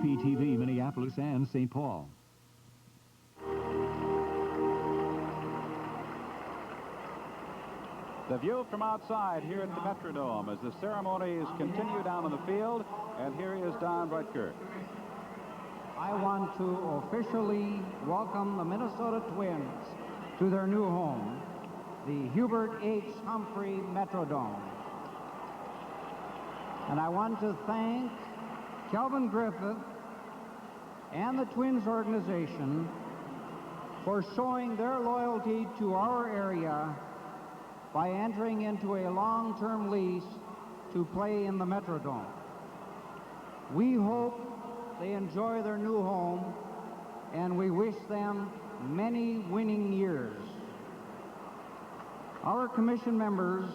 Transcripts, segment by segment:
KMSP-TV, Minneapolis and St. Paul. The view from outside here at the Metrodome as the ceremonies continue down on the field, and here is Don Rutger. I want to officially welcome the Minnesota Twins to their new home, the Hubert H. Humphrey Metrodome. And I want to thank Kelvin Griffith and the Twins organization for showing their loyalty to our area by entering into a long-term lease to play in the Metrodome. We hope they enjoy their new home, and we wish them many winning years. Our commission members,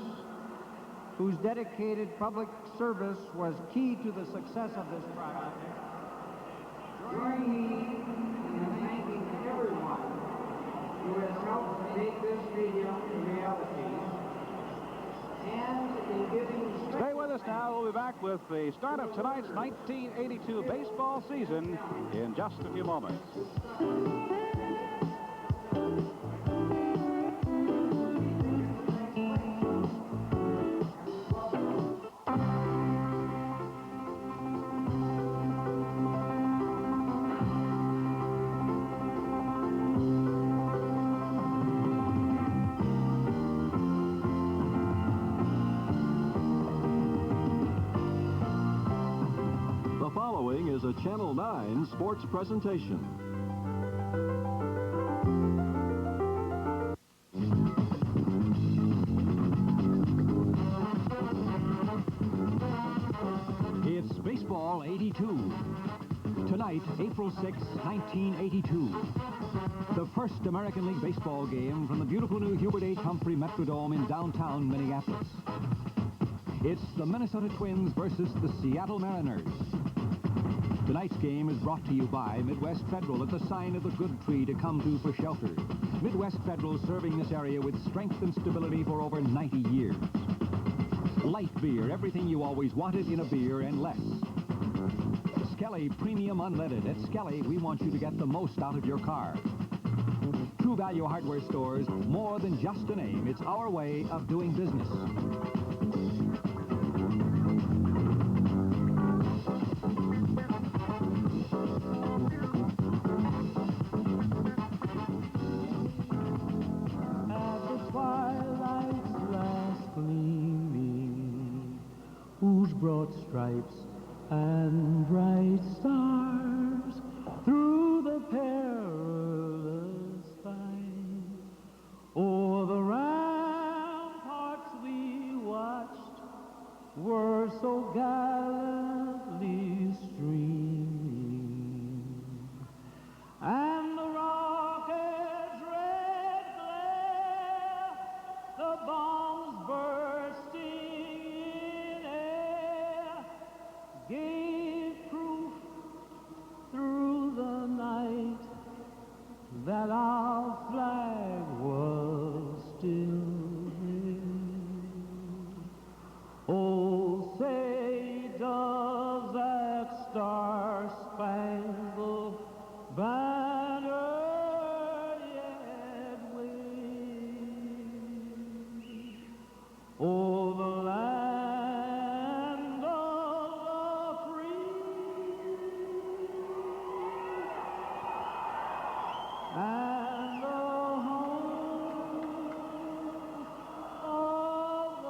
whose dedicated public service was key to the success of this project, join me in thanking everyone who has helped make this stadium a reality, and in giving... Stay with us now. We'll be back with the start of tonight's 1982 baseball season in just a few moments. Is a Channel 9 sports presentation. It's Baseball 82. Tonight, April 6, 1982. The first American League Baseball game from the beautiful new Hubert H. Humphrey Metrodome in downtown Minneapolis. It's the Minnesota Twins versus the Seattle Mariners. Tonight's game is brought to you by Midwest Federal at the sign of the good tree to come to for shelter. Midwest Federal serving this area with strength and stability for over 90 years. Light beer, everything you always wanted in a beer and less. Skelly Premium Unleaded. At Skelly, we want you to get the most out of your car. True Value Hardware Stores, more than just a name. It's our way of doing business. Broad stripes and bright stars through the perilous fight. O'er the ramparts we watched were so gallantly streaming, and the rocket's red glare, the bombs bursting gave proof through the night that our flag was still there. Oh, say does that star-spangled banner yet wave? Oh, the land and the home of the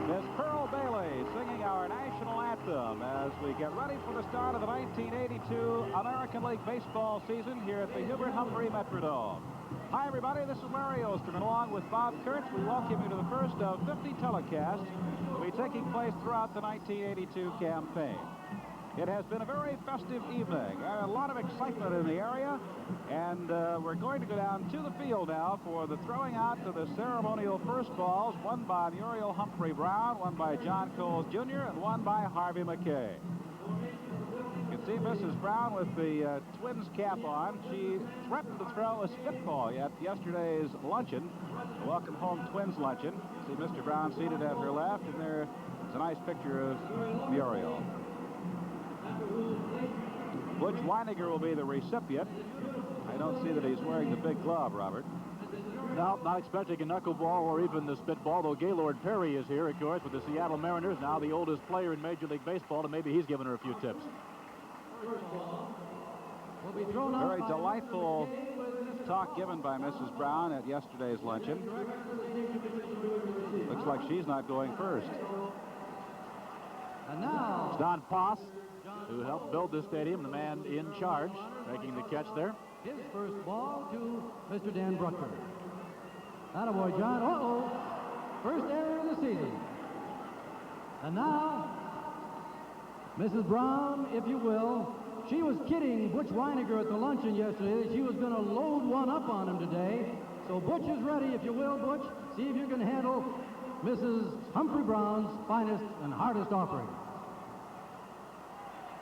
Miss Pearl Bailey singing our national anthem as we get ready for the start of the 1982 American League Baseball season here at the Hubert Humphrey Metrodome. Hi, everybody. This is Larry Osterman, along with Bob Kurtz. We welcome you to the first of 50 telecasts that will be taking place throughout the 1982 campaign. It has been a very festive evening, a lot of excitement in the area, and we're going to go down to the field now for the throwing out of the ceremonial first balls, one by Muriel Humphrey Brown, one by John Coles Jr., and one by Harvey McKay. You can see Mrs. Brown with the Twins cap on. She threatened to throw a spitball at yesterday's luncheon, the Welcome Home Twins luncheon. See Mr. Brown seated at her left, and there's a nice picture of Muriel. Butch Weiniger will be the recipient. I don't see that he's wearing the big glove, Robert. No, not expecting a knuckleball or even the spitball, though Gaylord Perry is here, of course, with the Seattle Mariners, now the oldest player in Major League Baseball, and maybe he's giving her a few tips. Very delightful talk given by Mrs. Brown at yesterday's luncheon. Looks like she's not going first. And now, It's Don Poss, who helped build this stadium, the man in charge, making the catch there. His first ball to Mr. Dan Brucker. Attaboy, John. Uh-oh. First error of the season. And now, Mrs. Brown, if you will, she was kidding Butch Weiniger at the luncheon yesterday that she was going to load one up on him today. So Butch is ready, if you will, Butch. See if you can handle Mrs. Humphrey Brown's finest and hardest offering.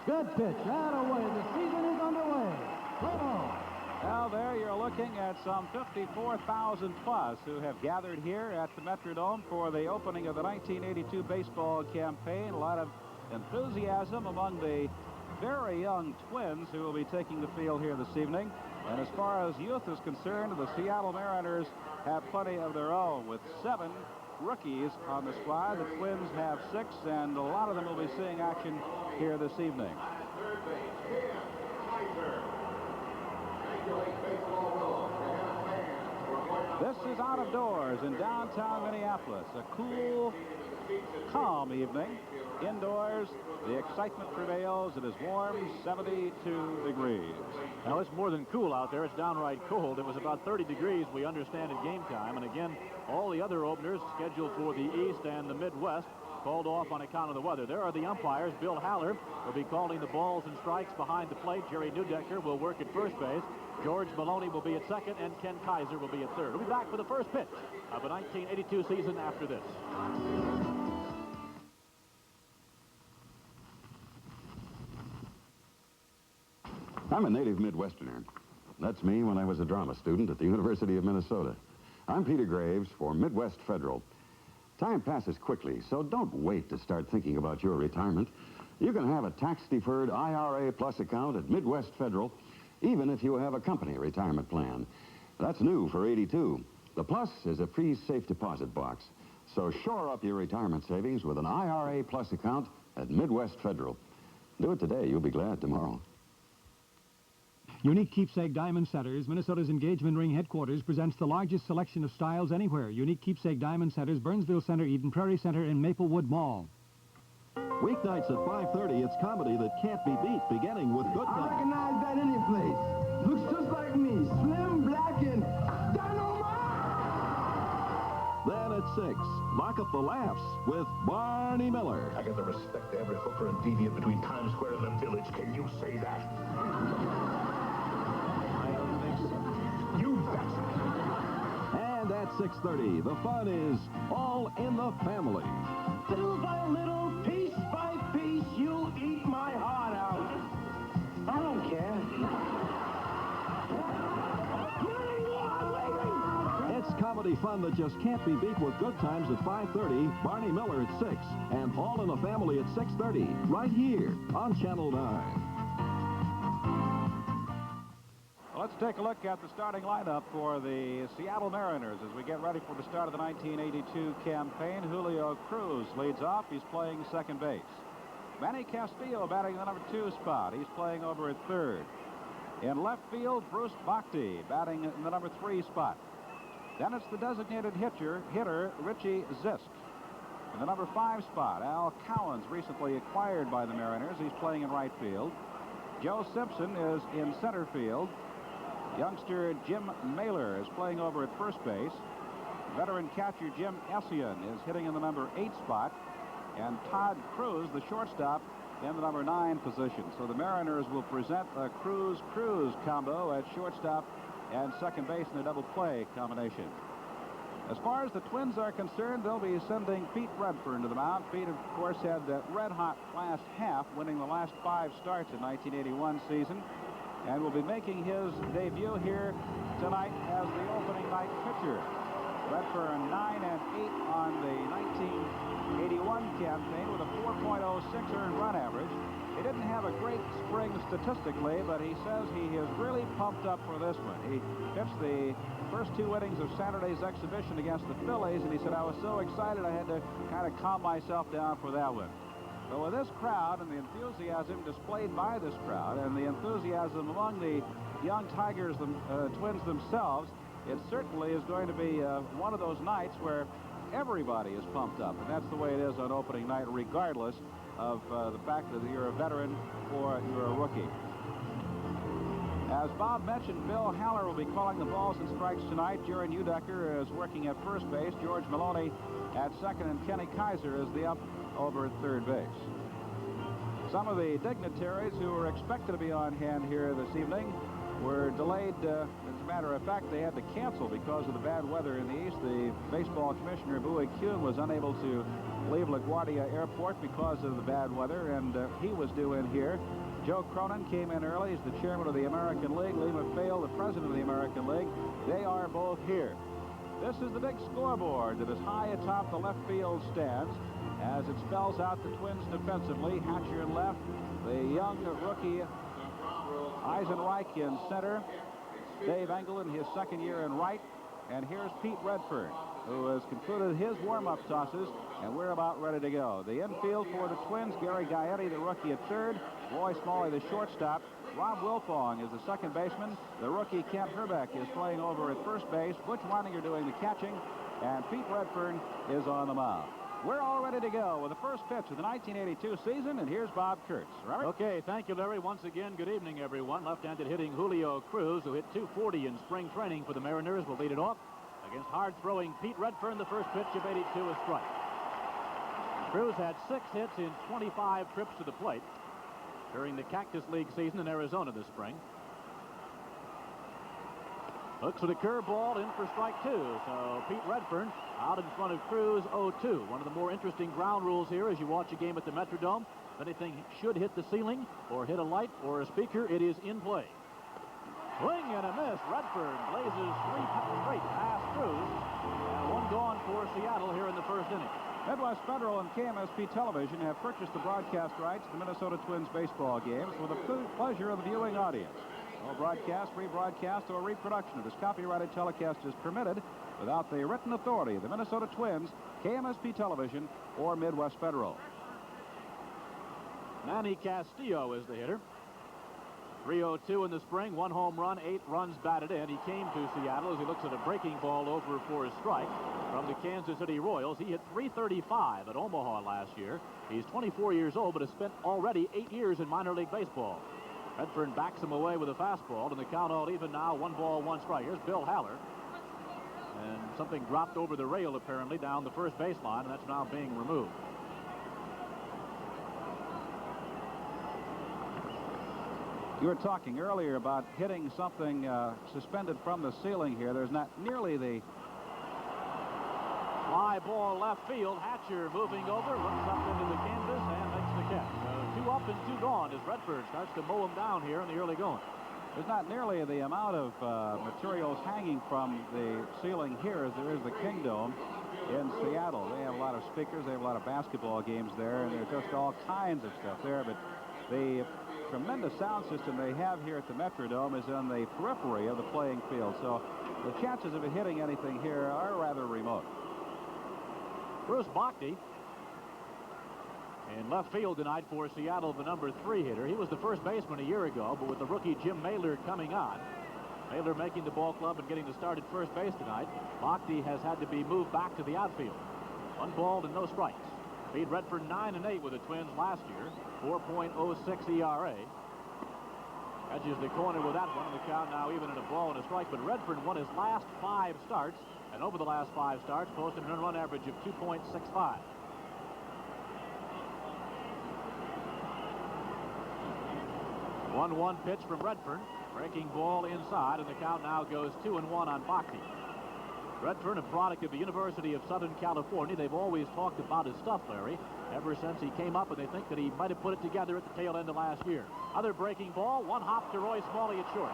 Good pitch. Attaboy. The season is underway. Play ball. Well, there you're looking at some 54,000 plus who have gathered here at the Metrodome for the opening of the 1982 baseball campaign. A lot of enthusiasm among the very young Twins who will be taking the field here this evening. And as far as youth is concerned, the Seattle Mariners have plenty of their own with 7 rookies on the squad. The Twins have 6, and a lot of them will be seeing action here this evening. This is out of doors in downtown Minneapolis. A cool, calm evening. Indoors, the excitement prevails. It is warm, 72 degrees. Now, it's more than cool out there. It's downright cold. It was about 30 degrees, we understand, at game time. And again, all the other openers scheduled for the East and the Midwest called off on account of the weather. There are the umpires. Bill Haller will be calling the balls and strikes behind the plate. Jerry Neudecker will work at first base. George Maloney will be at second, and Ken Kaiser will be at third. We'll be back for the first pitch of the 1982 season after this. I'm a native Midwesterner. That's me when I was a drama student at the University of Minnesota. I'm Peter Graves for Midwest Federal. Time passes quickly, so don't wait to start thinking about your retirement. You can have a tax-deferred IRA Plus account at Midwest Federal, even if you have a company retirement plan. That's new for 82. The Plus is a free safe deposit box. So shore up your retirement savings with an IRA Plus account at Midwest Federal. Do it today. You'll be glad tomorrow. Unique Keepsake Diamond Centers, Minnesota's engagement ring headquarters, presents the largest selection of styles anywhere. Unique Keepsake Diamond Centers, Burnsville Center, Eden Prairie Center, and Maplewood Mall. Weeknights at 5:30, it's comedy that can't be beat, beginning with Good I Times. recognize that any place. Looks just like me, slim, black, and dynamite! Then at 6, lock up the laughs with Barney Miller. I got the respect to every hooker and deviant between Times Square and the Village. Can you say that? I don't think so. You betcha. And at 6:30, the fun is all in the family. Little by little, piece by piece, you'll eat my heart out. I don't care. It's comedy fun that just can't be beat with Good Times at 5:30, Barney Miller at 6, and All in the Family at 6:30, right here on Channel 9. Let's take a look at the starting lineup for the Seattle Mariners as we get ready for the start of the 1982 campaign. Julio Cruz leads off. He's playing second base. Manny Castillo batting the number 2 spot. He's playing over at third. In left field, Bruce Bhakti batting in the number 3 spot. Then it's the designated hitter Richie Zisk. In the number 5 spot, Al Cowens, recently acquired by the Mariners. He's playing in right field. Joe Simpson is in center field. Youngster Jim Mailer is playing over at first base. Veteran catcher Jim Essien is hitting in the number 8 spot. And Todd Cruz, the shortstop, in the number 9 position. So the Mariners will present a Cruz-Cruz combo at shortstop and second base in a double play combination. As far as the Twins are concerned, they'll be sending Pete Redfern to the mound. Pete, of course, had that red-hot last half, winning the last 5 starts in 1981 season, and will be making his debut here tonight as the opening night pitcher. Redfern 9 and 8 on the 1981 campaign with a 4.06 earned run average. He didn't have a great spring statistically, but he says he is really pumped up for this one. He pitched the first 2 innings of Saturday's exhibition against the Phillies, and he said, I was so excited I had to kind of calm myself down for that one. But with this crowd and the enthusiasm displayed by this crowd and the enthusiasm among the young Tigers, Twins themselves, it certainly is going to be one of those nights where everybody is pumped up. And that's the way it is on opening night, regardless of the fact that you're a veteran or you're a rookie. As Bob mentioned, Bill Haller will be calling the balls and strikes tonight. Jaron Udecker is working at first base. George Maloney at second, and Kenny Kaiser is the ump over at third base. Some of the dignitaries who were expected to be on hand here this evening were delayed. As a matter of fact, they had to cancel because of the bad weather in the east. The baseball commissioner, Bowie Kuhn, was unable to leave LaGuardia Airport because of the bad weather, and he was due in here. Joe Cronin came in early. He's the chairman of the American League. Lee McPhail, the president of the American League. They are both here. This is the big scoreboard that is high atop the left field stands as it spells out the Twins defensively. Hatcher in left, the young rookie Eisenreich in center, Dave Engel in his second year in right, and here's Pete Redfern, who has concluded his warm-up tosses, and we're about ready to go. The infield for the Twins, Gary Gaetti, the rookie at third, Roy Smalley, the shortstop. Rob Wilfong is the second baseman. The rookie Kent Herbeck is playing over at first base. Butch Weininger doing the catching, and Pete Redfern is on the mound. We're all ready to go with the first pitch of the 1982 season, and here's Bob Kurtz. Robert? Okay, thank you, Larry. Once again, good evening, everyone. Left-handed hitting Julio Cruz, who hit .240 in spring training for the Mariners, will lead it off against hard-throwing Pete Redfern. The first pitch of 82 is strike. Cruz had 6 hits in 25 trips to the plate during the Cactus League season in Arizona this spring. Looks for the curveball, in for strike 2. So Pete Redfern out in front of Cruz, 0-2. One of the more interesting ground rules here as you watch a game at the Metrodome. If anything should hit the ceiling or hit a light or a speaker, it is in play. Swing and a miss. Redfern blazes 3 straight past Cruz. And 1 gone for Seattle here in the first inning. Midwest Federal and KMSP Television have purchased the broadcast rights to the Minnesota Twins baseball games for the pleasure of the viewing audience. No broadcast, rebroadcast, or reproduction of this copyrighted telecast is permitted without the written authority of the Minnesota Twins, KMSP Television, or Midwest Federal. Manny Castillo is the hitter. 302 in the spring, 1 home run, 8 runs batted in. He came to Seattle as he looks at a breaking ball over for a strike from the Kansas City Royals. He hit .335 at Omaha last year. He's 24 years old, but has spent already 8 years in minor league baseball. Redfern backs him away with a fastball, and the count all even now, 1 ball, 1 strike. Here's Bill Haller. And something dropped over the rail, apparently, down the first baseline, and that's now being removed. You were talking earlier about hitting something suspended from the ceiling here. There's not nearly the... Fly ball left field. Hatcher moving over, looks up into the canvas and makes the catch. 2 up and 2 gone as Redfern starts to mow him down here in the early going. There's not nearly the amount of materials hanging from the ceiling here as there is the Kingdome in Seattle. They have a lot of speakers. They have a lot of basketball games there, and there's just all kinds of stuff there. But the tremendous sound system they have here at the Metrodome is in the periphery of the playing field. So the chances of it hitting anything here are rather remote. Bruce Bhakti in left field tonight for Seattle, the number 3 hitter. He was the first baseman a year ago, but with the rookie Jim Mailer coming on, Mailer making the ball club and getting the start at first base tonight, Bhakti has had to be moved back to the outfield. 1 ball and no strikes. Pete Redfern 9-8 with the Twins last year, 4.06 ERA. Edges the corner with that one, and the count now even at a ball and a strike. But Redfern won his last 5 starts, and over the last 5 starts, posted an run average of 2.65. One pitch from Redfern. Breaking ball inside, and the count now goes 2-1 on Bhakti. Redfern, a product of the University of Southern California. They've always talked about his stuff, Larry, ever since he came up, and they think that he might have put it together at the tail end of last year. Other breaking ball, one hop to Roy Smalley at short.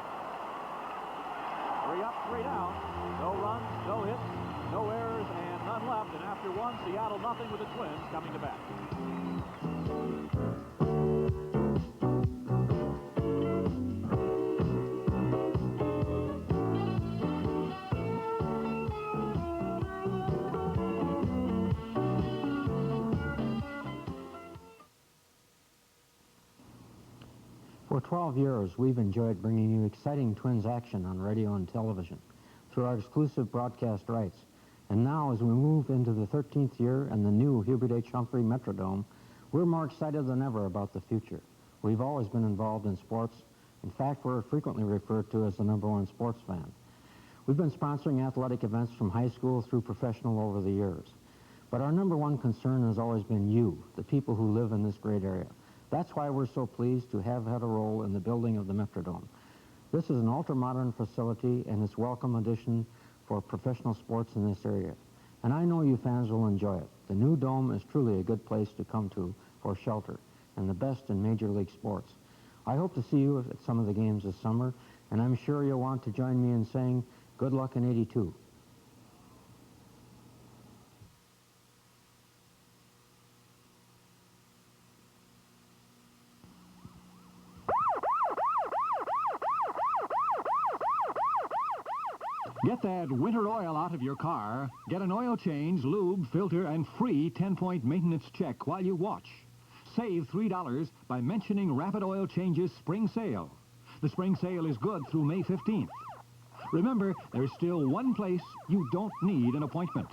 3 up, 3 down. No runs, no hits, no errors, and none left. And after one, Seattle nothing with the Twins coming to bat. For 12 years, we've enjoyed bringing you exciting Twins action on radio and television through our exclusive broadcast rights. And now, as we move into the 13th year and the new Hubert H. Humphrey Metrodome, we're more excited than ever about the future. We've always been involved in sports. In fact, we're frequently referred to as the #1 sports fan. We've been sponsoring athletic events from high school through professional over the years. But our #1 concern has always been you, the people who live in this great area. That's why we're so pleased to have had a role in the building of the Metrodome. This is an ultra-modern facility and it's a welcome addition for professional sports in this area. And I know you fans will enjoy it. The new dome is truly a good place to come to for shelter and the best in Major League sports. I hope to see you at some of the games this summer, and I'm sure you'll want to join me in saying good luck in '82. Get that winter oil out of your car. Get an oil change, lube, filter, and free 10-point maintenance check while you watch. Save $3 by mentioning Rapid Oil Change's spring sale. The spring sale is good through May 15th. Remember, there's still one place you don't need an appointment.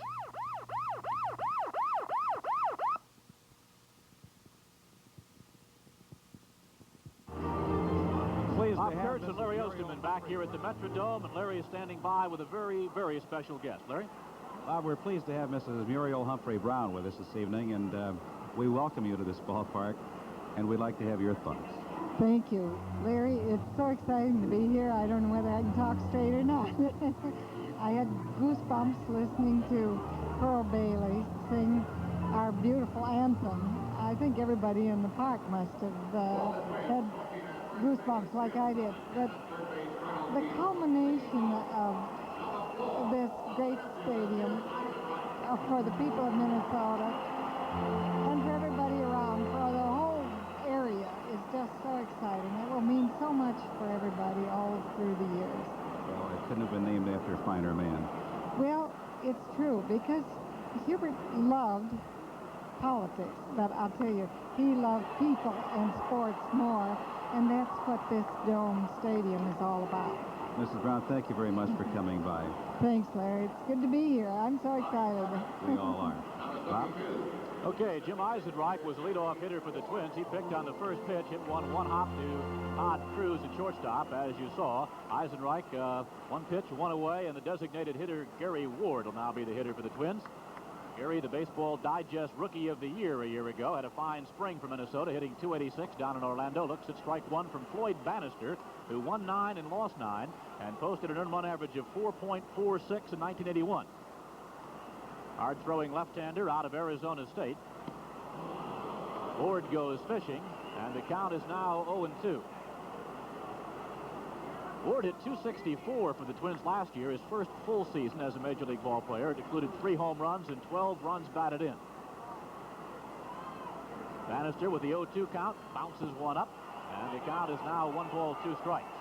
Bob Kurtz and Larry Osterman back here at the Metrodome, and Larry is standing by with a very, very special guest. Larry? Bob, we're pleased to have Mrs. Muriel Humphrey Brown with us this evening, and we welcome you to this ballpark, and we'd like to have your thoughts. Thank you, Larry. It's so exciting to be here. I don't know whether I can talk straight or not. I had goosebumps listening to Pearl Bailey sing our beautiful anthem. I think everybody in the park must have had goosebumps like I did. But the culmination of this great stadium for the people of Minnesota and for everybody around, for the whole area, is just so exciting. It will mean so much for everybody all through the years. Well, it couldn't have been named after a finer man. Well, it's true, because Hubert loved politics, but I'll tell you, he loved people and sports more, and that's what this Dome Stadium is all about. Mrs. Brown, thank you very much for coming by. Thanks, Larry. It's good to be here. I'm so excited. We all are. Bob? Okay, Jim Eisenreich was the leadoff hitter for the Twins. He picked on the first pitch, hit one hop to Todd Cruz at shortstop, as you saw. Eisenreich, one pitch, one away, and the designated hitter, Gary Ward, will now be the hitter for the Twins. Gary, the Baseball Digest Rookie of the Year a year ago, had a fine spring for Minnesota, hitting .286 down in Orlando. Looks at strike one from Floyd Bannister, who won 9 and lost 9, and posted an earned run average of 4.46 in 1981. Hard-throwing left-hander out of Arizona State. Ward goes fishing, and the count is now 0-2. Ward hit .264 for the Twins last year, his first full season as a Major League ball player. It included 3 home runs and 12 runs batted in. Bannister with the 0-2 count, bounces one up, and the count is now 1 ball, 2 strikes.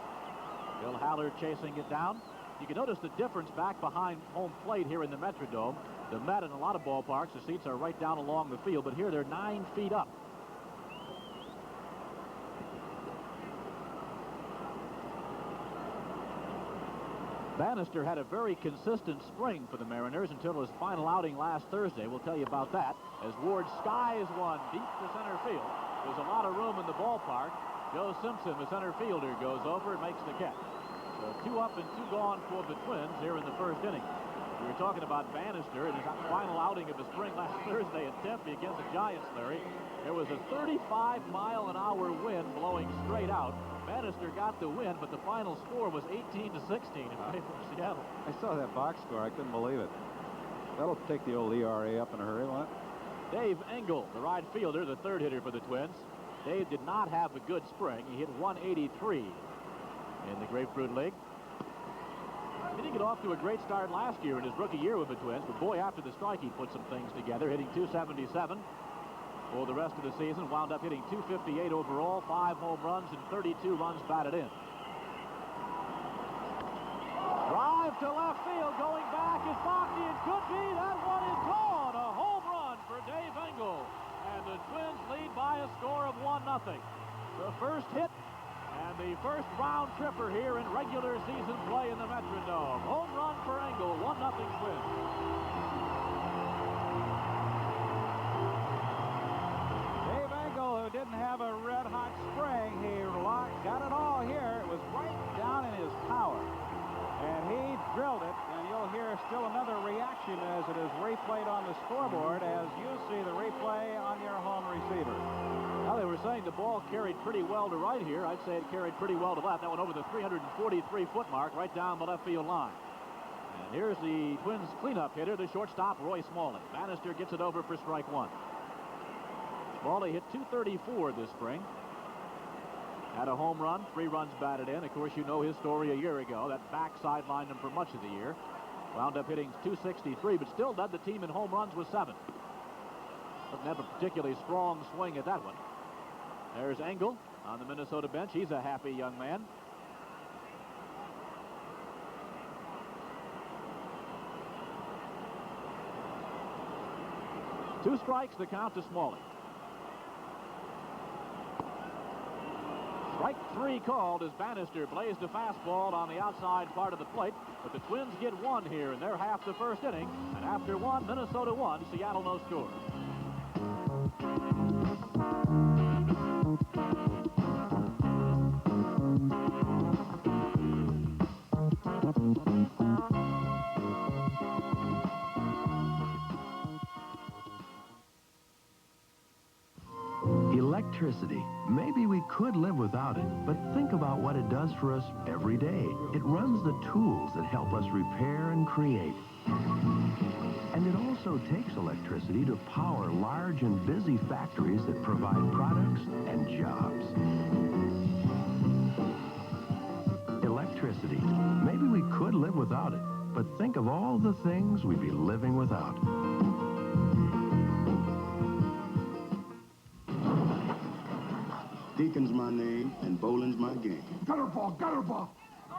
Bill Haller chasing it down. You can notice the difference back behind home plate here in the Metrodome. The Met, in a lot of ballparks, the seats are right down along the field, but here they're 9 feet up. Bannister had a very consistent spring for the Mariners until his final outing last Thursday. We'll tell you about that as Ward skies one deep to center field. There's a lot of room in the ballpark. Joe Simpson, the center fielder, goes over and makes the catch. So 2 up and 2 gone for the Twins here in the first inning. We were talking about Bannister in his final outing of the spring last Thursday at Tempe against the Giants, Larry. There was a 35-mile-an-hour wind blowing straight out. Bannister got the win, but the final score was 18-16 in favor of Seattle. I saw that box score. I couldn't believe it. That'll take the old ERA up in a hurry, won't it? Dave Engel, the right fielder, the third hitter for the Twins. Dave did not have a good spring. He hit 183 in the Grapefruit League. He didn't get off to a great start last year in his rookie year with the Twins, but boy, after the strike, he put some things together, hitting 277 for the rest of the season. Wound up hitting 258 overall, 5 home runs, and 32 runs batted in. Drive to left field, going back is Bachty. It could be. That one is gone. A home run for Dave Engel. And the Twins lead by a score of 1-0. The first hit and the first round tripper here in regular season play in the Metrodome. Home run for Engel, 1-0 Twins. Dave Engel, who didn't have a red-hot spring, he got it all here. It was right down in his power. And he drilled it, and you'll hear still another reaction as it is replayed on the scoreboard as you see the replay on your home receiver. Well, they were saying the ball carried pretty well to right here. I'd say it carried pretty well to left. That went over the 343-foot mark right down the left field line. And here's the Twins cleanup hitter, the shortstop, Roy Smalley. Bannister gets it over for strike one. Smalley hit 234 this spring. Had a home run, 3 runs batted in. Of course, you know his story a year ago. That back sidelined him for much of the year. Wound up hitting 263, but still led the team in home runs with 7. Doesn't have a particularly strong swing at that one. There's Engel on the Minnesota bench. He's a happy young man. Two strikes, the count to Smalley. Strike 3 called as Bannister blazed a fastball on the outside part of the plate. But the Twins get 1 here in their half the first inning. And after 1, Minnesota 1, Seattle no score. Electricity. Maybe we could live without it, but think about what it does for us every day. It runs the tools that help us repair and create. And it also takes electricity to power large and busy factories that provide products and jobs. Electricity. Maybe we could live without it, but think of all the things we'd be living without. Deacon's my name, and bowling's my game. Gutter ball, gutter ball. How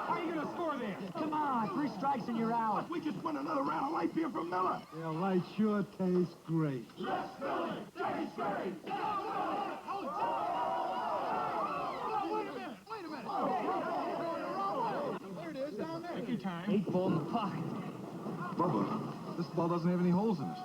are you going to score there? Come on, 3 strikes and you're out. We just won another round of light beer from Miller. Yeah, light sure tastes great. Yes, Billy, tastes great. Wait a minute. There it is, down there. Take your time. 8 ball in the pocket. Bubba, this ball doesn't have any holes in it.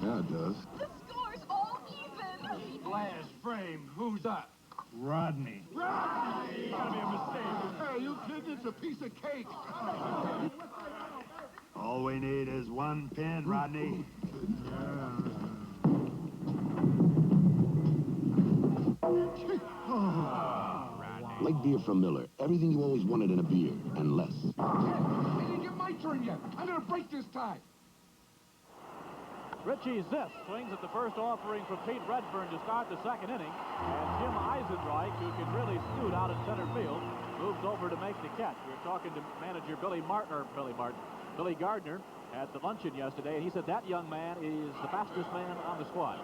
Yeah, it does. The score's all even. Glass frame. Who's that? Rodney. Rodney! Gotta be a mistake. Hey, you kidding? It's a piece of cake. All we need is 1 pin, Rodney. Light beer from Miller. Everything you always wanted in a beer, and less. I didn't get my turn yet. I'm gonna break this tie. Richie Ziff swings at the first offering from Pete Redfern to start the second inning. And Jim Eisenreich, who can really scoot out in center field, moves over to make the catch. We were talking to manager Billy Gardner at the luncheon yesterday, and he said that young man is the fastest man on the squad.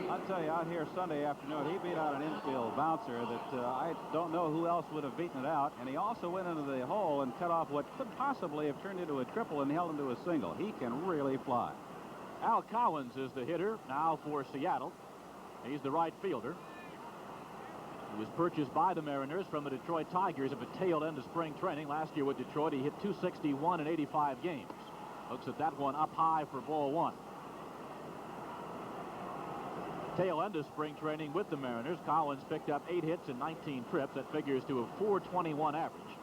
I'll tell you, out here Sunday afternoon, he beat out an infield bouncer that I don't know who else would have beaten it out. And he also went into the hole and cut off what could possibly have turned into a triple and held him to a single. He can really fly. Al Cowens is the hitter now for Seattle. He's the right fielder. He was purchased by the Mariners from the Detroit Tigers at the tail end of spring training. Last year with Detroit, he hit 261 in 85 games. Looks at that one up high for ball 1. Tail end of spring training with the Mariners, Collins picked up 8 hits and 19 trips. That figures to a .421 average.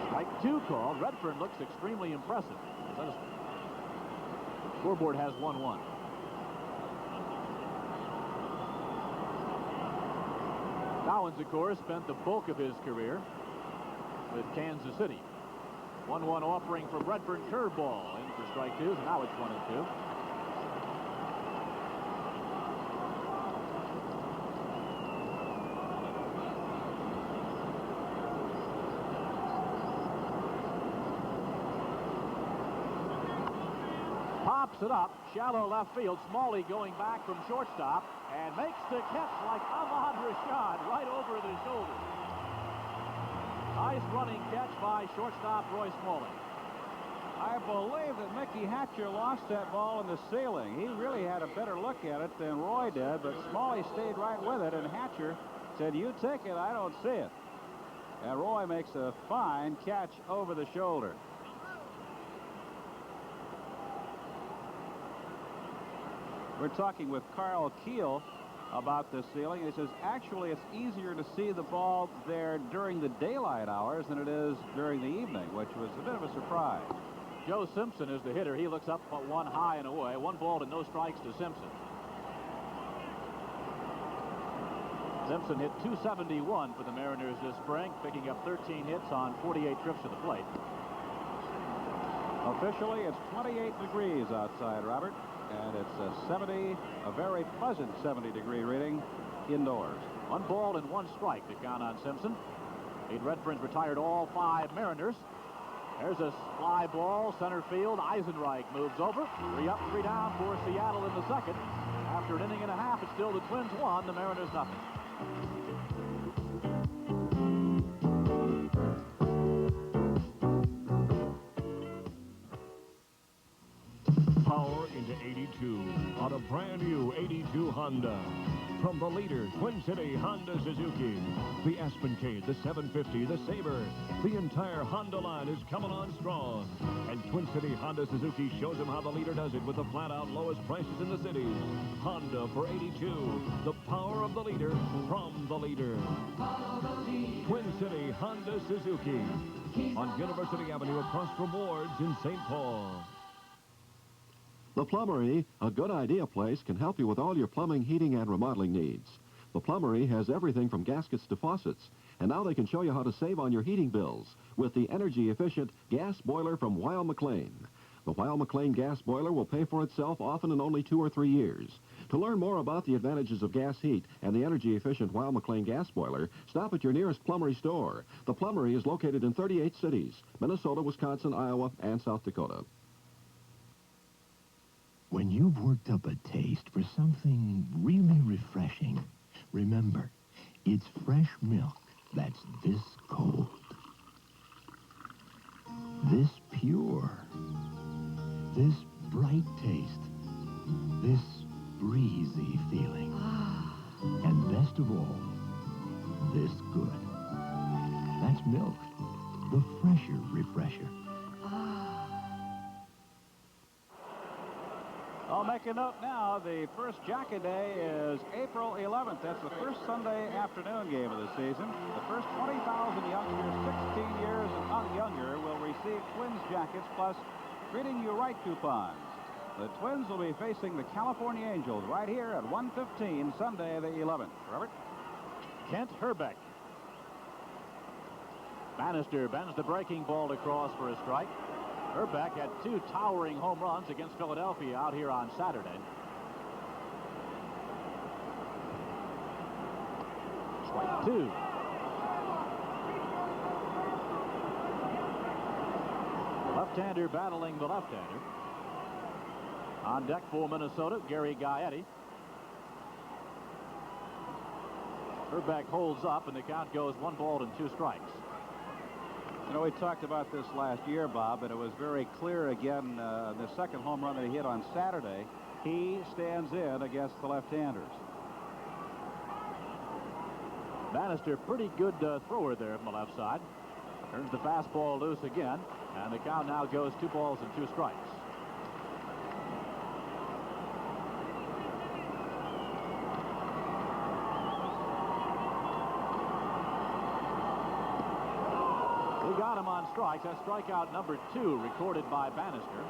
Strike 2 called. Redfern looks extremely impressive. Scoreboard has 1-1. Cowens, of course, spent the bulk of his career with Kansas City. 1-1 offering for Brentford, curveball in for strike two, and now it's 1-2. Pops it up, shallow left field. Smalley going back from shortstop and makes the catch like Ahmad Rashad right over the shoulder. Nice running catch by shortstop Roy Smalley. I believe that Mickey Hatcher lost that ball in the ceiling. He really had a better look at it than Roy did, but Smalley stayed right with it, and Hatcher said, "You take it, I don't see it." And Roy makes a fine catch over the shoulder. We're talking with Carl Keel about the ceiling. He says, actually, it's easier to see the ball there during the daylight hours than it is during the evening, which was a bit of a surprise. Joe Simpson is the hitter. He looks up at one high and away. 1 ball to no strikes to Simpson. Simpson hit .271 for the Mariners this spring, picking up 13 hits on 48 trips to the plate. Officially, it's 28 degrees outside, Robert, and it's a very pleasant 70-degree reading indoors. 1 ball and 1 strike to count on Simpson. Pete Redfern's retired all 5 Mariners. There's a fly ball, center field. Eisenreich moves over. 3 up, 3 down for Seattle in the second. After an inning and a half, it's still the Twins 1, the Mariners nothing. Power into 82 on a brand new 82 Honda. From the leader, Twin City Honda Suzuki. The Aspencade, the 750, the Sabre. The entire Honda line is coming on strong. And Twin City Honda Suzuki shows them how the leader does it with the flat-out lowest prices in the cities. Honda for 82. The power of the leader from the leader. Twin City Honda Suzuki. On University Avenue across from Ward's in St. Paul. The Plumbery, a good idea place, can help you with all your plumbing, heating, and remodeling needs. The Plumbery has everything from gaskets to faucets, and now they can show you how to save on your heating bills with the energy-efficient gas boiler from Weil-McLean. The Weil-McLean gas boiler will pay for itself often in only 2 or 3 years. To learn more about the advantages of gas heat and the energy-efficient Weil-McLean gas boiler, stop at your nearest Plumbery store. The Plumbery is located in 38 cities: Minnesota, Wisconsin, Iowa, and South Dakota. When you've worked up a taste for something really refreshing, remember, it's fresh milk that's this cold, this pure, this bright taste, this breezy feeling, and best of all, this good. That's milk, the fresher refresher. I'll make a note now. The first Jacket Day is April 11th. That's the first Sunday afternoon game of the season. The first 20,000 youngsters 16 years and younger will receive Twins jackets plus Treating You Right coupons. The Twins will be facing the California Angels right here at 1:15 Sunday the 11th. Robert? Kent Herbeck. Bannister bends the breaking ball across for a strike. Herbeck had 2 towering home runs against Philadelphia out here on Saturday. Strike 2. Left-hander battling the left-hander. On deck for Minnesota, Gary Gaetti. Herbeck holds up, and the count goes 1 ball and 2 strikes. You know, we talked about this last year, Bob, and it was very clear again, the second home run that he hit on Saturday. He stands in against the left-handers. Bannister, pretty good thrower there from the left side. Turns the fastball loose again, and the count now goes 2 balls and 2 strikes. Got him on strikes. That's strikeout number 2 recorded by Bannister.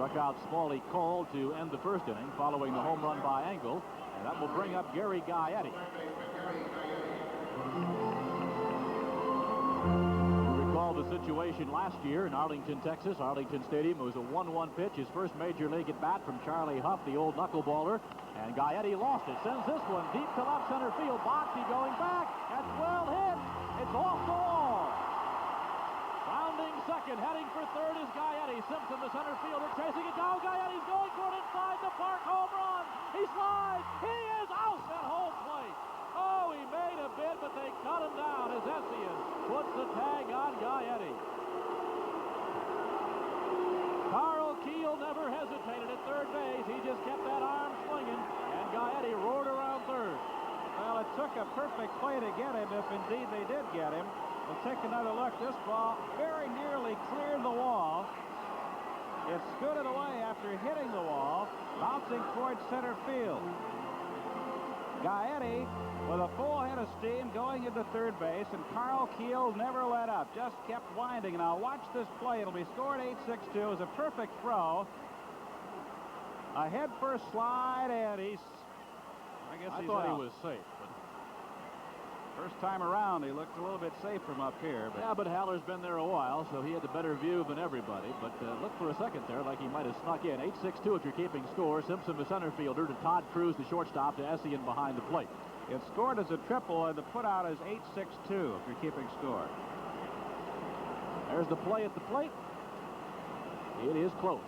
Struck out Smalley Cole to end the first inning following the home run by Engel, and that will bring up Gary Gaetti. The situation last year in Arlington, Texas. Arlington Stadium. It was a 1-1 pitch. His first major league at bat from Charlie Huff, the old knuckleballer. And Gaetti lost it. Sends this one deep to left center field. Boxy going back. That's well hit. It's off the wall. Rounding second. Heading for third is Gaetti. Simpson, the center fielder, chasing it down. Gaetti's going for it inside the park. Home run. He slides. He is out at home plate. Oh, he made a bid, but they cut him down as Essien puts the tag on Gaetti. Carl Keel never hesitated at third base. He just kept that arm swinging, and Gaetti roared around third. Well, it took a perfect play to get him, if indeed they did get him. We'll take another look. This ball very nearly cleared the wall. It scooted away after hitting the wall, bouncing towards center field. Gaetti with a full head of steam going into third base, and Carl Keel never let up, just kept winding. Now watch this play. It'll be scored 8-6-2. It was a perfect throw. A head first slide, and I thought he was safe. But first time around, he looked a little bit safe from up here. Yeah, but Haller's been there a while, so he had the better view than everybody. But look for a second there, like he might have snuck in. 8-6-2 if you're keeping score. Simpson, the center fielder, to Todd Cruz, the shortstop, to Essien behind the plate. It's scored as a triple, and the put out is 8-6-2 if you're keeping score. There's the play at the plate. It is close.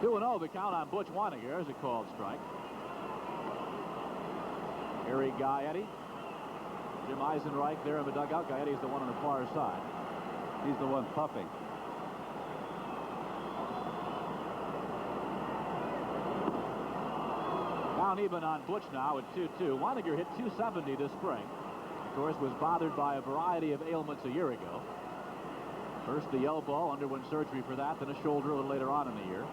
2-0 the count on Butch Weiniger as a called strike. Gary Gaetti. Jim Eisenreich there in the dugout. Gaetti's the one on the far side. He's the one puffing. Down even on Butch now at 2-2. Weiniger hit .270 this spring. Of course, was bothered by a variety of ailments a year ago. First the elbow, underwent surgery for that, then a shoulder a little later on in the year.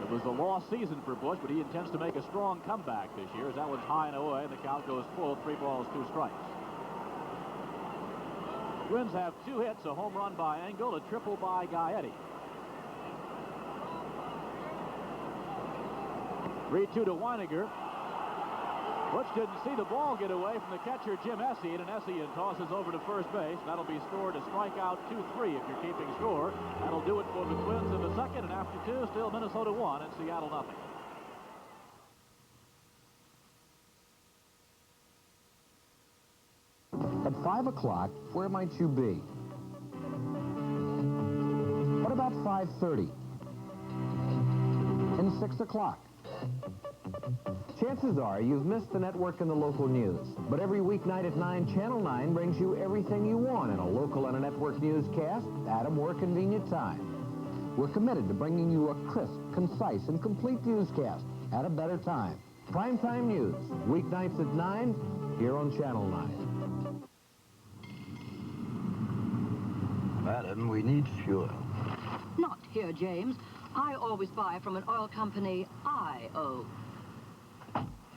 It was a lost season for Bush, but he intends to make a strong comeback this year as that one's high and away, and the count goes full, 3 balls, 2 strikes. Twins have 2 hits, a home run by Engel, a triple by Gaetti. 3-2 to Weiniger. Butch didn't see the ball get away from the catcher, Jim Essien, and Essien tosses over to first base. That'll be scored a strikeout 2-3 if you're keeping score. That'll do it for the Twins in the second, and after 2, still Minnesota 1 and Seattle nothing. At 5 o'clock, where might you be? What about 5:30? And 6 o'clock? Chances are you've missed the network and the local news. But every weeknight at 9, Channel 9 brings you everything you want in a local and a network newscast at a more convenient time. We're committed to bringing you a crisp, concise, and complete newscast at a better time. Primetime News, weeknights at 9, here on Channel 9. Madam, we need fuel. Not here, James. I always buy from an oil company I own.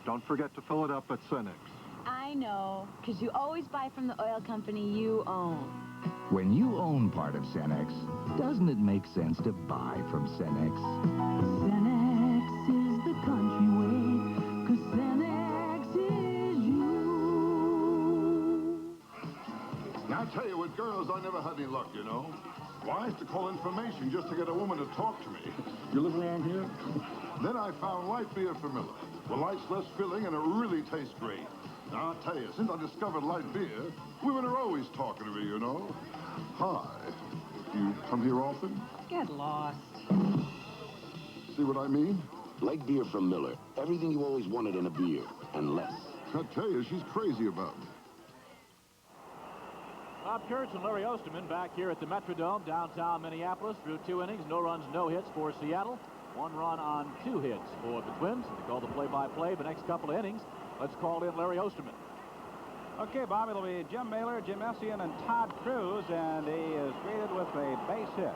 Don't forget to fill it up at Cenex. I know, because you always buy from the oil company you own. When you own part of Cenex, doesn't it make sense to buy from Cenex? Cenex is the country way, because Cenex is you. Now, I tell you, with girls, I never had any luck, you know. Well, I used to call information just to get a woman to talk to me. You live around here? Then I found light beer for Miller. The light's less filling, and it really tastes great. Now, I'll tell you, since I discovered light beer, women are always talking to me, you know. Hi. You come here often? Get lost. See what I mean? Light beer from Miller. Everything you always wanted in a beer, and less. I tell you, she's crazy about me. Bob Kurtz and Larry Osterman back here at the Metrodome, downtown Minneapolis, through 2 innings. No runs, no hits for Seattle. 1 run on 2 hits for the Twins. They call the play-by-play the next couple of innings. Let's call in Larry Osterman. Okay, Bob, it'll be Jim Mailer, Jim Essien, and Todd Cruz, and he is greeted with a base hit.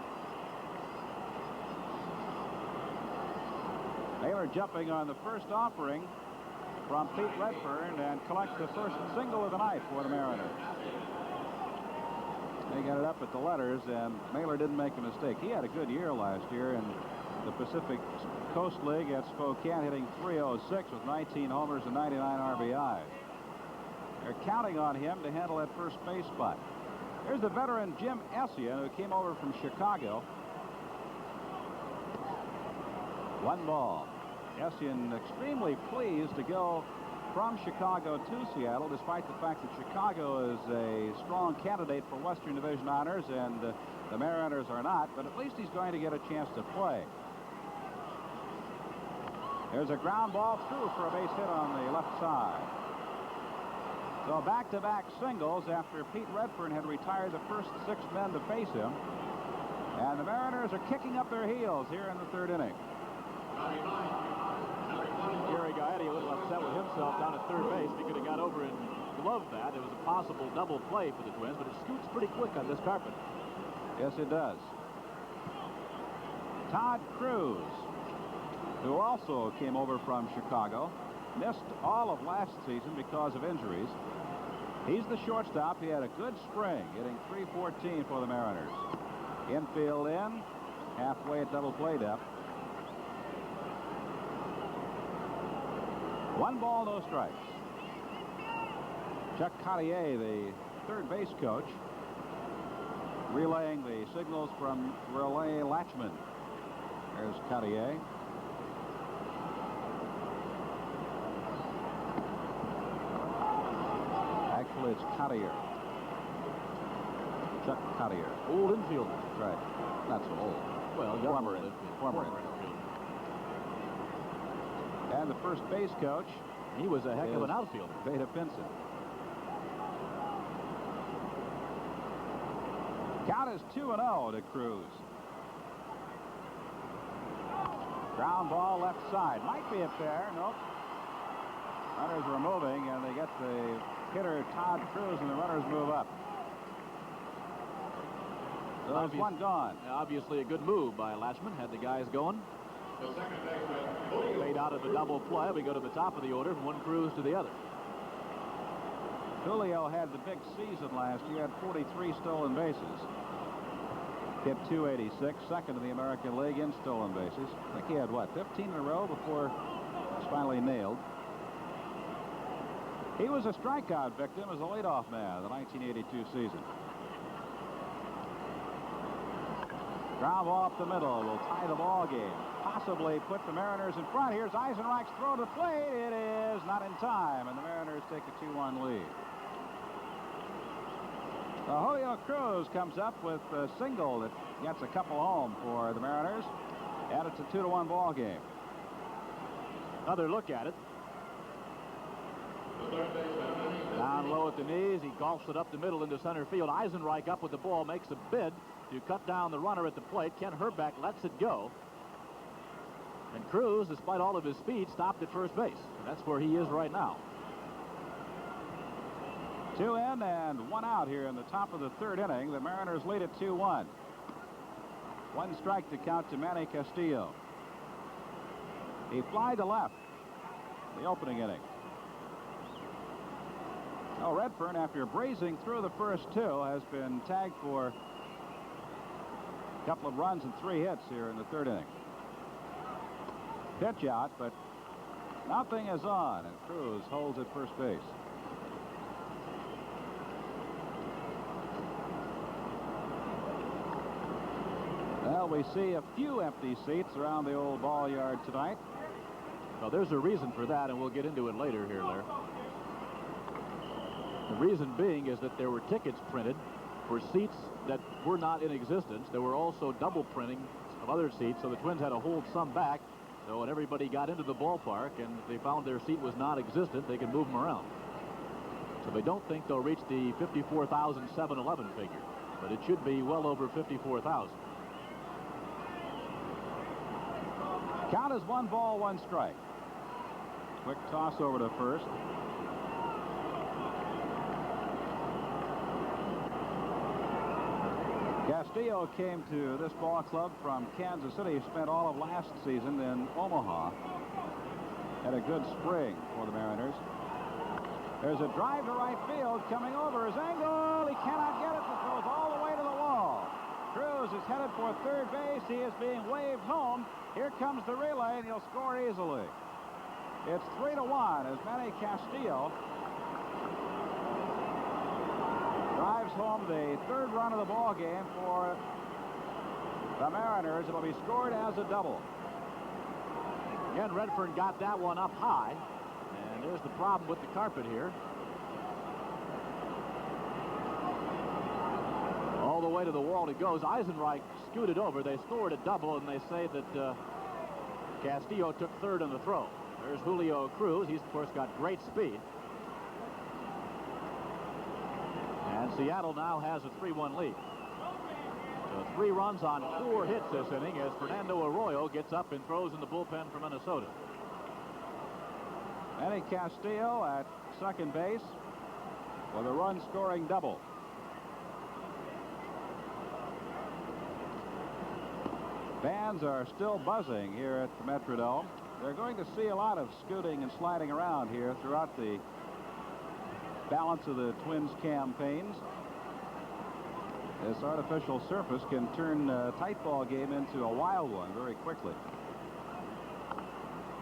Mailer jumping on the first offering from Pete Redfern and collects the first single of the night for the Mariners. They ended up at the letters, and Mailer didn't make a mistake. He had a good year last year in the Pacific Coast League at Spokane, hitting .306 with 19 homers and 99 RBIs. They're counting on him to handle that first base spot. Here's the veteran Jim Essien, who came over from Chicago. 1 ball. Essien extremely pleased to go from Chicago to Seattle, despite the fact that Chicago is a strong candidate for Western Division honors, and the Mariners are not, but at least he's going to get a chance to play. There's a ground ball through for a base hit on the left side. So back-to-back singles after Pete Redfern had retired the first 6 men to face him. And the Mariners are kicking up their heels here in the 3rd inning. Gary Gaetti a little upset with himself down at third base. He could have got over and gloved that. It was a possible double play for the Twins, but it scoots pretty quick on this carpet. Yes, it does. Todd Cruz, who also came over from Chicago, missed all of last season because of injuries. He's the shortstop. He had a good spring, hitting .314 for the Mariners. Infield in, halfway at double play depth. 1 ball, no strikes. Chuck Cartier, the third base coach, relaying the signals from Relay Latchman. There's Cartier. Actually, it's Cartier. Chuck Cartier. Old infielder. Right. Not so old. Well, former infield. And the first base coach, he was a heck of an outfielder. Veda Pinson. Count is 2-0 to Cruz. Ground ball left side. Might be up there. Nope. Runners were moving, and they get the hitter Todd Cruz, and the runners move up. So there's 1 gone. Obviously a good move by Latchman. Had the guys going. Fade out of the double play. We go to the top of the order from one Cruz to the other. Julio had the big season last year, had 43 stolen bases. Hit .286, second in the American League in stolen bases. I think he had, what, 15 in a row before it was finally nailed. He was a strikeout victim as a leadoff man in the 1982 season. Ground ball up the middle will tie the ball game. Possibly put the Mariners in front. Here's Eisenreich's throw to the plate. It is not in time, and the Mariners take a 2-1 lead. Julio Cruz comes up with a single that gets a couple home for the Mariners, and it's a 2-1 ball game. Another look at it. Down low at the knees, he golfs it up the middle into center field. Eisenreich up with the ball, makes a bid to cut down the runner at the plate. Ken Herbeck lets it go. And Cruz, despite all of his speed, stopped at first base. That's where he is right now. 2 in and 1 out here in the top of the 3rd inning. The Mariners lead at 2-1. 1 strike to count to Manny Castillo. He flied to left the opening inning. Oh, Redfern, after breezing through the first 2, has been tagged for a couple of runs and 3 hits here in the 3rd inning. Pitch out, but nothing is on, and Cruz holds at first base. Well, we see a few empty seats around the old ball yard tonight. Well, there's a reason for that, and we'll get into it later here, Larry. The reason being is that there were tickets printed for seats that were not in existence. There were also double printing of other seats, so the Twins had to hold some back. So when everybody got into the ballpark and they found their seat was non-existent, they could move them around. So they don't think they'll reach the 54,711 figure, but it should be well over 54,000. Count is 1 ball, 1 strike. Quick toss over to first. Castillo came to this ball club from Kansas City. He spent all of last season in Omaha. Had a good spring for the Mariners. There's a drive to right field coming over his angle. He cannot get it. It goes all the way to the at third base. He is being waved home. Here comes the relay, and he'll score easily. It's 3-1 as Manny Castillo drives home the third run of the ball game for the Mariners. It'll be scored as a double. Again, Redfern got that one up high, and there's the problem with the carpet here. All the way to the wall it goes. Eisenreich scooted over. They scored a double, and they say that Castillo took third on the throw. There's Julio Cruz. He's, of course, got great speed. And Seattle now has a 3-1 lead. So 3 runs on 4 hits this inning as Fernando Arroyo gets up and throws in the bullpen for Minnesota. Manny Castillo at second base with a run-scoring double. Fans are still buzzing here at the Metrodome. They're going to see a lot of scooting and sliding around here throughout the balance of the Twins campaigns. This artificial surface can turn a tight ball game into a wild one very quickly.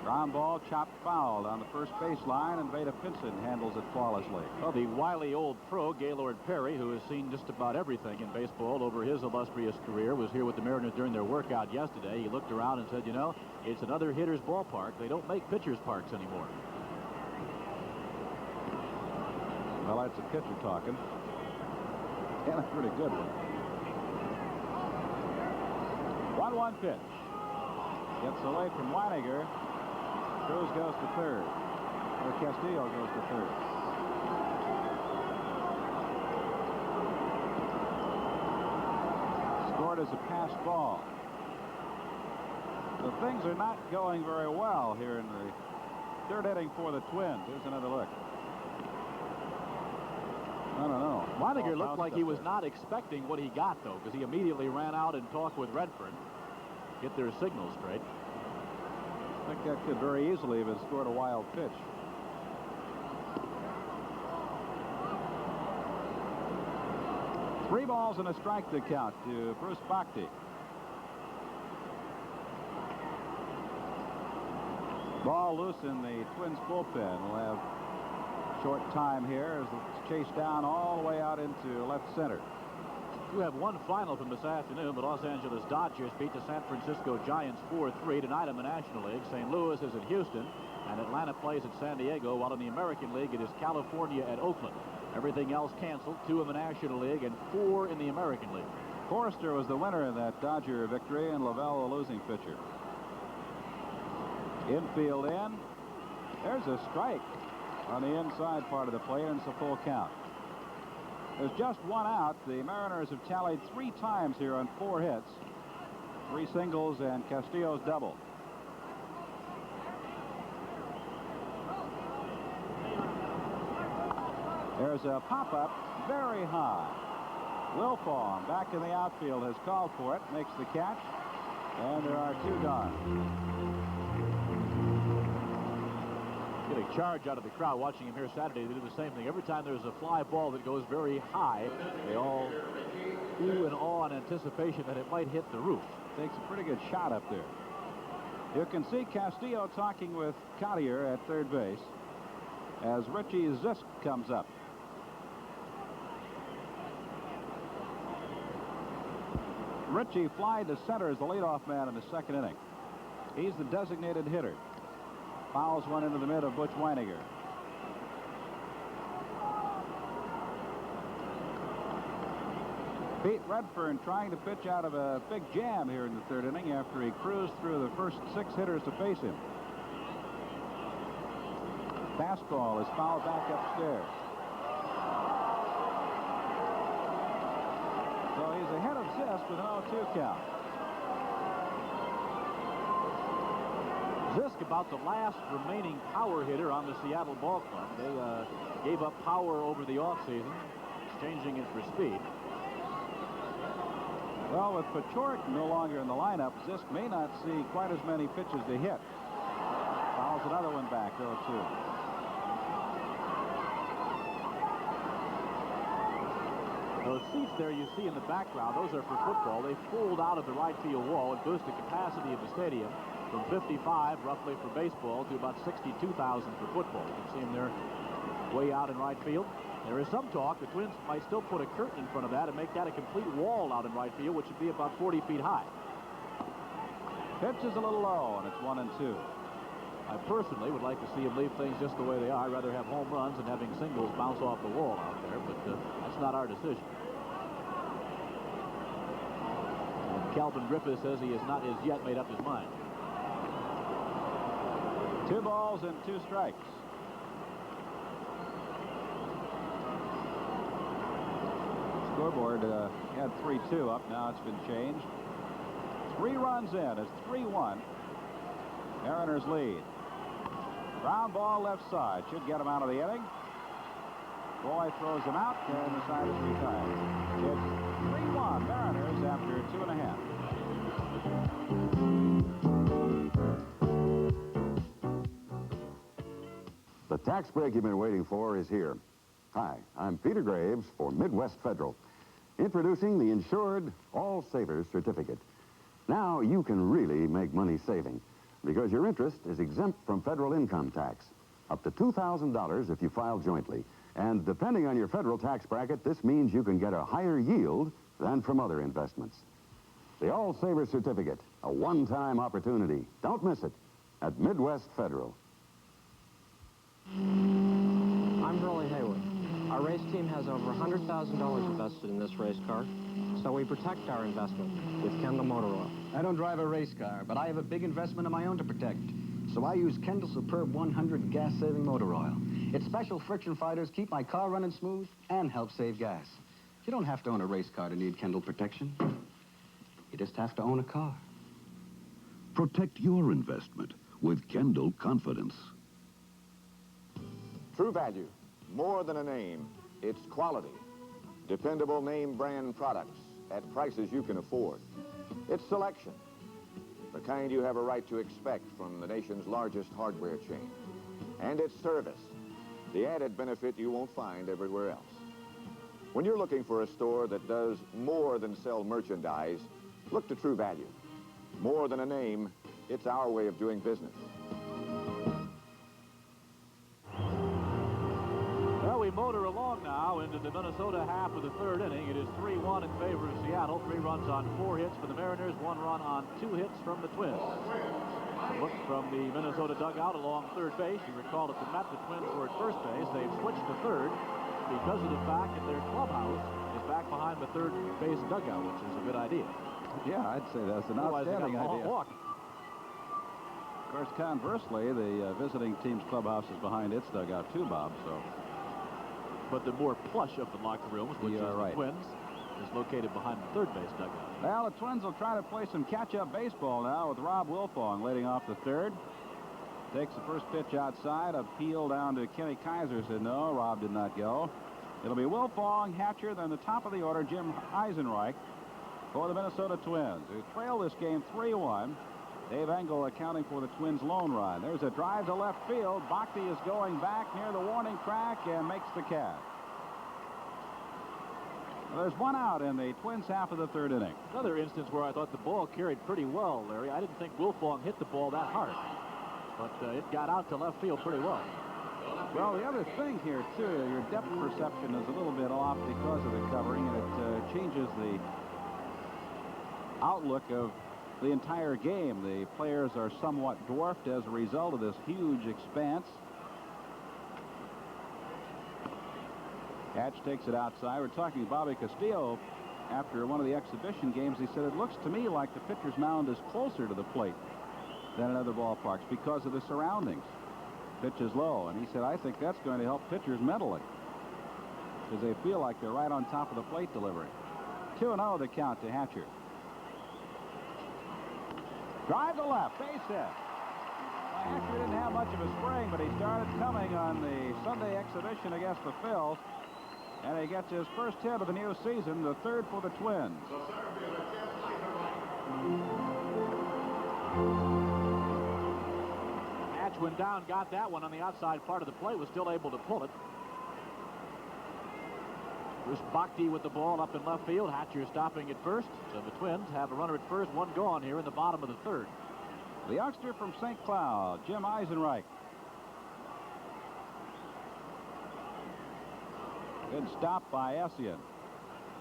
Ground ball chopped foul on the first baseline, and Veda Pinson handles it flawlessly. Well, the wily old pro, Gaylord Perry, who has seen just about everything in baseball over his illustrious career, was here with the Mariners during their workout yesterday. He looked around and said, you know, it's another hitter's ballpark. They don't make pitcher's parks anymore. Well, that's a pitcher talking. And a pretty good one. 1-1 pitch. Gets away from Weiniger. Cruz goes to third. Or Castillo goes to third. Scored as a pass ball. So things are not going very well here in the third inning for the Twins. Here's another look. I don't know. Weiniger looked like he was not expecting what he got, though, because he immediately ran out and talked with Redfern. Get their signals straight. I think that could very easily have scored a wild pitch. Three balls and a strike to count to Bruce Bhakti. Ball loose in the Twins bullpen. We'll have short time here as it's chased down all the way out into left center. We have one final from this afternoon. The Los Angeles Dodgers beat the San Francisco Giants 4-3. Tonight in the National League, St. Louis is at Houston, and Atlanta plays at San Diego, while in the American League it is California at Oakland. Everything else canceled, 2 in the National League and 4 in the American League. Forrester was the winner in that Dodger victory, and Lavelle the losing pitcher. Infield in. There's a strike on the inside part of the plate, and it's a full count. There's just one out. The Mariners have tallied 3 times here on 4 hits. 3 singles and Castillo's double. There's a pop-up very high. Wilfong back in the outfield has called for it, makes the catch, and there are 2 gone. Get a charge out of the crowd watching him here Saturday. They do the same thing. Every time there's a fly ball that goes very high, they all ooh and awe in anticipation that it might hit the roof. Takes a pretty good shot up there. You can see Castillo talking with Collier at third base as Richie Zisk comes up. Richie flied to center as the leadoff man in the second inning. He's the designated hitter. Fouls one into the mid of Butch Weiniger. Pete Redfern trying to pitch out of a big jam here in the third inning after he cruised through the first 6 hitters to face him. Fastball is fouled back upstairs. So he's ahead of Zisk with an 0-2 count. Zisk about the last remaining power hitter on the Seattle ball club. They gave up power over the offseason, exchanging it for speed. Well, with Pachorik no longer in the lineup, Zisk may not see quite as many pitches to hit. Fouls another one back, 0-2. Those seats there you see in the background, those are for football. They pulled out of the right field wall and boosted the capacity of the stadium from 55, roughly, for baseball to about 62,000 for football. You can see them there way out in right field. There is some talk the Twins might still put a curtain in front of that and make that a complete wall out in right field, which would be about 40 feet high. Pitch is a little low, and it's 1-2. I personally would like to see him leave things just the way they are. I'd rather have home runs than having singles bounce off the wall out there, but that's not our decision. And Calvin Griffith says he has not as yet made up his mind. 2 balls and 2 strikes. Scoreboard had 3-2 up. Now it's been changed. 3 runs in. It's 3-1. Mariners lead. Ground ball left side. Should get him out of the inning. Boy throws him out, and the side is retired. It's 3-1 Mariners after 2.5. The tax break you've been waiting for is here. Hi, I'm Peter Graves for Midwest Federal. Introducing the Insured All Savers Certificate. Now you can really make money saving because your interest is exempt from federal income tax. Up to $2,000 if you file jointly. And depending on your federal tax bracket, this means you can get a higher yield than from other investments. The All Savers Certificate, a one-time opportunity. Don't miss it at Midwest Federal. I'm Burley Haywood. Our race team has over $100,000 invested in this race car, so we protect our investment with Kendall Motor Oil. I don't drive a race car, but I have a big investment of my own to protect. So I use Kendall Superb 100 gas-saving motor oil. Its special friction fighters keep my car running smooth and help save gas. You don't have to own a race car to need Kendall protection. You just have to own a car. Protect your investment with Kendall Confidence. True Value, more than a name, it's quality. Dependable name brand products at prices you can afford. It's selection, the kind you have a right to expect from the nation's largest hardware chain. And it's service, the added benefit you won't find everywhere else. When you're looking for a store that does more than sell merchandise, look to True Value. More than a name, it's our way of doing business. Well, we motor along now into the Minnesota half of the third inning. It is 3-1 in favor of Seattle. 3 runs on 4 hits for the Mariners, 1 run on 2 hits from the Twins. Look from the Minnesota dugout along third base. You recall at the Met, the Twins were at first base. They've switched to third because of the fact that their clubhouse is back behind the third base dugout, which is a good idea. Yeah, I'd say that's an outstanding idea. Of course, conversely, the visiting team's clubhouse is behind its dugout too, Bob. So, but the more plush of the locker rooms, which is the Twins, is located behind the third base dugout. Well, the Twins will try to play some catch-up baseball now with Rob Wilfong leading off the third. Takes the first pitch outside. Appeal down to Kenny Kaiser. Said no, Rob did not go. It'll be Wilfong, Hatcher, then the top of the order, Jim Eisenreich for the Minnesota Twins, who trail this game 3-1. Dave Engel accounting for the Twins' lone run. There's a drive to left field. Bhakti is going back near the warning track and makes the catch. Well, there's 1 out in the Twins' half of the third inning. Another instance where I thought the ball carried pretty well, Larry. I didn't think Wilfong hit the ball that hard, but it got out to left field pretty well. Well, the other thing here, too, your depth perception is a little bit off because of the covering, and it changes the outlook of the entire game. The players are somewhat dwarfed as a result of this huge expanse. Hatch takes it outside. We're talking to Bobby Castillo after one of the exhibition games. He said, it looks to me like the pitcher's mound is closer to the plate than in other ballparks because of the surroundings. Pitch is low, and he said, I think that's going to help pitchers mentally because they feel like they're right on top of the plate delivering. 2-0 the count to Hatcher. Drive to left, base hit. Well, Hatcher didn't have much of a spring, but he started coming on the Sunday exhibition against the Phils. And he gets his first hit of the new season, the third for the Twins. Hatch went down, got that one on the outside part of the plate, was still able to pull it. Bruce Bhakti with the ball up in left field. Hatcher stopping at first. So the Twins have a runner at first, one gone here in the bottom of the third. The youngster from St. Cloud, Jim Eisenreich. Good stop by Essien.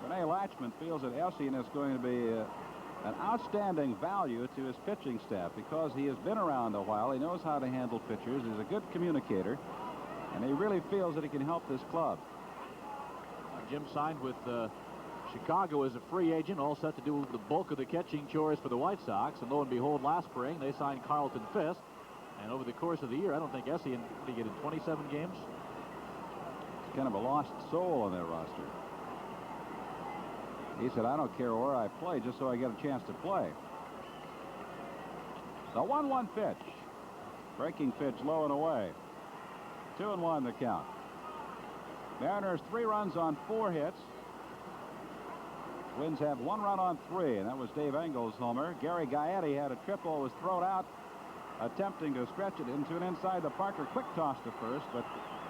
Rene Latchman feels that Essien is going to be an outstanding value to his pitching staff because he has been around a while. He knows how to handle pitchers. He's a good communicator, and he really feels that he can help this club. Jim signed with Chicago as a free agent, all set to do the bulk of the catching chores for the White Sox. And lo and behold, last spring, they signed Carlton Fisk. And over the course of the year, I don't think Essien, did he get in 27 games? It's kind of a lost soul on their roster. He said, I don't care where I play, just so I get a chance to play. The 1-1 pitch. Breaking pitch low and away. 2-1 the count. Mariners 3 runs on 4 hits. Twins have 1 run on 3, and that was Dave Engel's homer. Gary Gaetti had a triple, was thrown out, attempting to stretch it into an inside the Parker quick toss to first, but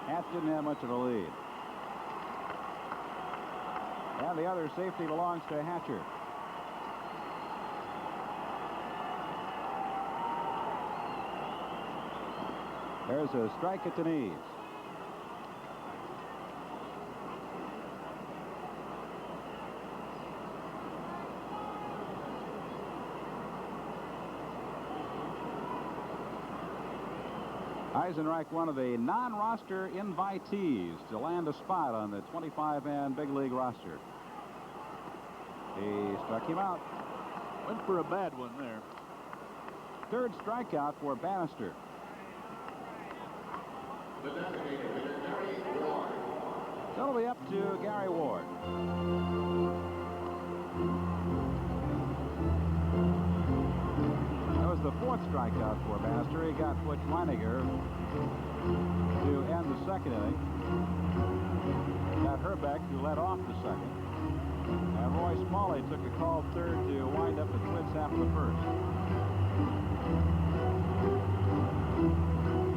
Hatch didn't have much of a lead. And the other safety belongs to Hatcher. There's a strike at the knees. Eisenreich, one of the non-roster invitees to land a spot on the 25-man big league roster. He struck him out. Went for a bad one there. Third strikeout for Bannister. So it'll be up to Gary Ward. The 4th strikeout for Bannister. He got Butch Weiniger to end the 2nd inning. Got Herbeck, who led off the 2nd. And Roy Smalley took a called 3rd to wind up the Twins half of the 1st.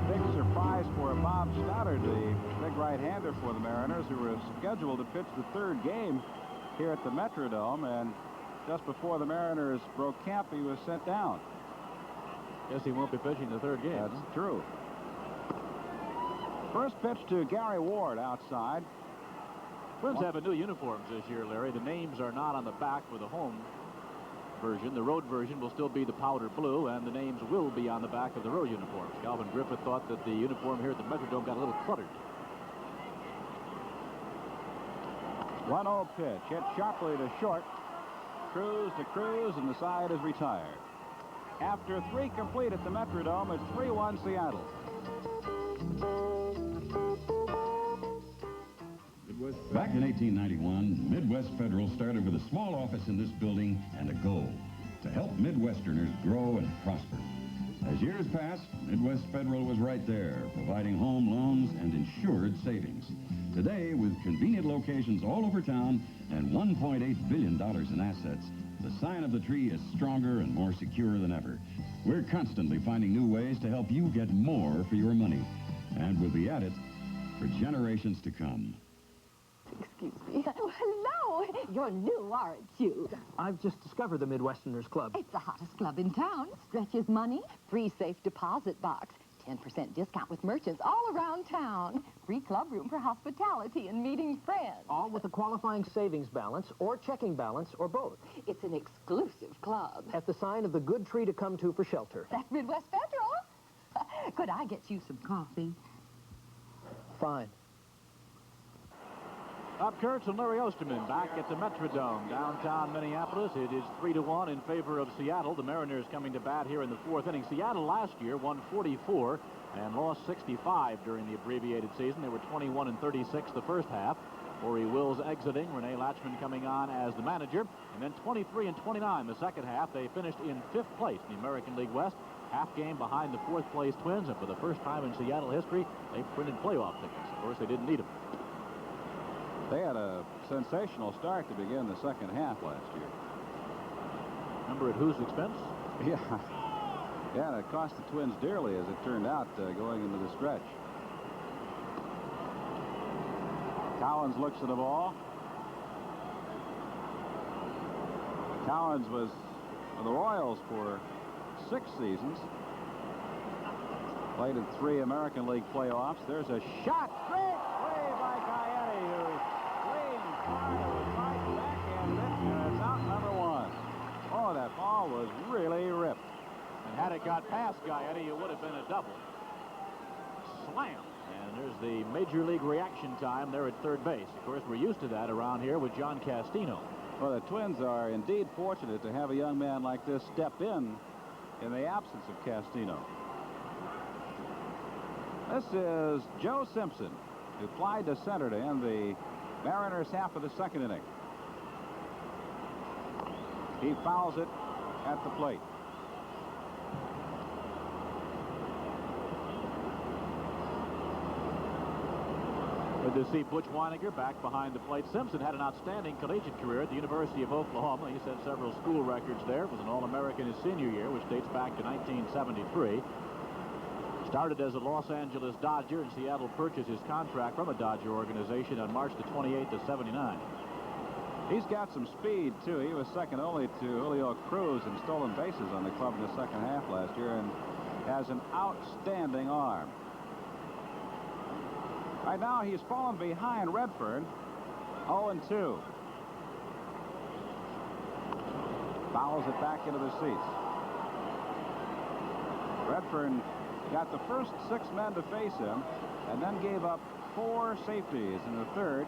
Big surprise for Bob Stoddard, the big right-hander for the Mariners, who were scheduled to pitch the 3rd game here at the Metrodome, and just before the Mariners broke camp, he was sent down. Guess he won't be pitching the 3rd game. That's true. First pitch to Gary Ward outside. Twins have a new uniforms this year, Larry. The names are not on the back for the home version. The road version will still be the powder blue, and the names will be on the back of the road uniforms. Calvin Griffith thought that the uniform here at the Metrodome got a little cluttered. 1-0 pitch. Hit sharply to short. Cruz to Cruz, and the side is retired. After 3 complete at the Metrodome, it's 3-1 Seattle. Back in 1891, Midwest Federal started with a small office in this building and a goal: to help Midwesterners grow and prosper. As years passed, Midwest Federal was right there, providing home loans and insured savings. Today, with convenient locations all over town and $1.8 billion in assets, the sign of the tree is stronger and more secure than ever. We're constantly finding new ways to help you get more for your money. And we'll be at it for generations to come. Excuse me. Oh, hello. You're new, aren't you? I've just discovered the Midwesterners Club. It's the hottest club in town. Stretches money, free safe deposit box, 10% discount with merchants all around town. Free club room for hospitality and meeting friends. All with a qualifying savings balance or checking balance or both. It's an exclusive club. At the sign of the good tree to come to for shelter. That's Midwest Federal. Could I get you some coffee? Fine. Bob Kurtz and Larry Osterman back at the Metrodome, downtown Minneapolis. It is 3-1 in favor of Seattle. The Mariners coming to bat here in the 4th inning. Seattle last year won 44 and lost 65 during the abbreviated season. They were 21-36 the first half. Ori Wills exiting, Rene Latchman coming on as the manager, and then 23-29 the second half. They finished in 5th place in the American League West, half game behind the 4th place Twins, and for the first time in Seattle history, they printed playoff tickets. Of course, they didn't need them. They had a sensational start to begin the second half last year. Remember at whose expense? Yeah. Yeah, and it cost the Twins dearly, as it turned out, going into the stretch. Collins looks at the ball. Cowens was with the Royals for 6 seasons. Played in 3 American League playoffs. There's a shot. Great play by Gaetti, who leaned hard with right backhand it, and it's out number 1. Oh, that ball was really ripped. And had it got past Gaetti, it would have been a double. Slam. And there's the Major League reaction time there at third base. Of course, we're used to that around here with John Castino. Well, the Twins are indeed fortunate to have a young man like this step in the absence of Castino. This is Joe Simpson, who flied to center to end the Mariners' half of the 2nd inning. He fouls it at the plate. Good to see Butch Weininger back behind the plate. Simpson had an outstanding collegiate career at the University of Oklahoma. He set several school records there. Was an All-American his senior year, which dates back to 1973. Started as a Los Angeles Dodger, and Seattle purchased his contract from a Dodger organization on March the 28th of '79. He's got some speed, too. He was second only to Julio Cruz in stolen bases on the club in the second half last year, and has an outstanding arm. Right now, he's fallen behind Redfern, 0-2. Fouls it back into the seats. Redfern got the first 6 men to face him, and then gave up 4 safeties in the third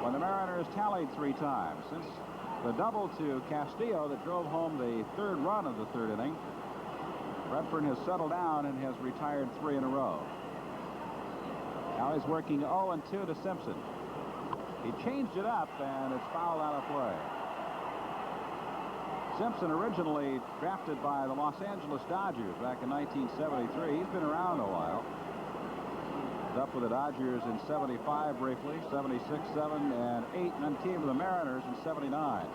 when the Mariners tallied 3 times. Since the double to Castillo that drove home the 3rd run of the 3rd inning, Redfern has settled down and has retired 3 in a row. Now he's working 0-2 to Simpson. He changed it up, and it's fouled out of play. Simpson, originally drafted by the Los Angeles Dodgers back in 1973. He's been around a while. Was up with the Dodgers in 75 briefly, 76, 7, and 8, and then came to the Mariners in 79.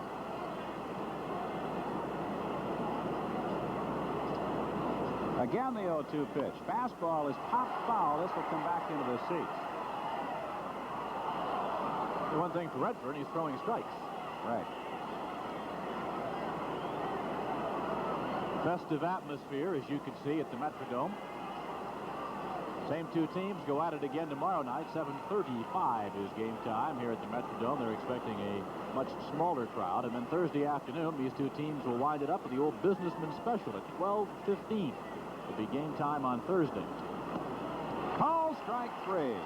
Again, the 0-2 pitch. Fastball is popped foul. This will come back into the seats. The one thing for Redfern, he's throwing strikes. Right. Festive atmosphere, as you can see, at the Metrodome. Same 2 teams go at it again tomorrow night. 7:35 is game time here at the Metrodome. They're expecting a much smaller crowd. And then Thursday afternoon, these 2 teams will wind it up with the old Businessman Special at 12:15. It'll be game time on Thursday. Call strike 3.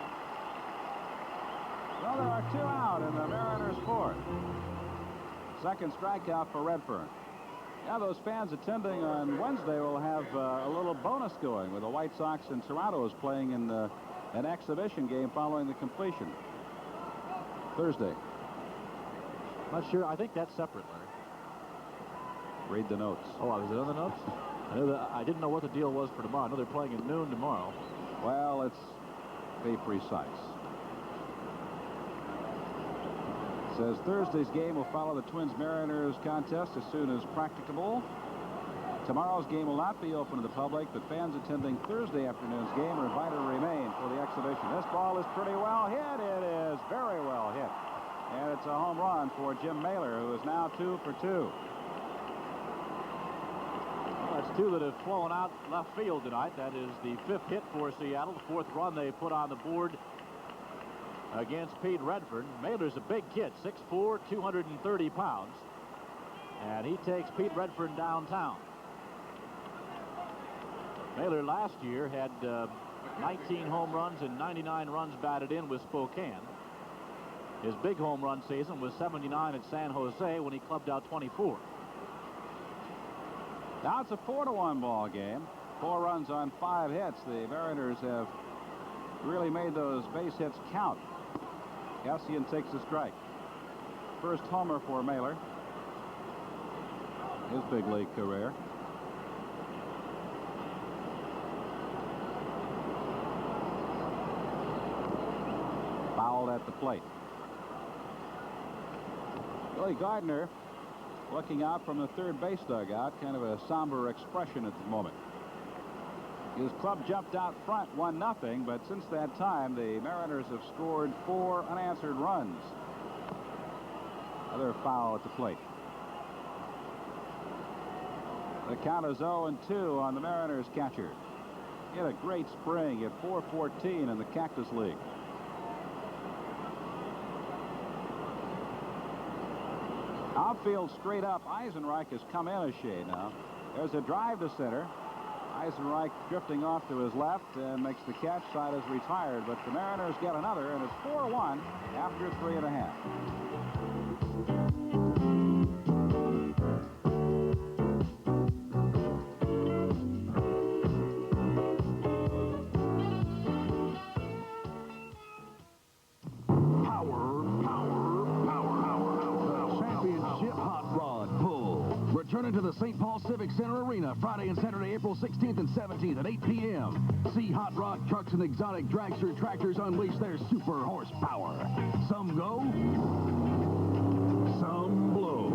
Well, there are 2 out in the Mariners' 4th. Second strikeout for Redfern. Now, those fans attending on Wednesday will have a little bonus going with the White Sox and Toronto's playing in an exhibition game following the completion. Thursday. Not sure. I think that's separate, Larry. Read the notes. Oh, was it on the notes? I didn't know what the deal was for tomorrow. I know they're playing at noon tomorrow. Well, let's be precise. It says Thursday's game will follow the Twins-Mariners contest as soon as practicable. Tomorrow's game will not be open to the public, but fans attending Thursday afternoon's game are invited to remain for the exhibition. This ball is pretty well hit. It is very well hit. And it's a home run for Jim Mailer, who is now 2 for 2. Well, that's 2 that have flown out left field tonight. That is the 5th hit for Seattle, the 4th run they put on the board against Pete Redfern. Mailer's a big kid, 6'4", 230 pounds. And he takes Pete Redfern downtown. Mailer last year had 19 home runs and 99 runs batted in with Spokane. His big home run season was 79 at San Jose when he clubbed out 24. Now it's a 4-1 ball game. 4 runs on 5 hits. The Mariners have really made those base hits count. Cassian takes a strike. First homer for Mailer. His big league career. Fouled at the plate. Billy Gardner looking out from the third base dugout, kind of a somber expression at the moment. His club jumped out front 1-0, but since that time, the Mariners have scored 4 unanswered runs. Another foul at the plate. The count is 0-2 on the Mariners catcher. He had a great spring at .414 in the Cactus League. Outfield straight up. Eisenreich has come in a shade now. There's a drive to center. Eisenreich drifting off to his left and makes the catch. Side is retired, but the Mariners get another, and it's 4-1 after 3.5. Returning to the St. Paul Civic Center Arena Friday and Saturday, April 16th and 17th at 8 p.m. See hot rod trucks and exotic dragster tractors unleash their super horsepower. Some go, some blow.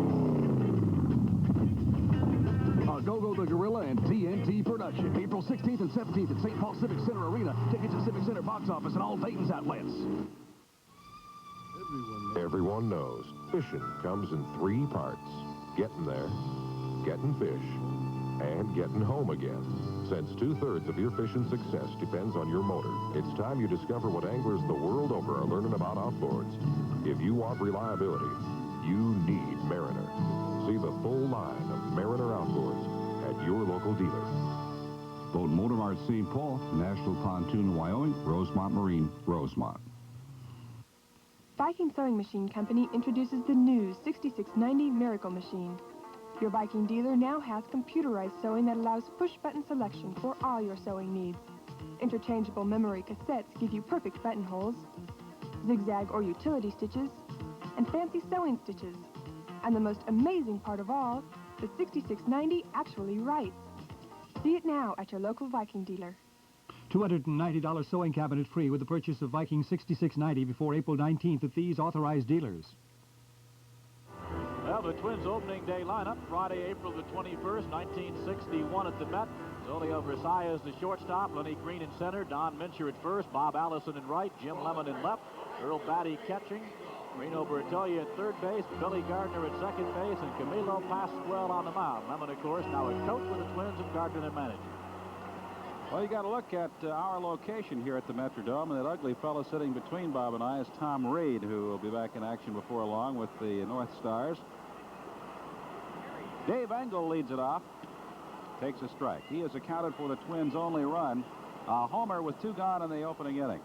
A Go-Go the Gorilla and TNT production. April 16th and 17th at St. Paul Civic Center Arena. Tickets at Civic Center box office and all Dayton's outlets. Everyone knows fishing comes in 3 parts. Getting there, getting fish, and getting home again. Since 2/3 of your fishing success depends on your motor, it's time you discover what anglers the world over are learning about outboards. If you want reliability, you need Mariner. See the full line of Mariner outboards at your local dealer. Boat Motor Mart St. Paul, National Pontoon Wyoming, Rosemont Marine, Rosemont. Viking Sewing Machine Company introduces the new 6690 Miracle Machine. Your Viking dealer now has computerized sewing that allows push-button selection for all your sewing needs. Interchangeable memory cassettes give you perfect buttonholes, zigzag or utility stitches, and fancy sewing stitches. And the most amazing part of all, the 6690 actually writes. See it now at your local Viking dealer. $290 sewing cabinet free with the purchase of Viking 6690 before April 19th at these authorized dealers. Well, the Twins opening day lineup, Friday, April the 21st, 1961 at the Met. Zolio Versailles is the shortstop, Lenny Green in center, Don Mincher at first, Bob Allison in right, Jim Lemon in left, Earl Batty catching, Reno Bertoglia at third base, Billy Gardner at second base, and Camilo Pascual on the mound. Lemon, of course, now a coach with the Twins, and Gardner the manager. Well, you got to look at our location here at the Metrodome, and that ugly fellow sitting between Bob and I is Tom Reed, who will be back in action before long with the North Stars. Dave Engel leads it off, takes a strike. He has accounted for the Twins' only run, a homer with 2 gone in the opening inning.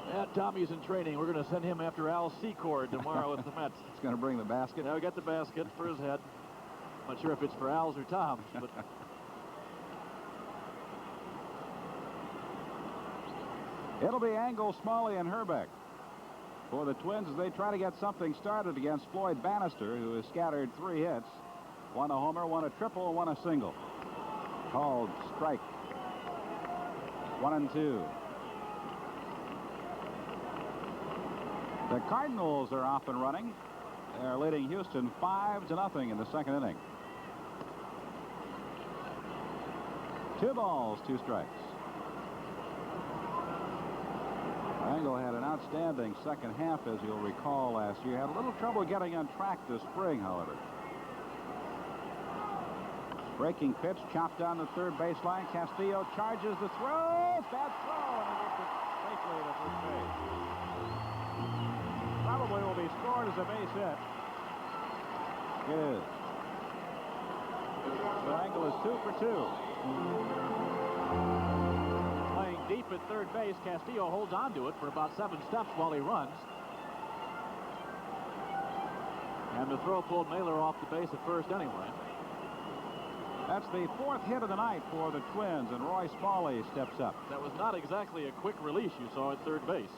Yeah, Tommy's in training. We're going to send him after Al Secord tomorrow at the Mets. He's going to bring the basket. Now we got the basket for his head. Not sure if it's for Al's or Tom's, but... It'll be Engel, Smalley, and Herbeck for the Twins as they try to get something started against Floyd Bannister, who has scattered 3 hits. 1 a homer, 1 a triple, and 1 a single. Called strike. 1-2. The Cardinals are off and running. They're leading Houston 5-0 in the second inning. 2 balls, 2 strikes. Engel had an outstanding second half, as you'll recall, last year. Had a little trouble getting on track this spring, however. Breaking pitch, chopped down the third baseline. Castillo charges the throw. Bad throw, and he gets it safely to first base. Probably will be scored as a base hit. It is. So Engel is 2 for 2. Deep at third base, Castillo holds on to it for about 7 steps while he runs. And the throw pulled Naylor off the base at first anyway. That's the 4th hit of the night for the Twins, and Roy Smalley steps up. That was not exactly a quick release you saw at third base.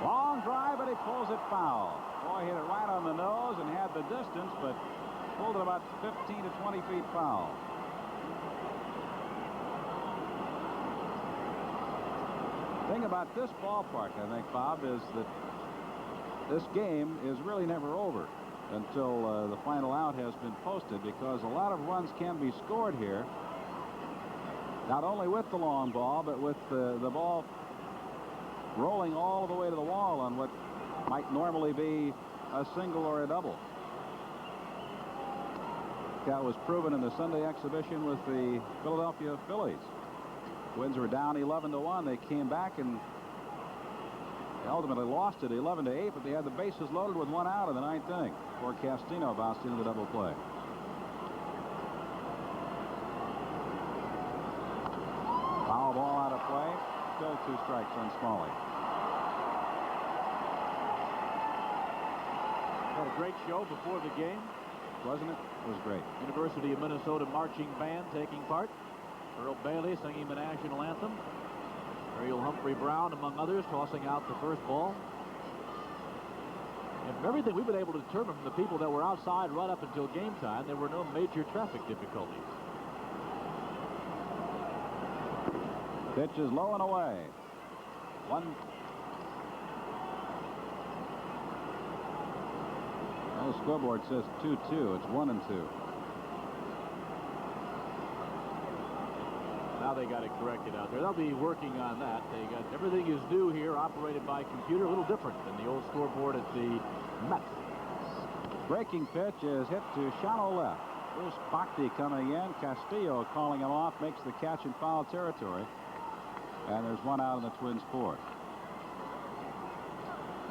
Long drive, but he pulls it foul. Boy hit it right on the nose and had the distance, but pulled it about 15 to 20 feet foul. The thing about this ballpark, I think, Bob, is that this game is really never over until the final out has been posted, because a lot of runs can be scored here, not only with the long ball, but with the ball rolling all the way to the wall on what might normally be a single or a double. That was proven in the Sunday exhibition with the Philadelphia Phillies. Twins were down 11-1. They came back and they ultimately lost it 11-8, but they had the bases loaded with 1 out in the 9th inning before Castino bounced into the double play. Foul ball out of play. Still 2 strikes on Smalley. Had a great show before the game, wasn't it? It was great. University of Minnesota marching band taking part. Earl Bailey singing the national anthem. Ariel Humphrey Brown, among others, tossing out the first ball. And from everything we've been able to determine from the people that were outside right up until game time, there were no major traffic difficulties. Pitch is low and away. The scoreboard says 2-2. It's 1-2. Now they got it corrected out there. They'll be working on that. They got everything is new here, operated by computer, a little different than the old scoreboard at the Met. Breaking pitch is hit to shallow left. Bruce Bhakti coming in. Castillo calling him off, makes the catch in foul territory. And there's 1 out in the Twins' 4th.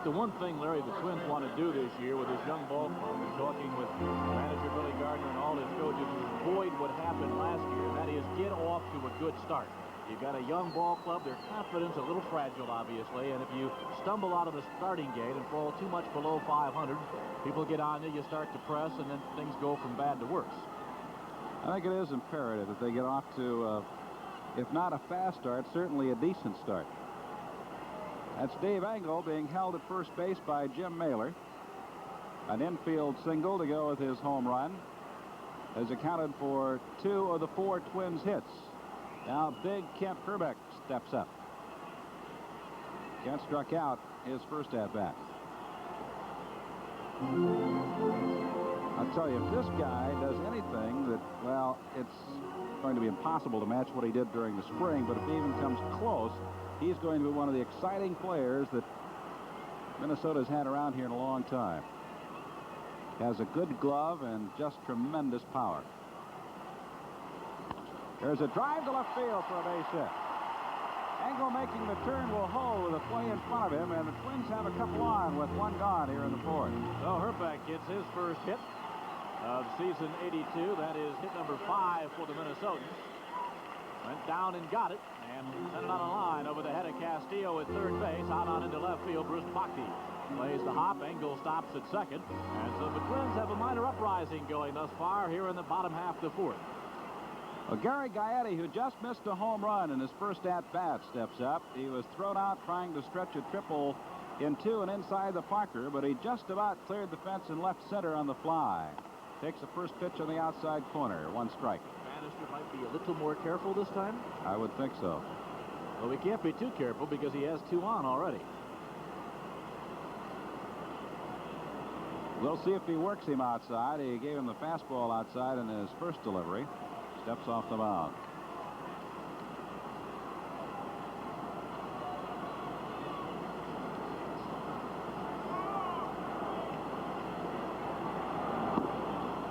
The one thing, Larry, the Twins want to do this year with this young ball club and talking with manager Billy Gardner and all his coaches is avoid what happened last year, and that is get off to a good start. You've got a young ball club, their confidence a little fragile, obviously, and if you stumble out of the starting gate and fall too much below 500, people get on you, you start to press, and then things go from bad to worse. I think it is imperative that they get off to, if not a fast start, certainly a decent start. That's Dave Engel being held at first base by Jim Mailer. An infield single to go with his home run has accounted for 2 of the 4 Twins hits. Now big Kent Herbeck steps up. Kent struck out his first at-bat. I'll tell you, if this guy does anything that, well, it's going to be impossible to match what he did during the spring, but if he even comes close, he's going to be one of the exciting players that Minnesota's had around here in a long time. Has a good glove and just tremendous power. There's a drive to left field for a base hit. Engel making the turn will hold with a play in front of him, and the Twins have a couple on with 1 gone here in the 4th. So Herbeck gets his first hit of season 82. That is hit number 5 for the Minnesotans. Went down and got it, and sent it on a line over the head of Castillo at third base. Out on into left field, Bruce Bhakti plays the hop. Engel stops at second. And so the Twins have a minor uprising going thus far here in the bottom half of the 4th. Well, Gary Gaetti, who just missed a home run in his first at-bat, steps up. He was thrown out trying to stretch a triple in 2 and inside the Parker, but he just about cleared the fence in left center on the fly. Takes the first pitch on the outside corner. 1 strike. Bannister might be a little more careful this time? I would think so. Well, we can't be too careful because he has 2 on already. We'll see if he works him outside. He gave him the fastball outside in his first delivery. Steps off the mound.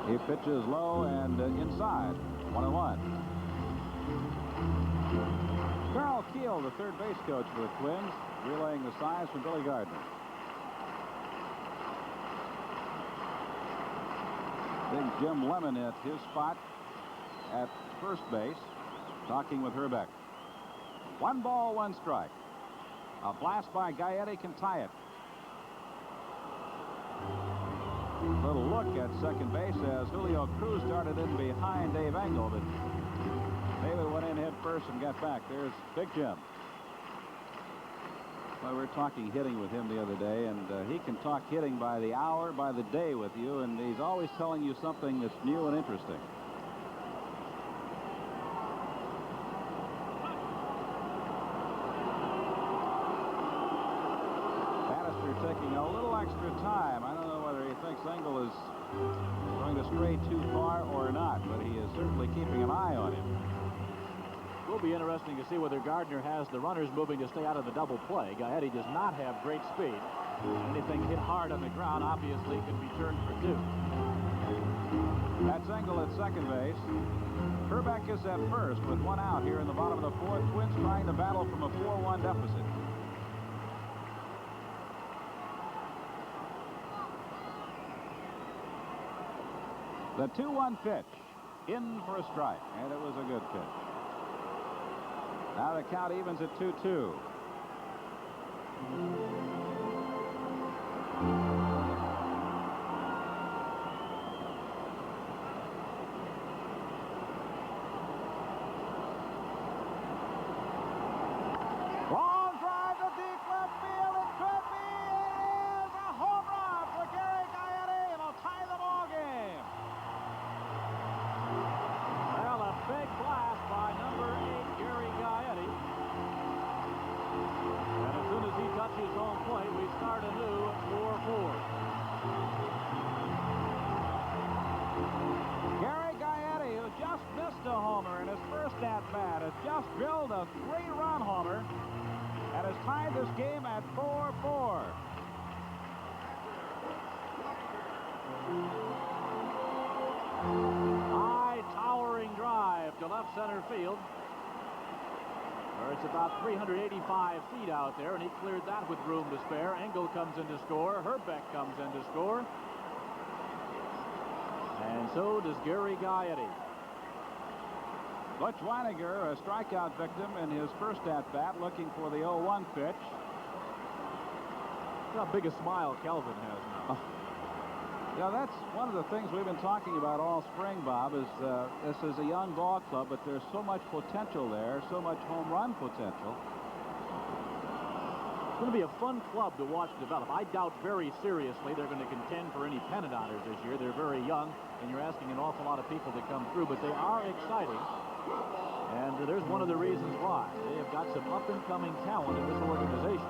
He pitches low and inside. 1-1. Carl Keel, the third base coach for the Twins, relaying the signs from Billy Gardner. Big Jim Lemon at his spot at first base, talking with Herbeck. 1 ball, 1 strike. A blast by Gaetti can tie it. Little look at second base as Julio Cruz started in behind Dave Engel, but David went in head first and got back. There's Big Jim. Well, we were talking hitting with him the other day, and he can talk hitting by the hour, by the day with you, and he's always telling you something that's new and interesting. Bannister taking a little extra time. I don't know whether he thinks Engel is going to stray too far or not, but he is certainly keeping an eye on him. will be interesting to see whether Gardner has the runners moving to stay out of the double play. Gaetti does not have great speed. Anything hit hard on the ground obviously can be turned for 2. That's Engel at second base. Herbeck is at first with 1 out here in the bottom of the 4th. Twins trying to battle from a 4-1 deficit. The 2-1 pitch. In for a strike, and it was a good pitch. Now the count evens at 2-2. Long drive to deep left field. It could be. It is a home run for Gary Gaetti. It'll tie the ball game. Well, a big blast by number 8, Gary Gaetti. And as soon as he touches home plate, we start anew at 4-4. Gary Gaetti, who just missed a homer in his first at-bat, has just drilled a 3-run homer and has tied this game at 4-4. Towering drive to left center field, where it's about 385 feet out there, and he cleared that with room to spare. Engel comes in to score. Herbeck comes in to score. And so does Gary Gaetti. Butch Weiniger, a strikeout victim in his first at-bat, looking for the 0-1 pitch. Look how big a smile Kelvin has now. Yeah, that's one of the things we've been talking about all spring, Bob, is this is a young ball club, but there's so much potential there, so much home run potential. It's going to be a fun club to watch develop. I doubt very seriously they're going to contend for any pennant honors this year. They're very young, and you're asking an awful lot of people to come through, but they are exciting. And there's one of the reasons why. They have got some up-and-coming talent in this organization.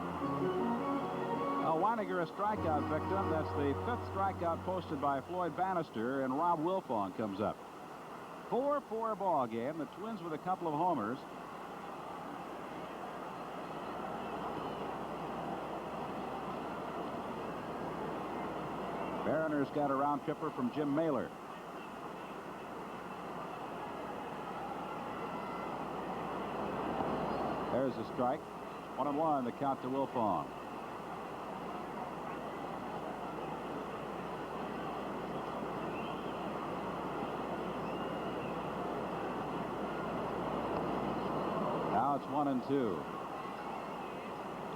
Weiniger, a strikeout victim. That's the 5th strikeout posted by Floyd Bannister, and Rob Wilfong comes up. 4-4 ball game. The Twins with a couple of homers. Mariner's got a round tripper from Jim Mailer. There's a strike. 1-1, the count to Wilfong. Now it's 1-2.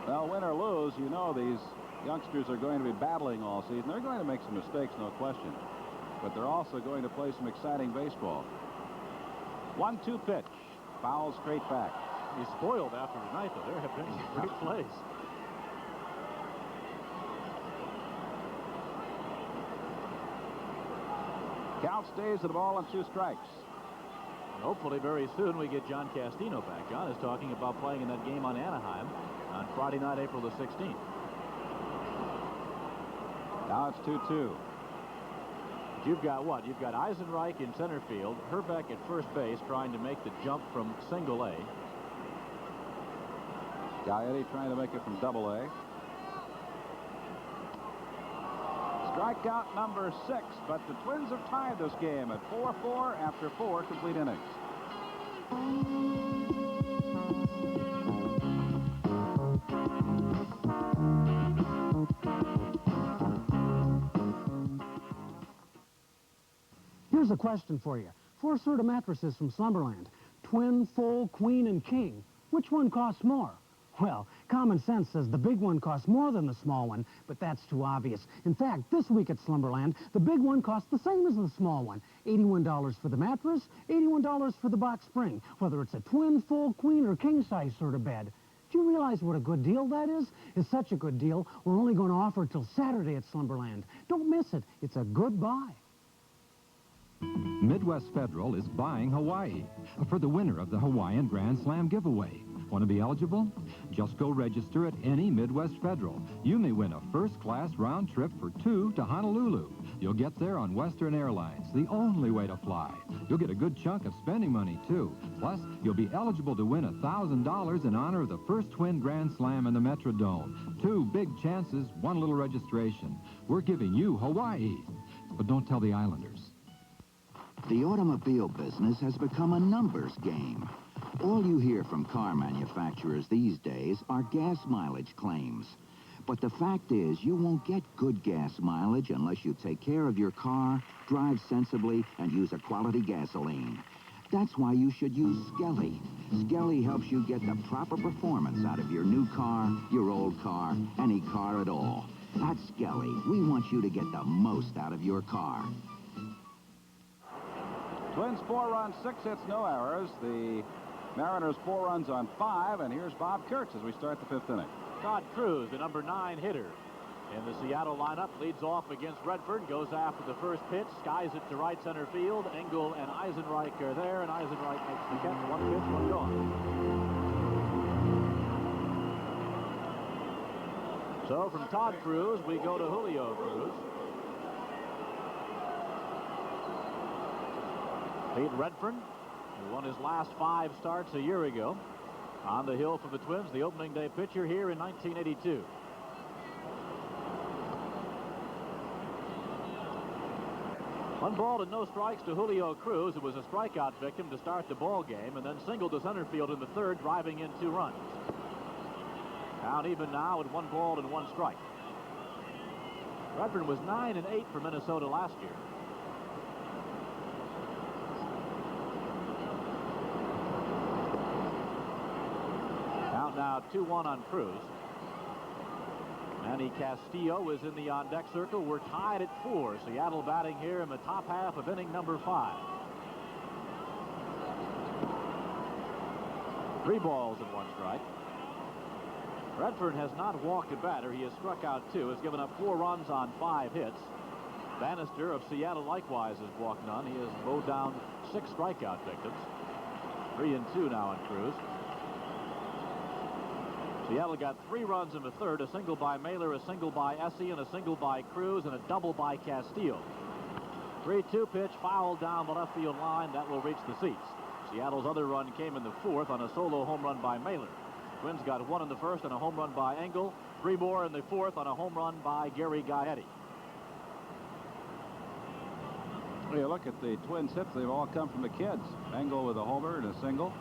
Well, win or lose, you know these youngsters are going to be battling all season. They're going to make some mistakes, no question. But they're also going to play some exciting baseball. 1-2 pitch. Foul straight back. He's spoiled after tonight, though. There have been some great plays. Count stays at the ball and 2 strikes. And hopefully very soon we get John Castino back. John is talking about playing in that game on Anaheim on Friday night, April the 16th. Now it's 2-2. You've got what? You've got Eisenreich in center field, Herbeck at first base trying to make the jump from single A. Gaetti trying to make it from double A. Strikeout number 6, but the Twins have tied this game at 4-4 after 4 complete innings. Here's a question for you. 4 Serta mattresses from Slumberland. Twin, full, queen, and king. Which one costs more? Well, common sense says the big one costs more than the small one, but that's too obvious. In fact, this week at Slumberland, the big one costs the same as the small one. $81 for the mattress, $81 for the box spring, whether it's a twin, full, queen, or king-size Serta bed. Do you realize what a good deal that is? It's such a good deal, we're only going to offer it till Saturday at Slumberland. Don't miss it. It's a good buy. Midwest Federal is buying Hawaii for the winner of the Hawaiian Grand Slam giveaway. Want to be eligible? Just go register at any Midwest Federal. You may win a first-class round trip for 2 to Honolulu. You'll get there on Western Airlines, the only way to fly. You'll get a good chunk of spending money, too. Plus, you'll be eligible to win $1,000 in honor of the first Twin Grand Slam in the Metrodome. 2 big chances, 1 little registration. We're giving you Hawaii. But don't tell the Islanders. The automobile business has become a numbers game. All you hear from car manufacturers these days are gas mileage claims. But the fact is, you won't get good gas mileage unless you take care of your car, drive sensibly, and use a quality gasoline. That's why you should use Skelly. Skelly helps you get the proper performance out of your new car, your old car, any car at all. At Skelly, we want you to get the most out of your car. Twins 4 runs, 6 hits, no errors. The Mariners 4 runs on 5, and here's Bob Kurtz as we start the 5th inning. Todd Cruz, the number 9 hitter in the Seattle lineup, leads off against Redford, goes after the first pitch, skies it to right center field. Engel and Eisenreich are there, and Eisenreich makes the catch. 1 pitch, 1 gone. So from Todd Cruz, we go to Julio Cruz. Pete Redfern, who won his last 5 starts a year ago, on the hill for the Twins, the opening day pitcher here in 1982. One ball and no strikes to Julio Cruz, who was a strikeout victim to start the ball game, and then singled to center field in the 3rd, driving in 2 runs. Count even now at 1 ball and 1 strike. Redfern was 9-8 for Minnesota last year. Count now 2-1 on Cruz. Manny Castillo is in the on-deck circle. We're tied at 4. Seattle batting here in the top half of inning number 5. 3 balls and 1 strike. Redfern has not walked a batter. He has struck out 2, has given up 4 runs on 5 hits. Bannister of Seattle likewise has walked none. He has mowed down 6 strikeout victims. 3-2 now on Cruz. Seattle got 3 runs in the 3rd, a single by Mailer, a single by Essie, and a single by Cruz, and a double by Castillo. 3-2 pitch fouled down the left field line. That will reach the seats. Seattle's other run came in the 4th on a solo home run by Mailer. Twins got 1 in the 1st on a home run by Engel, 3 more in the 4th on a home run by Gary Gaetti. When you look at the Twins hits, they've all come from the kids. Engel with a homer and a single.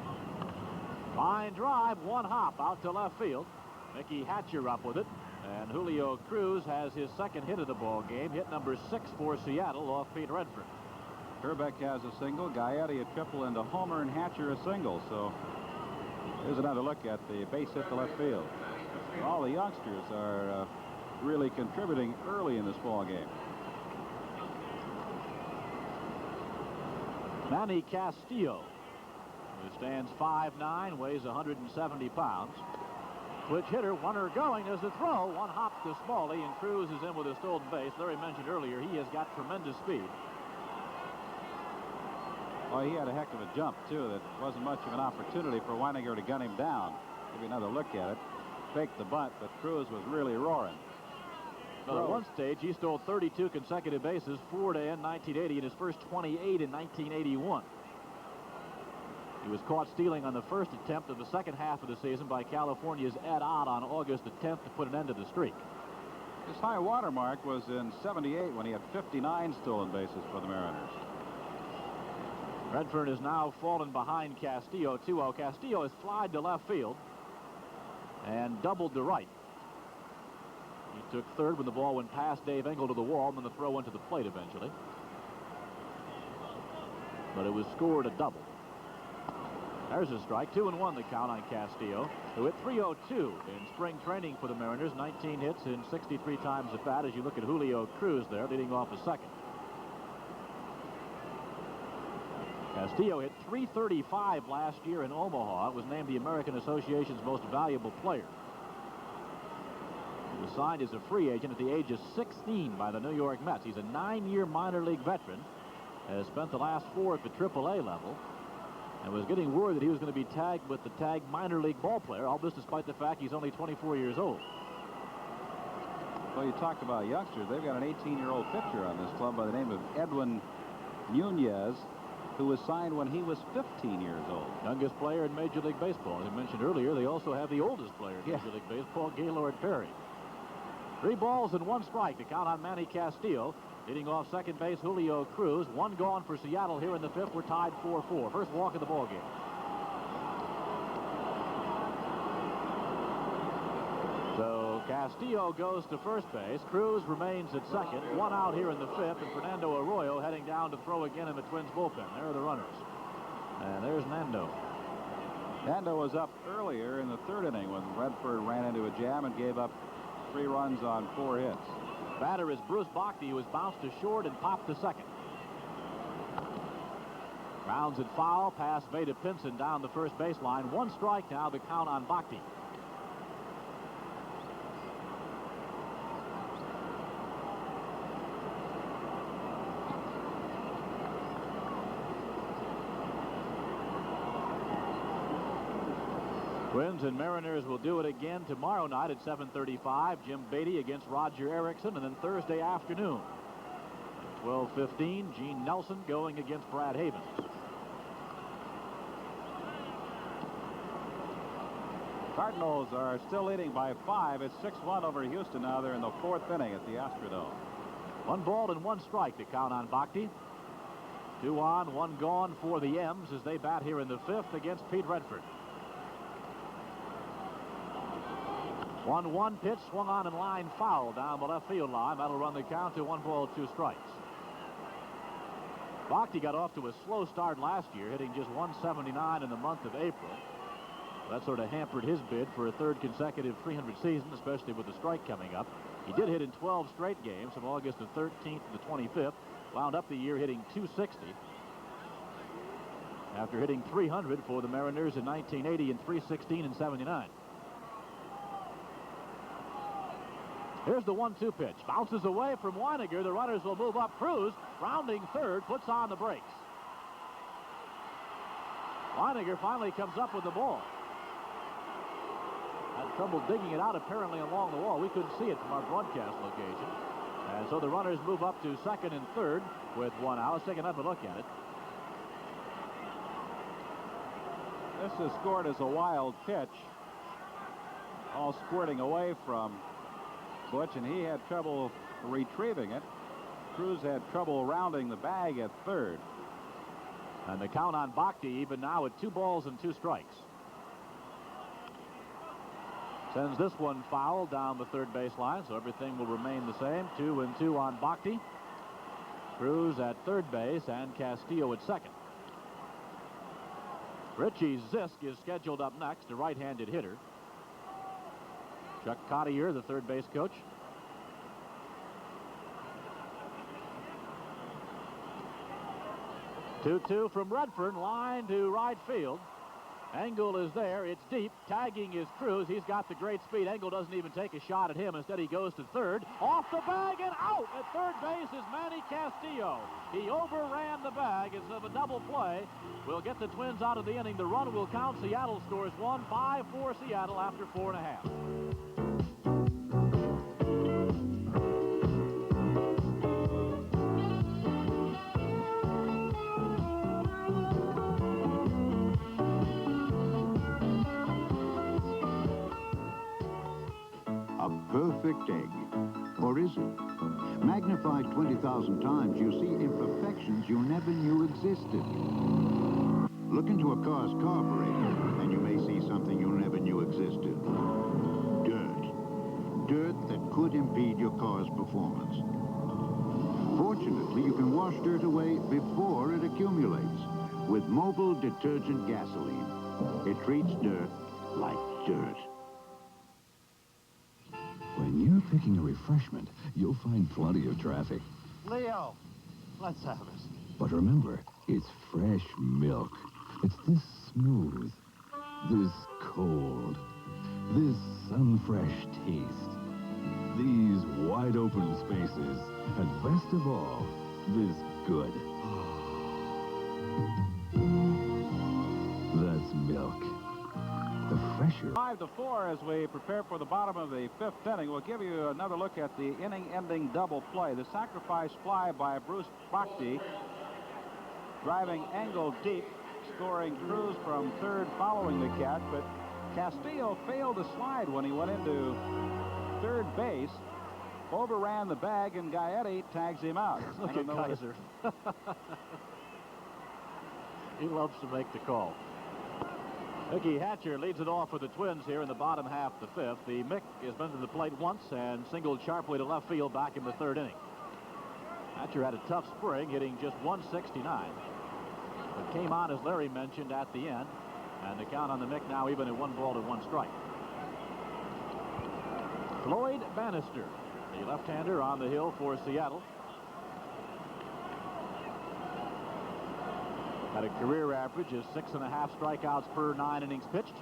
Line drive, 1 hop out to left field. Mickey Hatcher up with it. And Julio Cruz has his 2nd hit of the ball game, hit number 6 for Seattle off Pete Redfern. Herbeck has a single, Gaetti a triple, and a homer, and Hatcher a single. So here's another look at the base hit to left field. All the youngsters are really contributing early in this ball game. Manny Castillo, who stands 5'9", weighs 170 pounds. Switch hitter, runner going. There's a throw. 1 hop to Smalley, and Cruz is in with a stolen base. Larry mentioned earlier he has got tremendous speed. Oh, he had a heck of a jump, too. That wasn't much of an opportunity for Weininger to gun him down. Give you another look at it. Faked the bunt, but Cruz was really roaring. Well, at one stage, he stole 32 consecutive bases, 4 to end 1980, and his first 28 in 1981. He was caught stealing on the first attempt of the second half of the season by California's Ed Ott on August the 10th to put an end to the streak. His high water mark was in '78 when he had 59 stolen bases for the Mariners. Redfern has now fallen behind Castillo 2-0. Castillo has flied to left field and doubled to right. He took 3rd when the ball went past Dave Engel to the wall, and then the throw went to the plate eventually. But it was scored a double. There's a strike. 2-1 the count on Castillo, who hit .302 in spring training for the Mariners. 19 hits in 63 times at bat. As you look at Julio Cruz there, leading off a second. Castillo hit .335 last year in Omaha. Was named the American Association's most valuable player. He was signed as a free agent at the age of 16 by the New York Mets. He's a 9-year minor league veteran. Has spent the last 4 at the AAA level. and was getting word that he was going to be tagged with the tag minor league ball player, all this despite the fact he's only 24 years old. Well, you talk about youngsters. They've got an 18-year-old pitcher on this club by the name of Edwin Nunez, who was signed when he was 15 years old. Youngest player in Major League Baseball. As I mentioned earlier, they also have the oldest player in Major League Baseball, Gaylord Perry. 3 balls and 1 strike to count on Manny Castillo. Leading off second base, Julio Cruz. 1 gone for Seattle here in the 5th. We're tied 4-4. First walk of the ball game. So Castillo goes to first base. Cruz remains at second. 1 out here in the 5th, and Fernando Arroyo heading down to throw again in the Twins bullpen. There are the runners. And there's Nando. Nando was up earlier in the 3rd inning when Redford ran into a jam and gave up 3 runs on 4 hits. Batter is Bruce Bhakti, who was bounced to short and popped to second. Rounds it foul past Veda Pinson down the first baseline. 1 strike now to count on Bhakti. Twins and Mariners will do it again tomorrow night at 7:35. Jim Beatty against Roger Erickson, and then Thursday afternoon at 12:15, Gene Nelson going against Brad Havens. Cardinals are still leading by 5. It's 6-1 over Houston now. They're in the 4th inning at the Astrodome. 1 ball and 1 strike to count on Bhakti. 2 on, 1 gone for the M's as they bat here in the 5th against Pete Redford. 1-1 pitch swung on and line foul down the left field line. That'll run the count to 1 ball, 2 strikes. Bhakti got off to a slow start last year, hitting just 179 in the month of April. That sort of hampered his bid for a 3rd consecutive 300 season, especially with the strike coming up. He did hit in 12 straight games from August the 13th to the 25th. Wound up the year hitting 260 after hitting 300 for the Mariners in 1980 and 316 in 79. Here's the 1-2 pitch. Bounces away from Weiniger. The runners will move up. Cruz, rounding third, puts on the brakes. Weiniger finally comes up with the ball. Had trouble digging it out apparently along the wall. We couldn't see it from our broadcast location. And so the runners move up to second and third with 1 out. Let's take another look at it. This is scored as a wild pitch. All squirting away from Butch, and he had trouble retrieving it. Cruz had trouble rounding the bag at 3rd. And the count on Bhakti even now at 2 balls and 2 strikes. Sends this one foul down the 3rd baseline, so everything will remain the same. 2-2 on Bhakti. Cruz at 3rd base and Castillo at 2nd. Richie Zisk is scheduled up next, a right-handed hitter. Chuck Cottier, the 3rd base coach. Two from Redford, line to right field. Engel is there. It's deep. Tagging is Cruz. He's got the great speed. Engel doesn't even take a shot at him. Instead, he goes to 3rd. Off the bag and out. At 3rd base is Manny Castillo. He overran the bag. It's of a double play. We'll get the Twins out of the inning. The run will count. Seattle scores 1. 5-4 Seattle after 4.5. Perfect egg. Or is it? Magnified 20,000 times, you see imperfections you never knew existed. Look into a car's carburetor, and you may see something you never knew existed. Dirt. Dirt that could impede your car's performance. Fortunately, you can wash dirt away before it accumulates with mobile detergent gasoline. It treats dirt like dirt. When you're picking a refreshment, you'll find plenty of traffic. Leo, let's have it. But remember, it's fresh milk. It's this smooth, this cold, this sun-fresh taste, these wide-open spaces, and best of all, this good. as milk. The fresher... 5-4 as we prepare for the bottom of the 5th inning. We'll give you another look at the inning-ending double play. The sacrifice fly by Bruce Bhakti, driving angle deep, scoring Cruz from third following the catch, but Castillo failed to slide when he went into third base, overran the bag, and Gaetti tags him out. Look at Kaiser. He loves to make the call. Mickey Hatcher leads it off for the Twins here in the bottom half of the 5th. The Mick has been to the plate once and singled sharply to left field back in the 3rd inning. Hatcher had a tough spring, hitting just 169. But came on, as Larry mentioned, at the end. And the count on the Mick now even at 1-1 strike. Floyd Bannister, the left-hander on the hill for Seattle. Had a career average of 6.5 strikeouts per 9 innings pitched.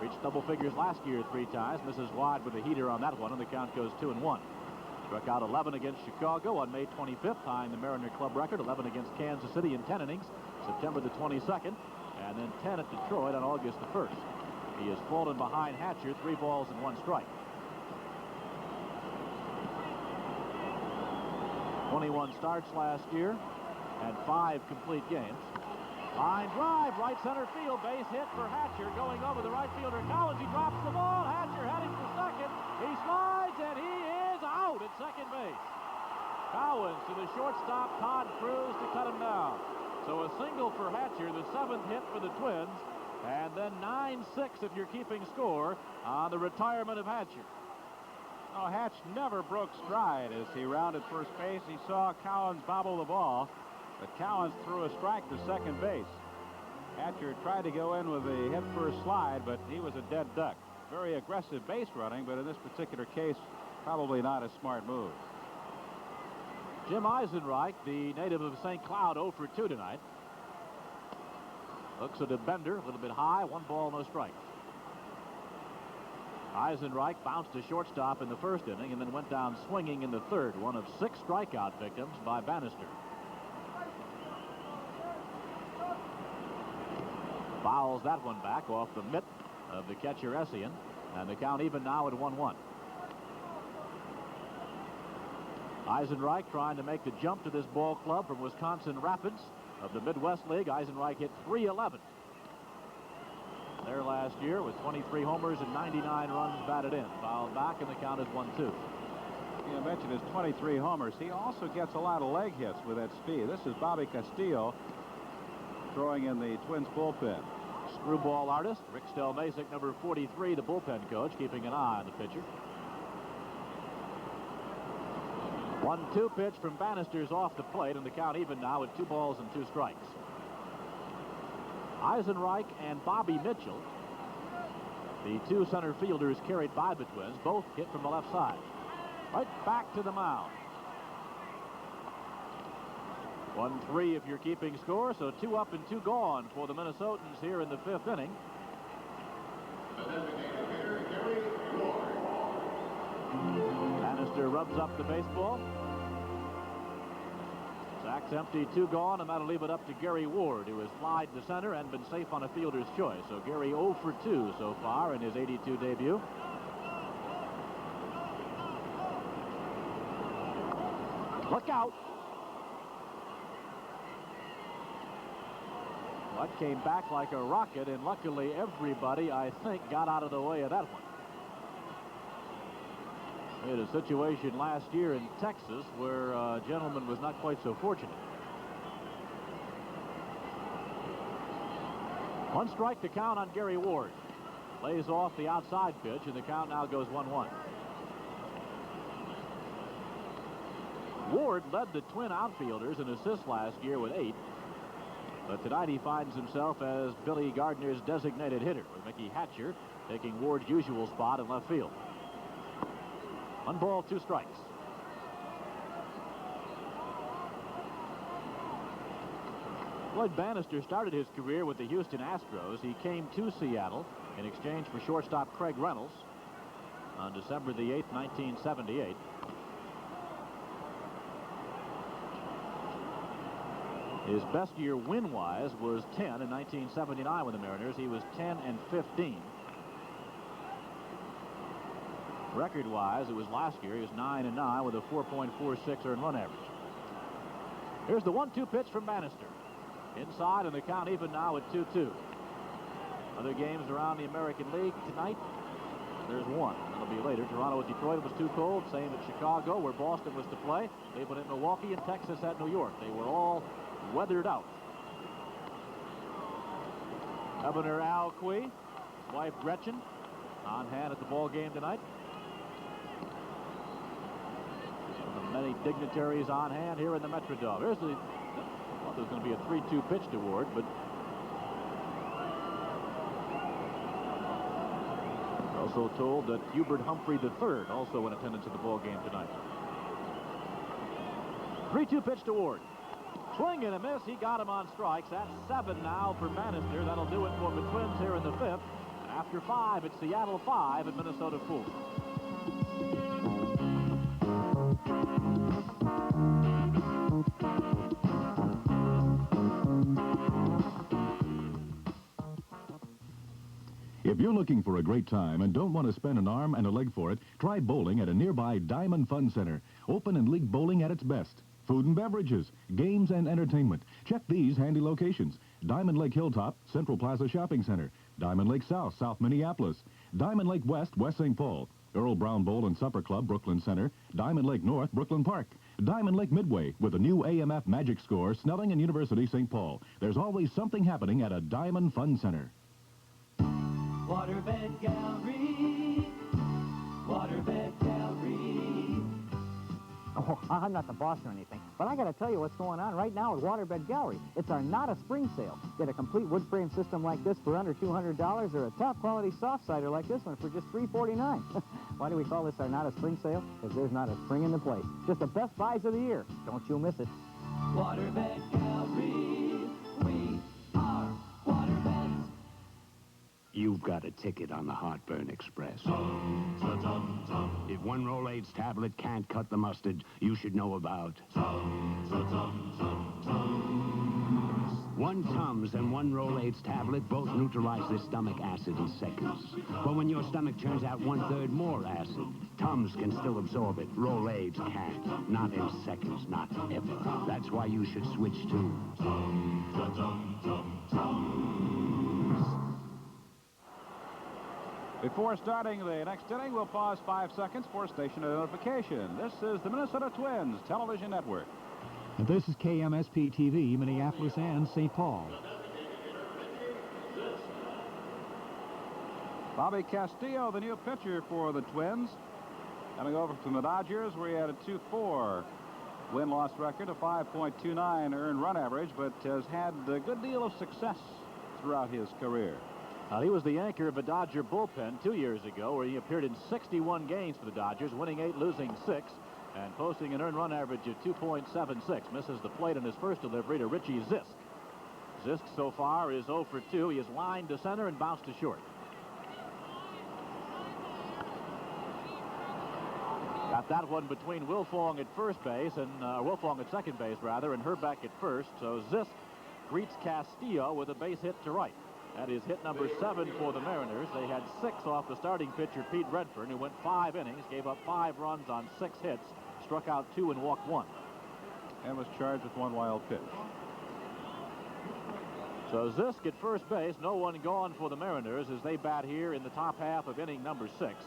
Reached double figures last year 3 times. Misses wide with a heater on that one, and the count goes 2-1. Struck out 11 against Chicago on May 25th, tying the Mariner Club record. 11 against Kansas City in 10 innings, September the 22nd, and then 10 at Detroit on August the 1st. He has fallen behind Hatcher, 3 balls and 1 strike. 21 starts last year and 5 complete games. Line drive, right center field, base hit for Hatcher, going over the right fielder Collins. He drops the ball. Hatcher heading for second. He slides, and he is out at second base. Collins to the shortstop, Todd Cruz, to cut him down. So a single for Hatcher, the 7th hit for the Twins, and then 9-6 if you're keeping score on the retirement of Hatcher. Oh, Hatch never broke stride as he rounded first base. He saw Collins bobble the ball, but Collins threw a strike to second base. Hatcher tried to go in with a head-first slide, but he was a dead duck. Very aggressive base running, but in this particular case, probably not a smart move. Jim Eisenreich, the native of St. Cloud, 0 for 2 tonight. Looks at a bender, a little bit high, 1 ball, no strike. Eisenreich bounced to shortstop in the 1st inning and then went down swinging in the 3rd, one of 6 strikeout victims by Bannister. Fouls that one back off the mitt of the catcher Essien, and the count even now at 1-1. Eisenreich trying to make the jump to this ball club from Wisconsin Rapids of the Midwest League. Eisenreich hit .311 there last year with 23 homers and 99 runs batted in. Fouled back, and the count is 1-2. You mentioned his 23 homers. He also gets a lot of leg hits with that speed. This is Bobby Castillo throwing in the Twins bullpen. Screwball artist Rick Stelmasic, number 43, the bullpen coach, keeping an eye on the pitcher. 1-2 pitch from Bannister's off the plate, and the count even now at 2 balls and 2 strikes. Eisenreich and Bobby Mitchell, the 2 center fielders carried by the Twins, both hit from the left side. Right back to the mound. 1-3 if you're keeping score, so 2 up and 2 gone for the Minnesotans here in the 5th inning. Bannister rubs up the baseball. Sack's empty, 2 gone, and that'll leave it up to Gary Ward, who has flied to center and been safe on a fielder's choice. So Gary 0 for 2 so far in his 82 debut. Look out. That came back like a rocket, and luckily everybody, I think, got out of the way of that one. We had a situation last year in Texas where a gentleman was not quite so fortunate. 1 strike to count on Gary Ward. Lays off the outside pitch, and the count now goes 1-1. Ward led the Twin outfielders in assists last year with 8. But tonight he finds himself as Billy Gardner's designated hitter, with Mickey Hatcher taking Ward's usual spot in left field. 1 ball, 2 strikes. Floyd Bannister started his career with the Houston Astros. He came to Seattle in exchange for shortstop Craig Reynolds on December the 8th, 1978. His best year win-wise was 10 in 1979 with the Mariners. He was 10-15. Record-wise, it was last year. He was 9-9 with a 4.46 earned run average. Here's the 1-2 pitch from Bannister. Inside, and the count even now at 2-2. Other games around the American League tonight. There's one. That'll be later. Toronto at Detroit, it was too cold. Same at Chicago, where Boston was to play. Cleveland at Milwaukee, and Texas at New York. They were all weathered out. Governor Al Quee, his wife Gretchen, on hand at the ball game tonight. Many dignitaries on hand here in the Metrodome. Here's the, well, there's going to be a 3-2 pitch award, but also told that Hubert Humphrey III also in attendance at the ball game tonight. 3-2 pitch award. Swing and a miss. He got him on strikes. That's 7 now for Bannister. That'll do it for the Twins here in the 5th. And after 5, it's Seattle 5 and Minnesota 4. If you're looking for a great time and don't want to spend an arm and a leg for it, try bowling at a nearby Diamond Fun Center. Open and league bowling at its best. Food and beverages, games and entertainment. Check these handy locations. Diamond Lake Hilltop, Central Plaza Shopping Center. Diamond Lake South, South Minneapolis. Diamond Lake West, West St. Paul. Earl Brown Bowl and Supper Club, Brooklyn Center. Diamond Lake North, Brooklyn Park. Diamond Lake Midway with a new AMF Magic Score, Snelling and University St. Paul. There's always something happening at a Diamond Fun Center. Waterbed Gallery, Waterbed Gallery. Oh, I'm not the boss or anything, but I got to tell you what's going on right now at Waterbed Gallery. It's our Not a Spring sale. Get a complete wood frame system like this for under $200 or a top quality soft cider like this one for just $349. Why do we call this our Not a Spring sale? Because there's not a spring in the place. Just the best buys of the year. Don't you miss it. Waterbed Gallery, we are Waterbeds. You've got a ticket on the Heartburn Express. If one Rolaids tablet can't cut the mustard, you should know about one Tums and one Rolaids tablet both neutralize the stomach acid in seconds. But when your stomach turns out 1/3 more acid, Tums can still absorb it. Rolaids can't. Not in seconds, not ever. That's why you should switch to Before starting the next inning, we'll pause 5 seconds for station identification. This is the Minnesota Twins Television Network. And this is KMSP-TV, Minneapolis and St. Paul. Bobby Castillo, the new pitcher for the Twins, coming over from the Dodgers, where he had a 2.4 win-loss record, a 5.29 earned run average, but has had a good deal of success throughout his career. He was the anchor of a Dodger bullpen 2 years ago, where he appeared in 61 games for the Dodgers, winning 8, losing 6, and posting an earned run average of 2.76. Misses the plate in his first delivery to Richie Zisk. Zisk so far is 0 for 2. He is lined to center and bounced to short. Got that one between Wilfong at first base and Wilfong at second base rather, and Herbeck at first. So Zisk greets Castillo with a base hit to right. That is hit number 7 for the Mariners. They had 6 off the starting pitcher, Pete Redfern, who went 5 innings, gave up 5 runs on 6 hits, struck out 2 and walked 1. And was charged with 1 wild pitch. So Zisk at first base, no one gone for the Mariners as they bat here in the top half of inning number 6.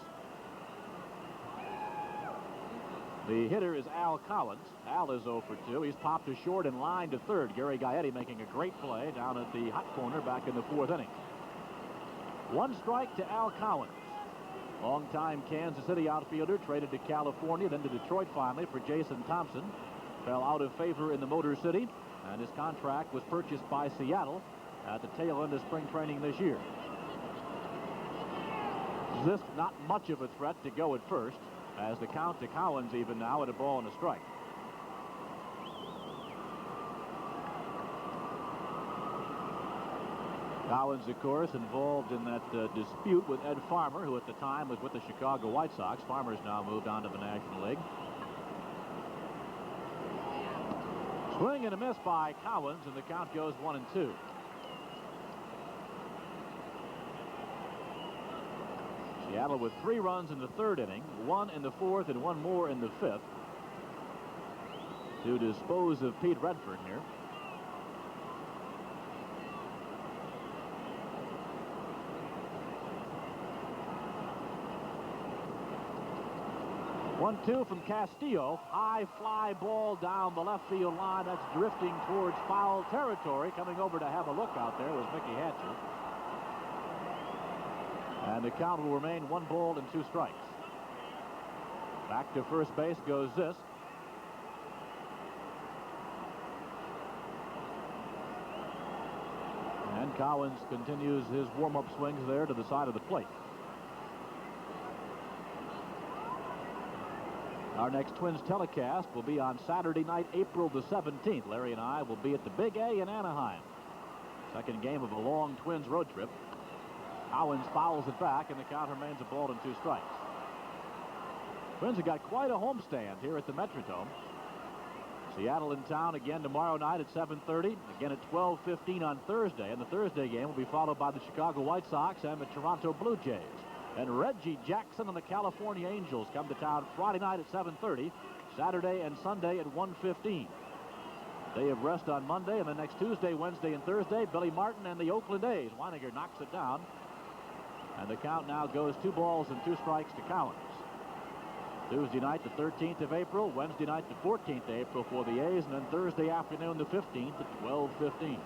The hitter is Al Collins. Al is 0 for 2. He's popped to short and lined to third. Gary Gaetti making a great play down at the hot corner back in the 4th inning. 1 strike to Al Collins. Longtime Kansas City outfielder, traded to California, then to Detroit finally for Jason Thompson. Fell out of favor in the Motor City, and his contract was purchased by Seattle at the tail end of spring training this year. Zisk not much of a threat to go at first, as the count to Collins even now at a ball and a strike. Collins, of course, involved in that dispute with Ed Farmer, who at the time was with the Chicago White Sox. Farmer's now moved on to the National League. Swing and a miss by Cowens, and the count goes 1-2. Seattle with 3 runs in the 3rd inning, 1 in the 4th, and 1 more in the 5th to dispose of Pete Redford here. One-two from Castillo. High fly ball down the left field line. That's drifting towards foul territory. Coming over to have a look out there was Mickey Hatcher. And the count will remain 1 ball and 2 strikes. Back to first base goes Zisk. And Cowens continues his warm-up swings there to the side of the plate. Our next Twins telecast will be on Saturday night, April the 17th. Larry and I will be at the Big A in Anaheim. Second game of a long Twins road trip. Cowens fouls it back, and the count remains 1 ball and 2 strikes. Twins have got quite a homestand here at the Metrodome. Seattle in town again tomorrow night at 7:30, again at 12:15 on Thursday, and the Thursday game will be followed by the Chicago White Sox and the Toronto Blue Jays. And Reggie Jackson and the California Angels come to town Friday night at 7:30, Saturday and Sunday at 1:15. Day of rest on Monday, and then next Tuesday, Wednesday, and Thursday, Billy Martin and the Oakland A's. Weininger knocks it down, and the count now goes 2 balls and 2 strikes to Cowens. Tuesday night, the 13th of April, Wednesday night, the 14th of April for the A's, and then Thursday afternoon, the 15th at 12:15.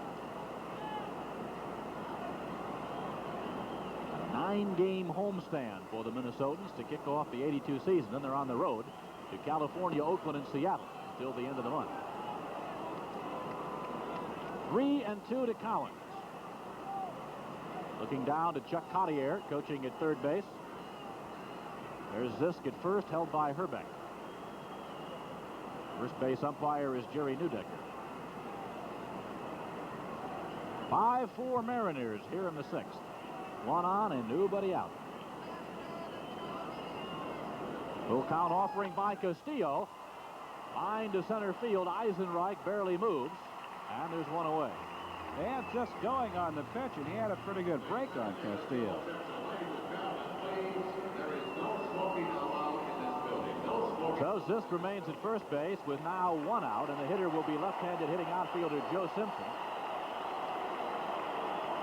9-game homestand for the Minnesotans to kick off the 82 season. Then they're on the road to California, Oakland, and Seattle until the end of the month. 3-2 to Cowens. Looking down to Chuck Cottier, coaching at third base. There's Zisk at first, held by Herbeck. First base umpire is Jerry Neudecker. 5-4 Mariners here in the 6th. 1 on and nobody out. Full count offering by Castillo. Line to center field. Eisenreich barely moves, and there's 1 away. And just going on the pitch, and he had a pretty good break on Castillo. So Zisk remains at first base with now 1 out, and the hitter will be left-handed hitting outfielder Joe Simpson.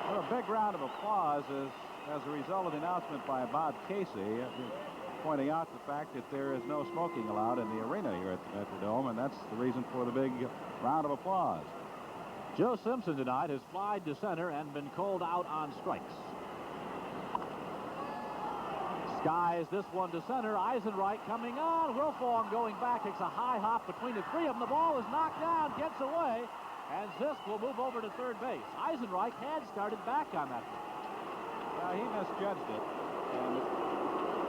Well, a big round of applause as a result of the announcement by Bob Casey, pointing out the fact that there is no smoking allowed in the arena here at the Metrodome, and that's the reason for the big round of applause. Joe Simpson tonight has flied to center and been called out on strikes. Skies this one to center. Eisenreich coming on. Wilfong going back. Takes a high hop between the 3 of them. The ball is knocked down. Gets away. And Zisk will move over to third base. Eisenreich had started back on that one. Well, he misjudged it. And it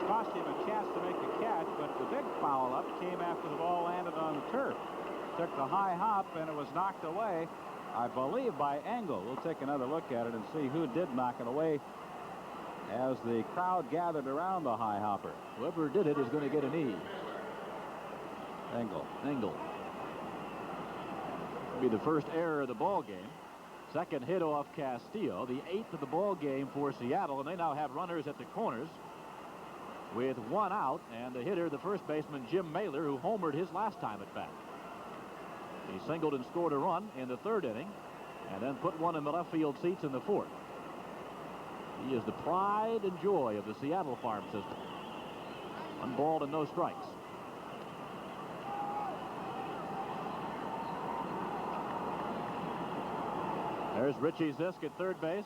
cost him a chance to make the catch. But the big foul up came after the ball landed on the turf. Took the high hop, and it was knocked away, I believe, by Engel. We'll take another look at it and see who did knock it away as the crowd gathered around the high hopper. Whoever did it is going to get an E. Engel. Will be the first error of the ball game. Second hit off Castillo. The 8th of the ball game for Seattle, and they now have runners at the corners with 1 out, and the hitter, the first baseman Jim Mailer, who homered his last time at bat. He singled and scored a run in the 3rd inning, and then put 1 in the left field seats in the 4th. He is the pride and joy of the Seattle farm system. 1 ball and no strikes. There's Richie Zisk at third base.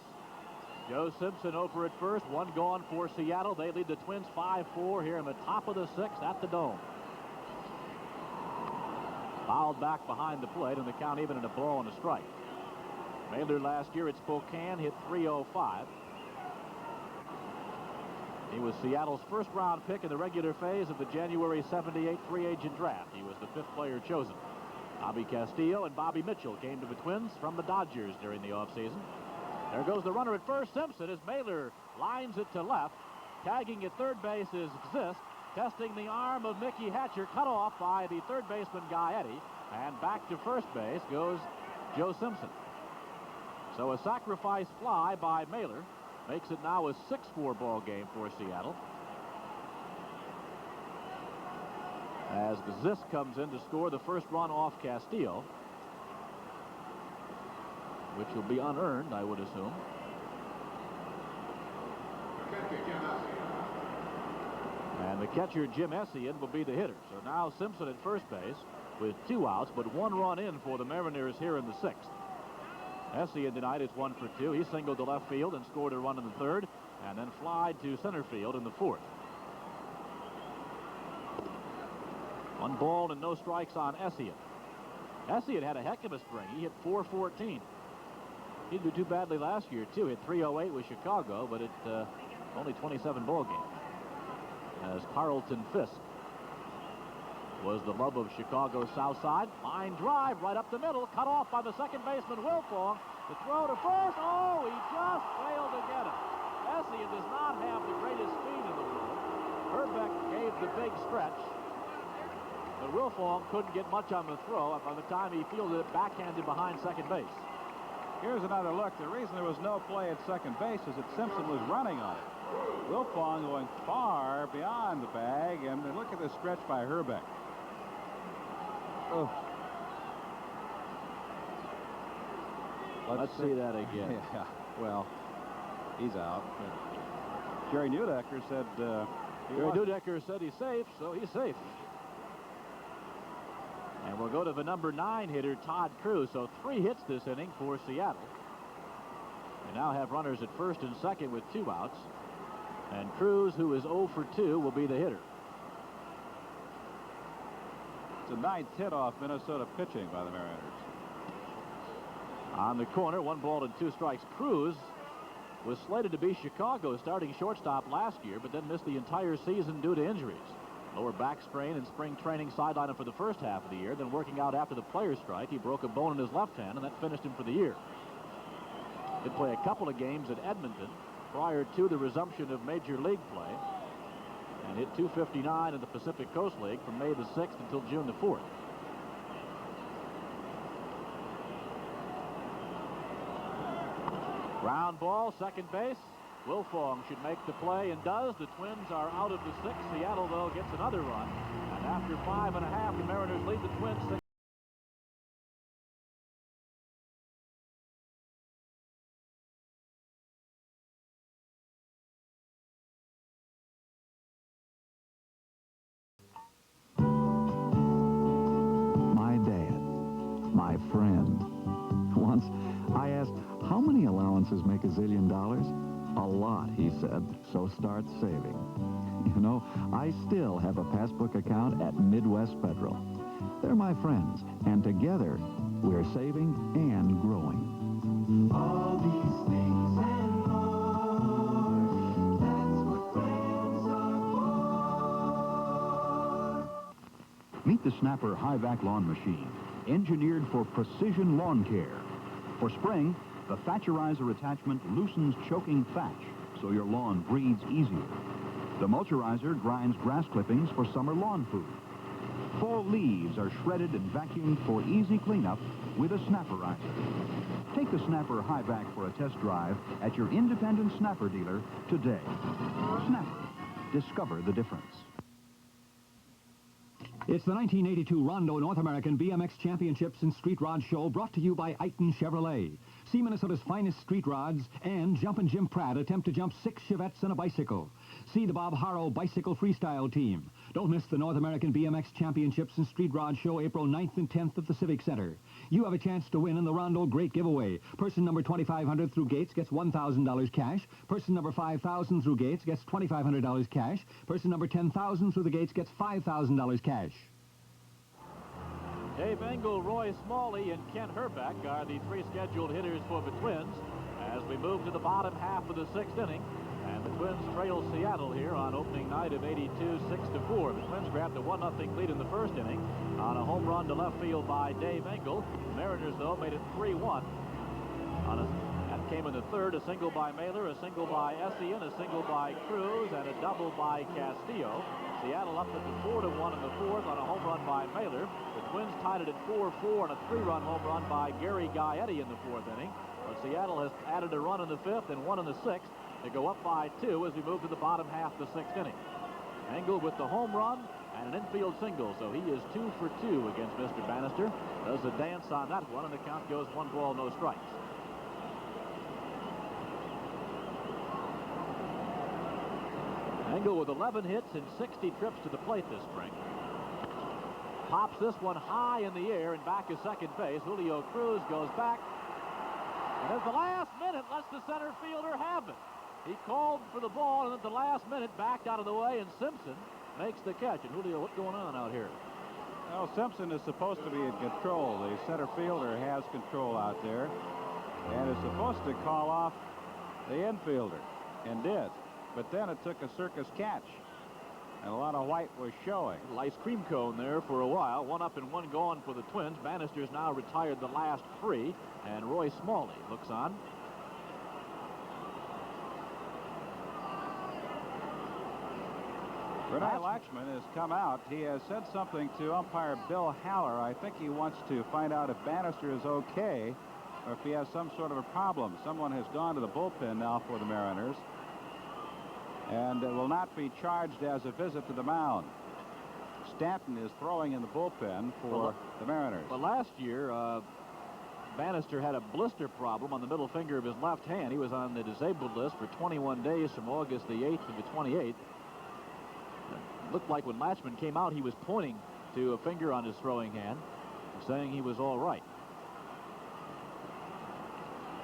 Joe Simpson over at first. 1 gone for Seattle. They lead the Twins 5-4 here in the top of the 6th at the Dome. Fouled back behind the plate, and the count even at a ball and a strike. Mailer last year at Spokane hit .305. He was Seattle's first-round pick in the regular phase of the January '78 free agent draft. He was the 5th player chosen. Bobby Castillo and Bobby Mitchell came to the Twins from the Dodgers during the offseason. There goes the runner at first, Simpson, as Mailer lines it to left. Tagging at third base is Zisk. testing the arm of Mickey Hatcher, cut off by the third baseman Gaetti, and back to first base goes Joe Simpson. So a sacrifice fly by Mailer makes it now a 6-4 ball game for Seattle. As Zisk comes in to score the first run off Castillo, which will be unearned, I would assume. And the catcher, Jim Essien, will be the hitter. So now Simpson at first base with 2 outs, but 1 run in for the Mariners here in the 6th. Essien tonight is 1 for 2. He singled to left field and scored a run in the 3rd, and then flied to center field in the 4th. 1 ball and no strikes on Essien. Essien had a heck of a spring. He hit .414. He didn't do too badly last year, too. Hit .308 with Chicago, but it only 27 ball games. As Carlton Fisk was the love of Chicago's south side. Line drive right up the middle, cut off by the second baseman, Wilfong. The throw to first. Oh, he just failed to get it. Essien does not have the greatest speed in the world. Herbeck gave the big stretch, but Wilfong couldn't get much on the throw. By the time he fielded it backhanded behind second base. Here's another look. The reason there was no play at second base is that Simpson was running on it. Wilfong going far beyond the bag, and look at the stretch by Herbeck. Oh. Let's see that again. Yeah, well, he's out. Jerry Neudecker said Neudecker said he's safe, so he's safe. And we'll go to the number 9 hitter, Todd Cruz. So 3 hits this inning for Seattle. They now have runners at first and second with 2 outs. And Cruz, who is 0 for 2, will be the hitter. It's a 9th hit off Minnesota pitching by the Mariners. On the corner, 1 ball and 2 strikes. Cruz was slated to be Chicago's starting shortstop last year, but then missed the entire season due to injuries. Lower back sprain in spring training sidelined him for the first half of the year. Then working out after the players' strike, he broke a bone in his left hand, and that finished him for the year. Did play a couple of games at Edmonton prior to the resumption of Major League play, and hit .259 in the Pacific Coast League from May the 6th until June the 4th. Ground ball, second base. Wilfong should make the play and does. The Twins are out of the 6th. Seattle, though, gets another run. And after 5.5, the Mariners lead the Twins 6. My dad, my friend. Once I asked, how many allowances make $1 zillion? A lot, he said, so start saving. You know, I still have a passbook account at Midwest Federal. They're my friends, and together, we're saving and growing. All these things and more, that's what friends are for. Meet the Snapper high-vac lawn machine, engineered for precision lawn care. For spring, the Thatcherizer attachment loosens choking thatch so your lawn breathes easier. The Mulcherizer grinds grass clippings for summer lawn food. Fall leaves are shredded and vacuumed for easy cleanup with a Snapperizer. Take the Snapper high-vac for a test drive at your independent Snapper dealer today. Snapper. Discover the difference. It's the 1982 Rondo North American BMX Championships and Street Rod Show, brought to you by Eiton Chevrolet. See Minnesota's finest street rods, and Jumpin' Jim Pratt attempt to jump 6 Chevettes and a bicycle. See the Bob Harrow Bicycle Freestyle Team. Don't miss the North American BMX Championships and Street Rod Show, April 9th and 10th at the Civic Center. You have a chance to win in the Rondo Great Giveaway. Person number 2,500 through Gates gets $1,000 cash. Person number 5,000 through Gates gets $2,500 cash. Person number 10,000 through the Gates gets $5,000 cash. Dave Engel, Roy Smalley, and Kent Herbeck are the 3 scheduled hitters for the Twins as we move to the bottom half of the 6th inning. And the Twins trail Seattle here on opening night of 82, 6-4. The Twins grabbed a 1-0 lead in the first inning on a home run to left field by Dave Engel. The Mariners, though, made it 3-1. That came in the 3rd, a single by Mailer, a single by Essien, a single by Cruz, and a double by Castillo. Seattle up at the 4-1 in the fourth on a home run by Mailer. The Twins tied it at 4-4 on a 3-run home run by Gary Gaetti in the fourth inning. But Seattle has added a run in the fifth and one in the sixth to go up by 2 as we move to the bottom half of the sixth inning. Engel with the home run and an infield single, so he is 2 for 2 against Mr. Bannister. Does a dance on that one, and the count goes 1 ball, no strikes. Engel with 11 hits and 60 trips to the plate this spring. Pops this one high in the air and back is second base. Julio Cruz goes back. And at the last minute, lets the center fielder have it. He called for the ball, and at the last minute, backed out of the way, and Simpson makes the catch. And Julio, what's going on out here? Well, Simpson is supposed to be in control. The center fielder has control out there and is supposed to call off the infielder, and did. But then it took a circus catch, and a lot of white was showing. Ice cream cone there for a while. 1 up and 1 gone for the Twins. Bannister's now retired the last 3, and Roy Smalley looks on. Renee Latchman has come out. He has said something to umpire Bill Haller. I think he wants to find out if Bannister is okay or if he has some sort of a problem. Someone has gone to the bullpen now for the Mariners, and it will not be charged as a visit to the mound. Stanton is throwing in the bullpen for the Mariners. Well, last year, Bannister had a blister problem on the middle finger of his left hand. He was on the disabled list for 21 days from August the 8th to the 28th. It looked like when Latchman came out, he was pointing to a finger on his throwing hand, saying he was all right.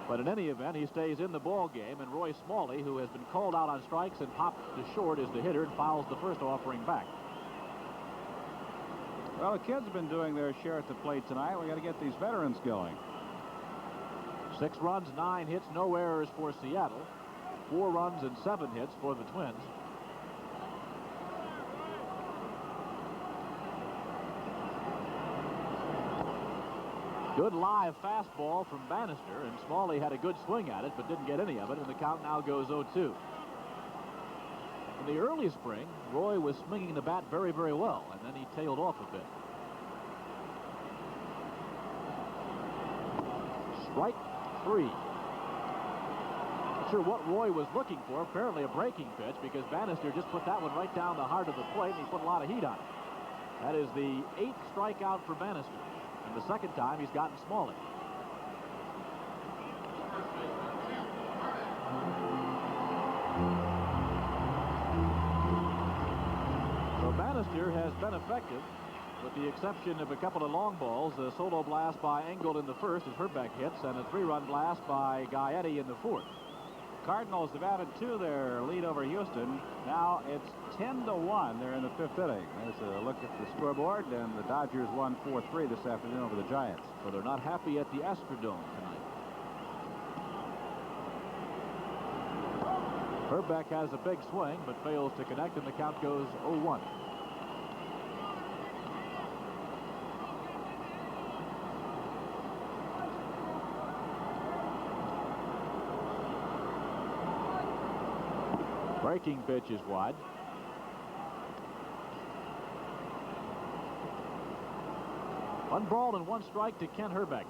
But in any event, he stays in the ball game, and Roy Smalley, who has been called out on strikes and popped to short, is the hitter and fouls the first offering back. Well, the kids have been doing their share at the plate tonight. We got to get these veterans going. 6 runs, 9 hits, no errors for Seattle. 4 runs and 7 hits for the Twins. Good live fastball from Bannister, and Smalley had a good swing at it, but didn't get any of it, and the count now goes 0-2. In the early spring, Roy was swinging the bat very, very well, and then he tailed off a bit. Strike 3. Not sure what Roy was looking for. Apparently a breaking pitch, because Bannister just put that one right down the heart of the plate, and he put a lot of heat on it. That is the 8th strikeout for Bannister, and the second time he's gotten Smalley. So Bannister has been effective, with the exception of a couple of long balls. A solo blast by Engel in the first as Herbeck hits, and a 3-run blast by Gaetti in the fourth. Cardinals have added to their lead over Houston. Now it's 10-1. They're in the 5th inning. There's a look at the scoreboard, and the Dodgers won 4-3 this afternoon over the Giants. So they're not happy at the Astrodome tonight. Herbeck has a big swing, but fails to connect, and the count goes 0-1. Breaking pitch is wide. One ball and 1 strike to Ken Herbeck.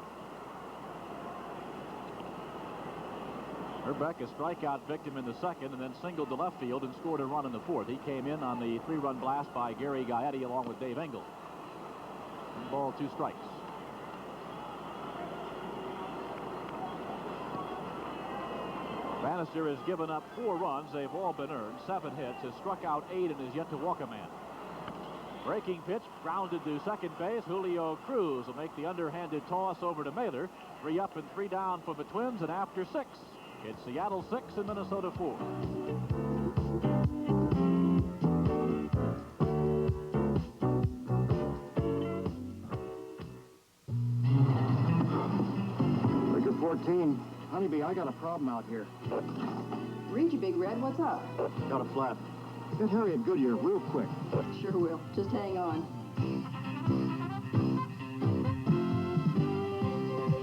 Herbeck, a strikeout victim in the second, and then singled to left field and scored a run in the fourth. He came in on the 3-run blast by Gary Gaetti along with Dave Engel. 1 ball, 2 strikes. Bannister has given up 4 runs. They've all been earned. 7 hits, has struck out 8, and has yet to walk a man. Breaking pitch, grounded to second base. Julio Cruz will make the underhanded toss over to Mailer. 3 up and 3 down for the Twins, and after 6, it's Seattle 6 and Minnesota 4. Breaker 14. Honeybee, I got a problem out here. Read you, Big Red. What's up? Got a flat. Get Harry at Goodyear real quick. Sure will. Just hang on.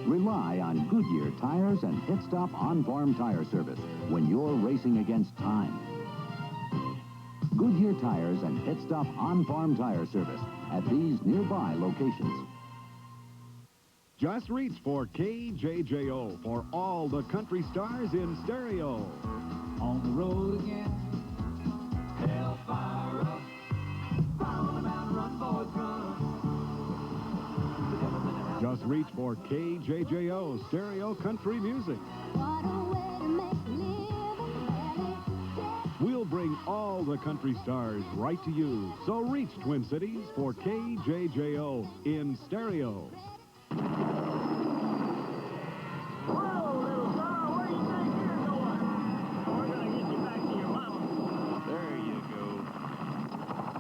Rely on Goodyear tires and Pit Stop on-farm tire service when you're racing against time. Goodyear tires and pit stop on-farm tire service at these nearby locations. Just reach for KJJO for all the country stars in stereo. On the road again. Hell, fire up. Fire on the mountain, run, boys, run. Just reach for KJJO stereo country music. We'll bring all the country stars right to you. So reach Twin Cities for KJJO in stereo.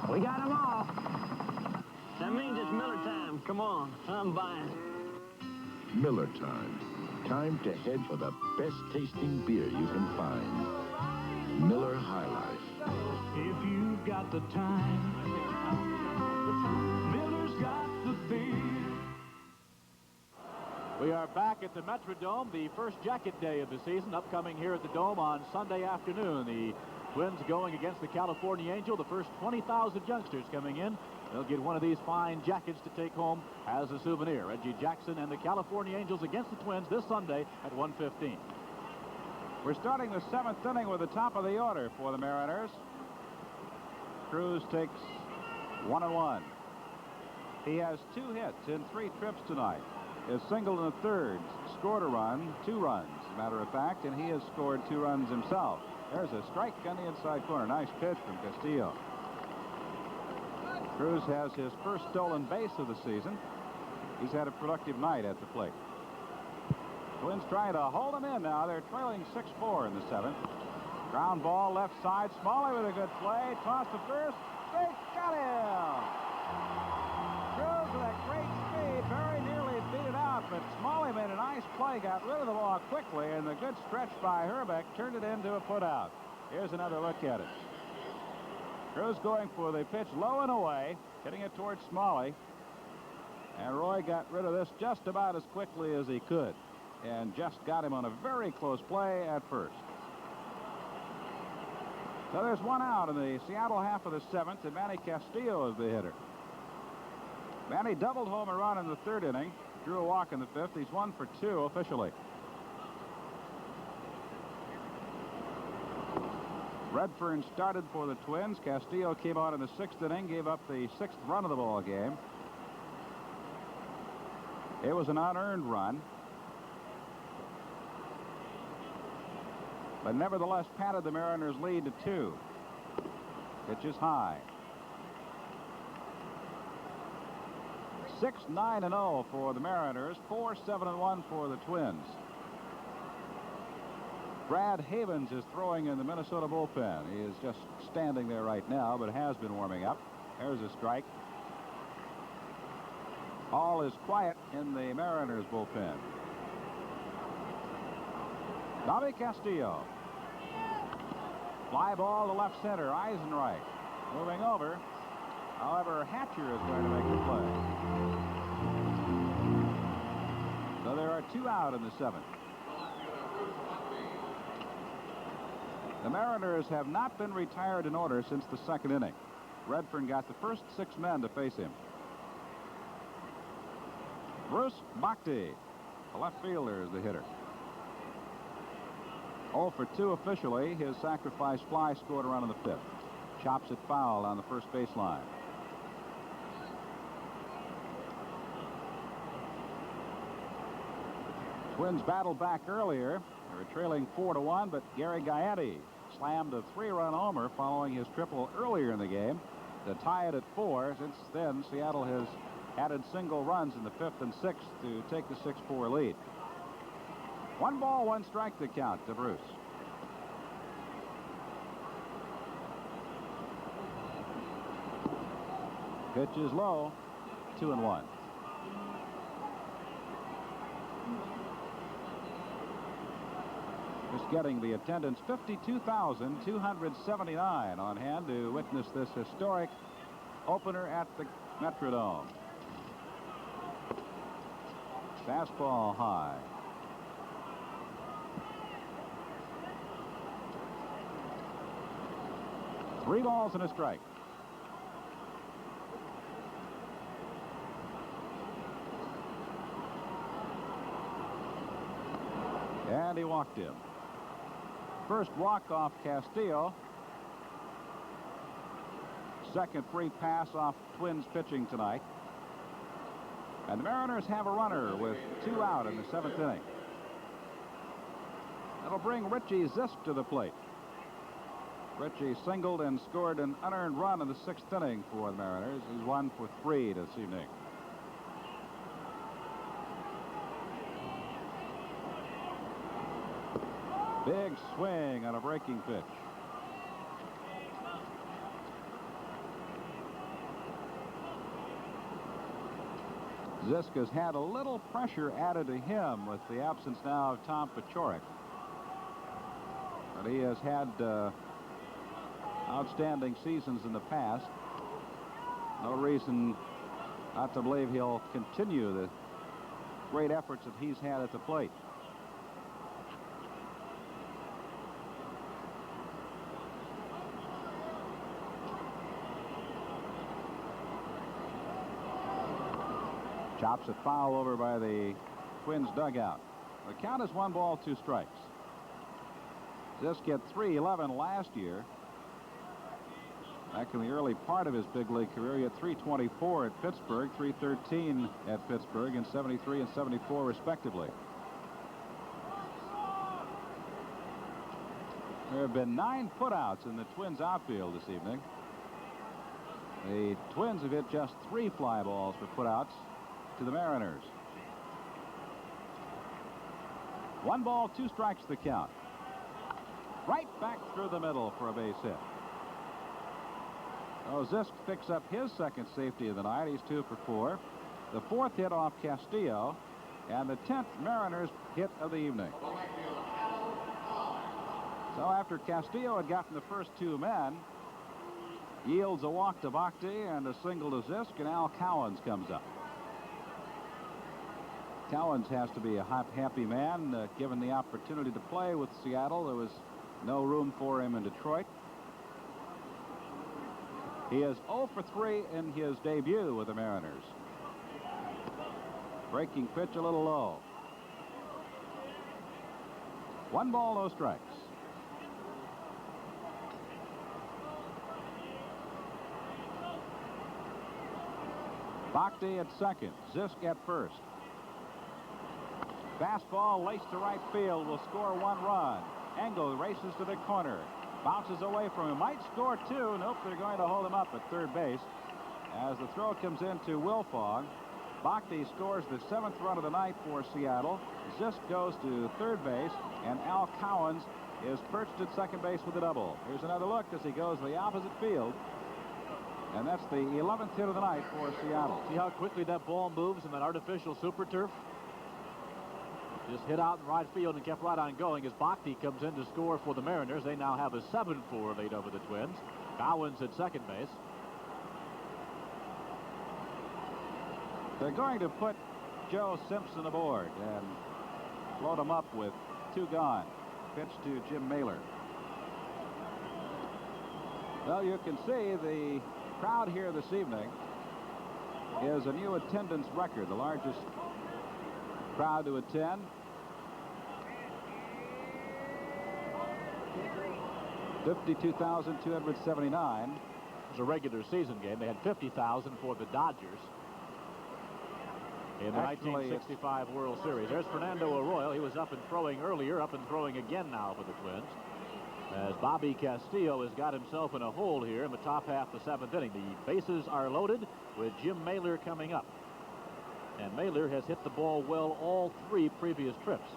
We got them all. That means it's Miller time. Come on, I'm buying. Miller time. Time to head for the best tasting beer you can find. Miller High Life. If you've got the time, Miller's got the beer. We are back at the Metrodome, the first jacket day of the season, upcoming here at the Dome on Sunday afternoon. The Twins going against the California Angel, the first 20,000 youngsters coming in. They'll get one of these fine jackets to take home as a souvenir. Reggie Jackson and the California Angels against the Twins this Sunday at 1:15. We're starting the 7th inning with the top of the order for the Mariners. Cruz takes 1-1. He has 2 hits in 3 trips tonight. His single in the third scored a run, 2 runs, as a matter of fact, and he has scored 2 runs himself. There's a strike on the inside corner. Nice pitch from Castillo. Cruz has his first stolen base of the season. He's had a productive night at the plate. Twins trying to hold him in now. They're trailing 6-4 in the 7th. Ground ball left side. Smalley with a good play. Toss to first. They got him. Cruz with a great speed. Very nearly beat it out, but Smalley made a nice play. Got rid of the ball quickly, and the good stretch by Herbeck turned it into a putout. Here's another look at it. Cruz going for the pitch low and away, hitting it towards Smalley. And Roy got rid of this just about as quickly as he could, and just got him on a very close play at first. So there's 1 out in the Seattle half of the 7th, and Manny Castillo is the hitter. Manny doubled home a run in the 3rd inning, drew a walk in the 5th. He's 1 for 2 officially. Redfern started for the Twins. Castillo came out in the 6th inning, gave up the 6th run of the ball game. It was an unearned run, but nevertheless padded the Mariners' lead to 2. Pitch is high. 6-9-0 for the Mariners, 4-7-1 for the Twins. Brad Havens is throwing in the Minnesota bullpen. He is just standing there right now, but has been warming up. There's a strike. All is quiet in the Mariners bullpen. Bobby Castillo. Fly ball to left center. Eisenreich moving over. However, Hatcher is going to make the play. So there are 2 out in the 7th. The Mariners have not been retired in order since the 2nd inning. Redfern got the first 6 men to face him. Bruce Bhakti, the left fielder, is the hitter. 0 for 2 officially. His sacrifice fly scored a run in the 5th. Chops it foul on the first baseline. Twins battled back earlier. They were trailing 4-1, but Gary Gaetti slammed a 3-run homer following his triple earlier in the game to tie it at 4. Since then, Seattle has added single runs in the 5th and 6th to take the 6-4 lead. 1 ball, 1 strike to count to Bruce. Pitch is low, 2-1. Just getting the attendance, 52,279 on hand to witness this historic opener at the Metrodome. Fastball high. 3 balls and a strike. And he walked him. First walk off Castillo. Second free pass off Twins pitching tonight. And the Mariners have a runner with 2 out in the 7th inning. That'll bring Richie Zisk to the plate. Richie singled and scored an unearned run in the 6th inning for the Mariners. He's 1 for 3 this evening. Big swing on a breaking pitch. Zisk has had a little pressure added to him with the absence now of Tom Paciorek. But he has had outstanding seasons in the past. No reason not to believe he'll continue the great efforts that he's had at the plate. Chops it foul over by the Twins dugout. The count is 1 ball, 2 strikes. Zisk hit .311 last year. Back in the early part of his big league career, he had .324 at Pittsburgh, .313 at Pittsburgh, and 73 and 74 respectively. There have been 9 putouts in the Twins outfield this evening. The Twins have hit just 3 fly balls for putouts to the Mariners. 1 ball, 2 strikes the count. Right back through the middle for a base hit. Oh, Zisk picks up his 2nd safety of the night. He's 2 for 4. The 4th hit off Castillo, and the 10th Mariners hit of the evening. So after Castillo had gotten the first 2 men, yields a walk to Bakhti and a single to Zisk, and Al Cowens comes up. Cowens has to be a happy man, given the opportunity to play with Seattle. There was no room for him in Detroit. He is 0 for 3 in his debut with the Mariners. Breaking pitch a little low. 1 ball, no strikes. Bakhti at 2nd, Zisk at 1st. Fastball laced to right field, will score 1 run. Engel races to the corner, bounces away from him, might score 2. Nope, they're going to hold him up at 3rd base. As the throw comes into Wilfong, Bakhti scores the 7th run of the night for Seattle. Zisk goes to 3rd base, and Al Cowens is perched at 2nd base with a double. Here's another look as he goes to the opposite field. And that's the 11th hit of the night for Seattle. See how quickly that ball moves in that artificial super turf? Just hit out in right field and kept right on going as Bakhti comes in to score for the Mariners. They now have a 7-4 lead over the Twins. Cowens at 2nd base. They're going to put Joe Simpson aboard and load him up with 2 gone. Pitch to Jim Mailer. Well, you can see the crowd here this evening is a new attendance record, the largest crowd to attend. $52,279. It was a regular season game. They had 50,000 for the Dodgers in the 1965 World Series. There's Fernando Arroyo. He was up and throwing earlier, up and throwing again now for the Twins. As Bobby Castillo has got himself in a hole here in the top half of the 7th inning. The bases are loaded with Jim Mailer coming up. And Mailer has hit the ball well all 3 previous trips.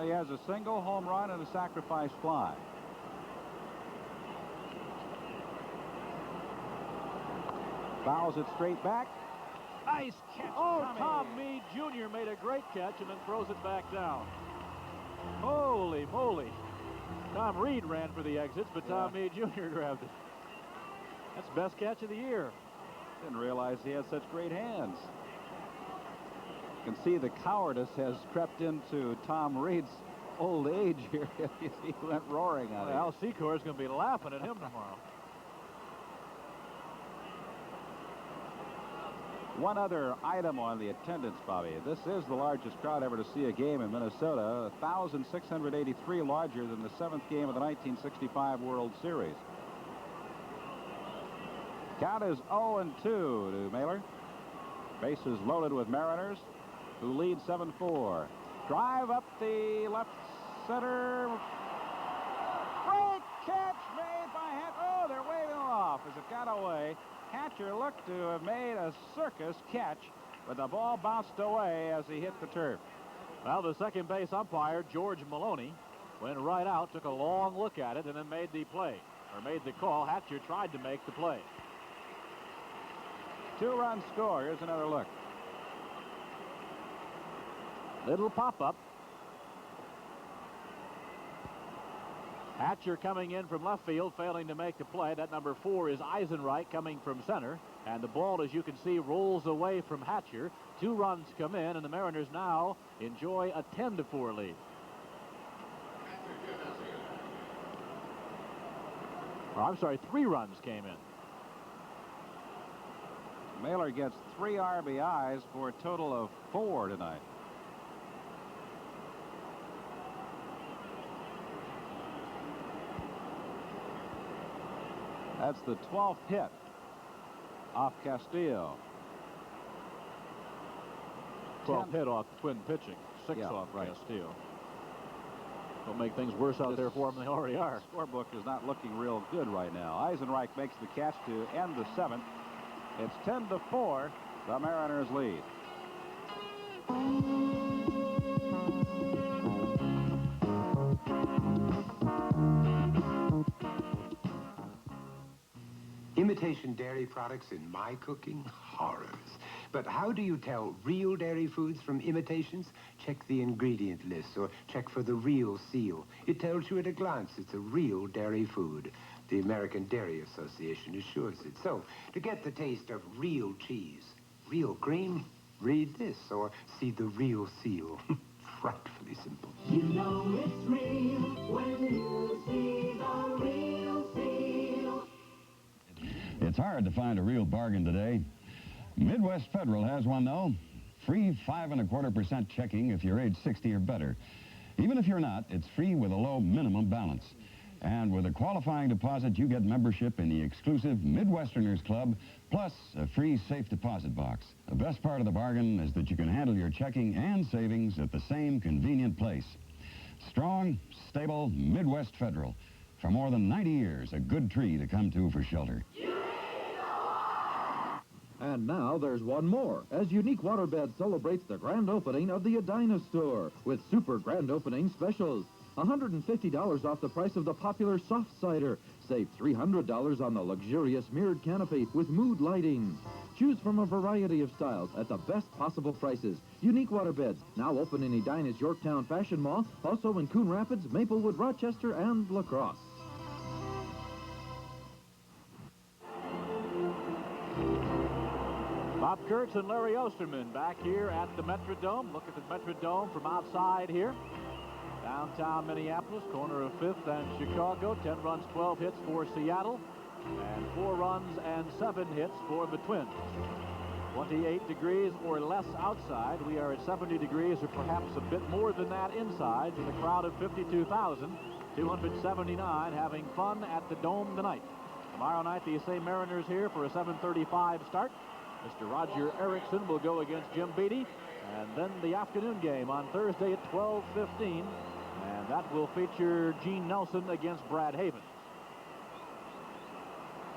He has a single, home run, and a sacrifice fly. Fouls it straight back. Nice catch. Oh, Tom Meade Jr. made a great catch and then throws it back down. Holy moly. Tom Reed ran for the exits, but Tom Meade Jr. grabbed it. That's the best catch of the year. Didn't realize he had such great hands. You can see the cowardice has crept into Tom Reed's old age here. He went roaring on it. Al Secor is going to be laughing at him tomorrow. One other item on the attendance, Bobby. This is the largest crowd ever to see a game in Minnesota, 1,683 larger than the 7th game of the 1965 World Series. Count is 0-2 to Mailer. Bases loaded with Mariners, who lead 7-4. Drive up the left center. Great catch made by Hatcher. Oh, they're waving off as it got away. Hatcher looked to have made a circus catch, but the ball bounced away as he hit the turf. Well, the second base umpire, George Maloney, went right out, took a long look at it, and then made the play, or made the call. Hatcher tried to make the play. 2-run score. Here's another look. Little pop-up. Hatcher coming in from left field, failing to make the play. That number 4 is Eisenreich coming from center. And the ball, as you can see, rolls away from Hatcher. 2 runs come in, and the Mariners now enjoy a 10-4 lead. Or, I'm sorry, 3 runs came in. Mailer gets 3 RBIs for a total of 4 tonight. That's the 12th hit off Castillo. 12th hit off Twin pitching. 6 off Castillo. Don't make things worse out there for them than they already are. Scorebook is not looking real good right now. Eisenreich makes the catch to end the 7th. It's 10-4. The Mariners lead. Imitation dairy products in my cooking? Horrors. But how do you tell real dairy foods from imitations? Check the ingredient list or check for the real seal. It tells you at a glance it's a real dairy food. The American Dairy Association assures it. So, to get the taste of real cheese, real cream, read this or see the real seal. Frightfully simple. You know it's real when you see the real seal. It's hard to find a real bargain today. Midwest Federal has one, though. Free 5.25% checking if you're age 60 or better. Even if you're not, it's free with a low minimum balance. And with a qualifying deposit, you get membership in the exclusive Midwesterners Club, plus a free safe deposit box. The best part of the bargain is that you can handle your checking and savings at the same convenient place. Strong, stable Midwest Federal. For more than 90 years, a good tree to come to for shelter. And now there's one more, as Unique Waterbed celebrates the grand opening of the Edina store with super grand opening specials. $150 off the price of the popular soft cider. Save $300 on the luxurious mirrored canopy with mood lighting. Choose from a variety of styles at the best possible prices. Unique Waterbeds, now open in Edina's Yorktown Fashion Mall, also in Coon Rapids, Maplewood, Rochester, and La Crosse. Bob Kurtz and Larry Osterman back here at the Metrodome. Look at the Metrodome from outside here. Downtown Minneapolis, corner of 5th and Chicago. 10 runs, 12 hits for Seattle. And 4 runs and 7 hits for the Twins. 28 degrees or less outside. We are at 70 degrees or perhaps a bit more than that inside with a crowd of 52,279 having fun at the Dome tonight. Tomorrow night, the same Mariners here for a 7:35 start. Mr. Roger Erickson will go against Jim Beattie. And then the afternoon game on Thursday at 12:15. And that will feature Gene Nelson against Brad Havens.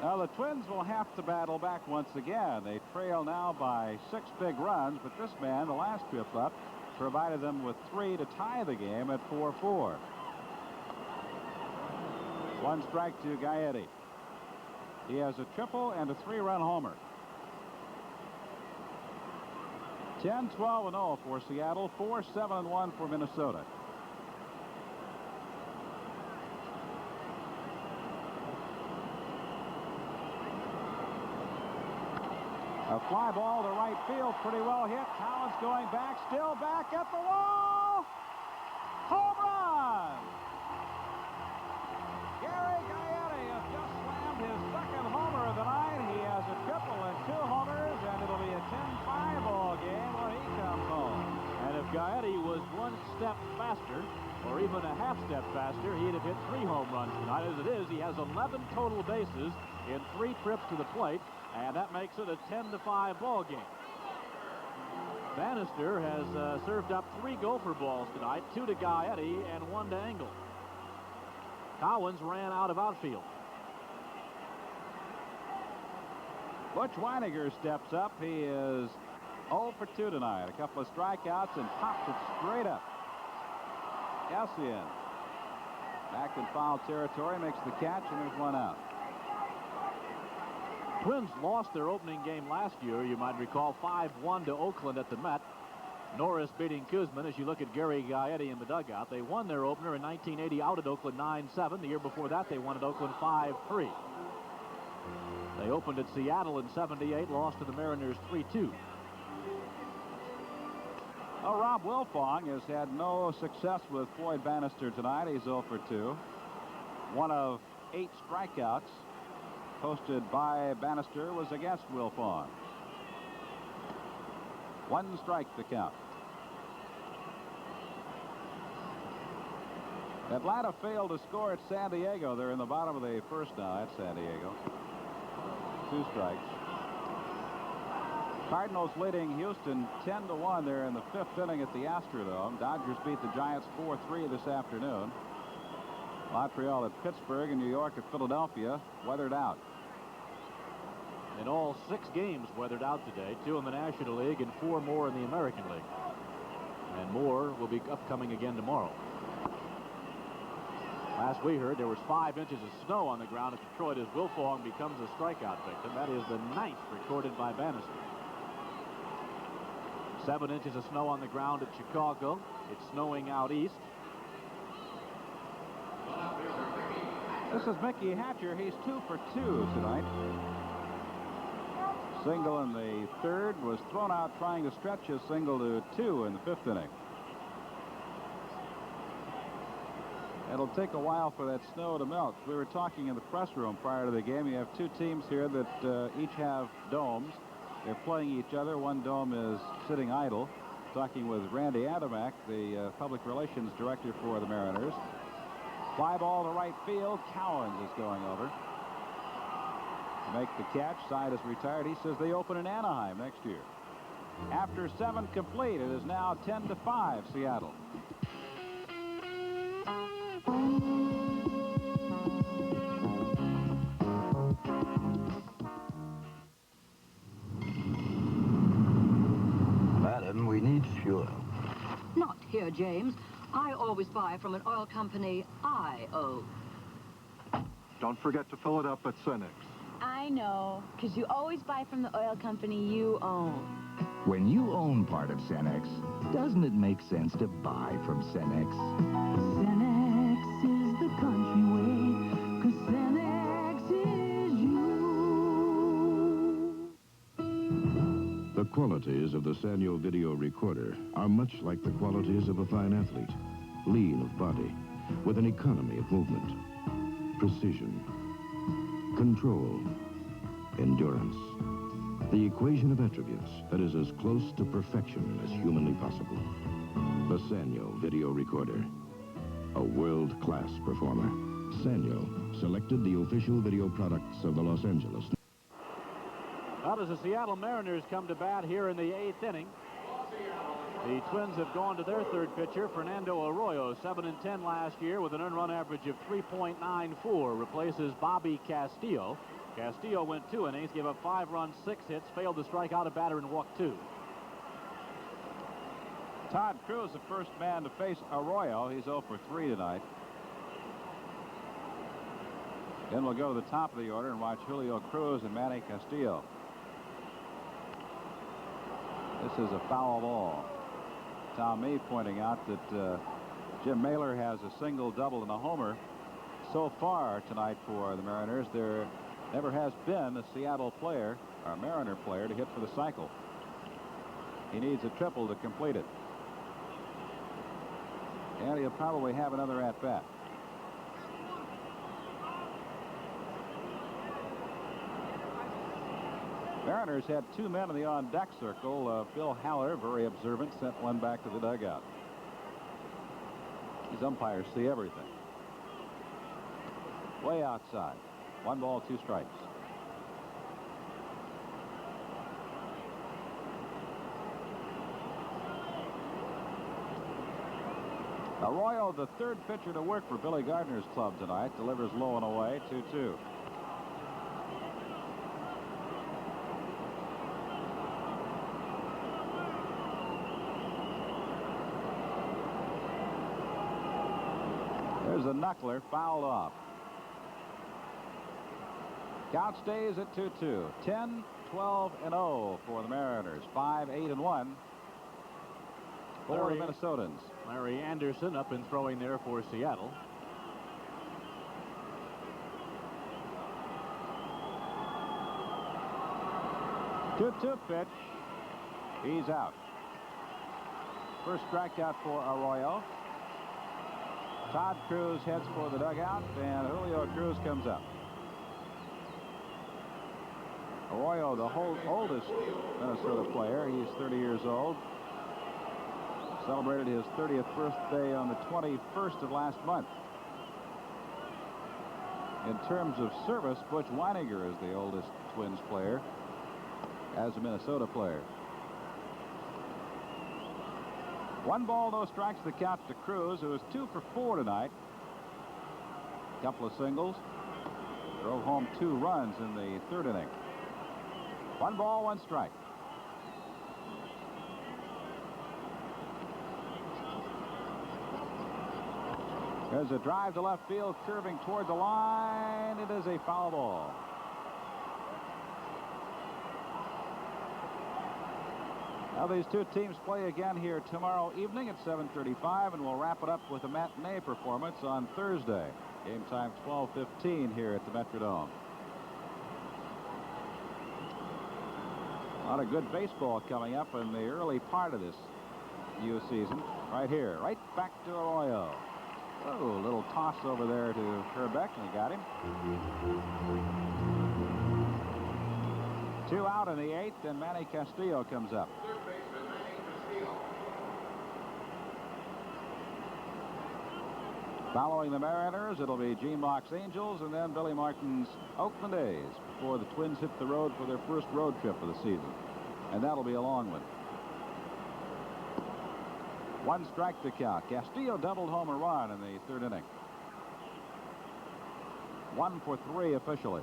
Now, the Twins will have to battle back once again. They trail now by 6 big runs, but this man, the last trip up, provided them with 3 to tie the game at 4-4. 1 strike to Gaetti. He has a triple and a 3-run homer. 10-12-0 for Seattle, 4-7-1 for Minnesota. A fly ball to right field, pretty well hit. Collins going back, still back at the wall. Home run! Gary Gaetti has just slammed his 2nd homer of the night. He has a triple and 2 homers, and it'll be a 10 Gaetti was one step faster, or even a half step faster, he'd have hit 3 home runs tonight. As it is, he has 11 total bases in 3 trips to the plate, and that makes it a 10-5 ball game. Bannister has served up 3 gopher balls tonight, 2 to Gaetti and 1 to Engel. Collins ran out of outfield. Butch Weiniger steps up. He is 0 for 2 tonight. A couple of strikeouts and pops it straight up. Cassian back in foul territory, makes the catch, and there's 1 out. Twins lost their opening game last year, you might recall, 5-1 to Oakland at the Met. Norris beating Kuzman. As you look at Gary Gaetti in the dugout, they won their opener in 1980 out at Oakland 9-7. The year before that, they won at Oakland 5-3. They opened at Seattle in 78, lost to the Mariners 3-2. Well, Rob Wilfong has had no success with Floyd Bannister tonight. He's 0 for 2. 1 of 8 strikeouts posted by Bannister was against Wilfong. 1 strike to count. Atlanta failed to score at San Diego. They're in the bottom of the first now at San Diego. 2 strikes. Cardinals leading Houston 10-1 there in the 5th inning at the Astrodome. Dodgers beat the Giants 4-3 this afternoon. Montreal at Pittsburgh and New York at Philadelphia weathered out. In all, 6 games weathered out today, 2 in the National League and 4 more in the American League. And more will be upcoming again tomorrow. Last we heard, there was 5 inches of snow on the ground at Detroit as Wilfong becomes a strikeout victim. That is the 9th recorded by Bannister. 7 inches of snow on the ground at Chicago. It's snowing out east. This is Mickey Hatcher. He's 2 for 2 tonight. Single in the 3rd, was thrown out trying to stretch his single to 2 in the 5th inning. It'll take a while for that snow to melt. We were talking in the press room prior to the game. You have 2 teams here that each have domes. They're playing each other. One dome is sitting idle. Talking with Randy Adamak, the public relations director for the Mariners. Fly ball to right field. Cowens is going over to make the catch. Side is retired. He says they open in Anaheim next year. After 7 complete, it is now 10-5 Seattle. Madam, we need fuel. Not here, James. I always buy from an oil company I own. Don't forget to fill it up at Cenex. I know, because you always buy from the oil company you own. When you own part of Cenex, doesn't it make sense to buy from Cenex? Cenex is the country way, 'cause Cenex is you. The qualities of the Sanyo video recorder are much like the qualities of a fine athlete. Lean of body, with an economy of movement. Precision. Control. Endurance. The equation of attributes that is as close to perfection as humanly possible. The Sanyo video recorder. A world-class performer. Sanyo selected the official video products of the Los Angeles. Well, as the Seattle Mariners come to bat here in the 8th inning, the Twins have gone to their 3rd pitcher, Fernando Arroyo, 7-10 last year with an earned run average of 3.94. Replaces Bobby Castillo. Castillo went 2 innings, gave up 5 runs, 6 hits, failed to strike out a batter and walk 2. Todd Cruz, the first man to face Arroyo. He's 0 for 3 tonight. Then we'll go to the top of the order and watch Julio Cruz and Manny Castillo. This is a foul ball. Tom Mee pointing out that Jim Mailer has a single, double, and a homer so far tonight for the Mariners. There never has been a Seattle player, or a Mariner player, to hit for the cycle. He needs a triple to complete it. And he'll probably have another at-bat. Mariners had 2 men in the on-deck circle. Bill Haller, very observant, sent one back to the dugout. These umpires see everything. Way outside. 1 ball, 2 strikes. Arroyo, the third pitcher to work for Billy Gardner's club tonight, delivers low and away, 2-2. There's a knuckler, fouled off. Count stays at 2-2. 10, 12, and 0 for the Mariners. 5, 8, and 1 for the Minnesotans. Larry Anderson up and throwing there for Seattle. Two pitch. He's out. First strikeout for Arroyo. Todd Cruz heads for the dugout, and Julio Cruz comes up. Arroyo, the oldest Minnesota player. He's 30 years old. Celebrated his 30th birthday on the 21st of last month. In terms of service, Butch Weininger is the oldest Twins player as a Minnesota player. 1 ball, no strikes, the count to Cruz, who was 2 for 4 tonight. Couple of singles. Drove home 2 runs in the 3rd inning. 1 ball, 1 strike. There's a drive to left field, curving toward the line. It is a foul ball. Now these two teams play again here tomorrow evening at 7:35, and we'll wrap it up with a matinee performance on Thursday. Game time 12:15 here at the Metrodome. A lot of good baseball coming up in the early part of this new season. Right here, right back to Arroyo. Oh, a little toss over there to Herbeck, and he got him. 2 out in the 8th, and Manny Castillo comes up. Following the Mariners, it'll be Gene Mock's Angels and then Billy Martin's Oakland A's before the Twins hit the road for their first road trip of the season. And that'll be a long one. 1 strike to count. Castillo doubled home a run in the 3rd inning. 1 for 3 officially.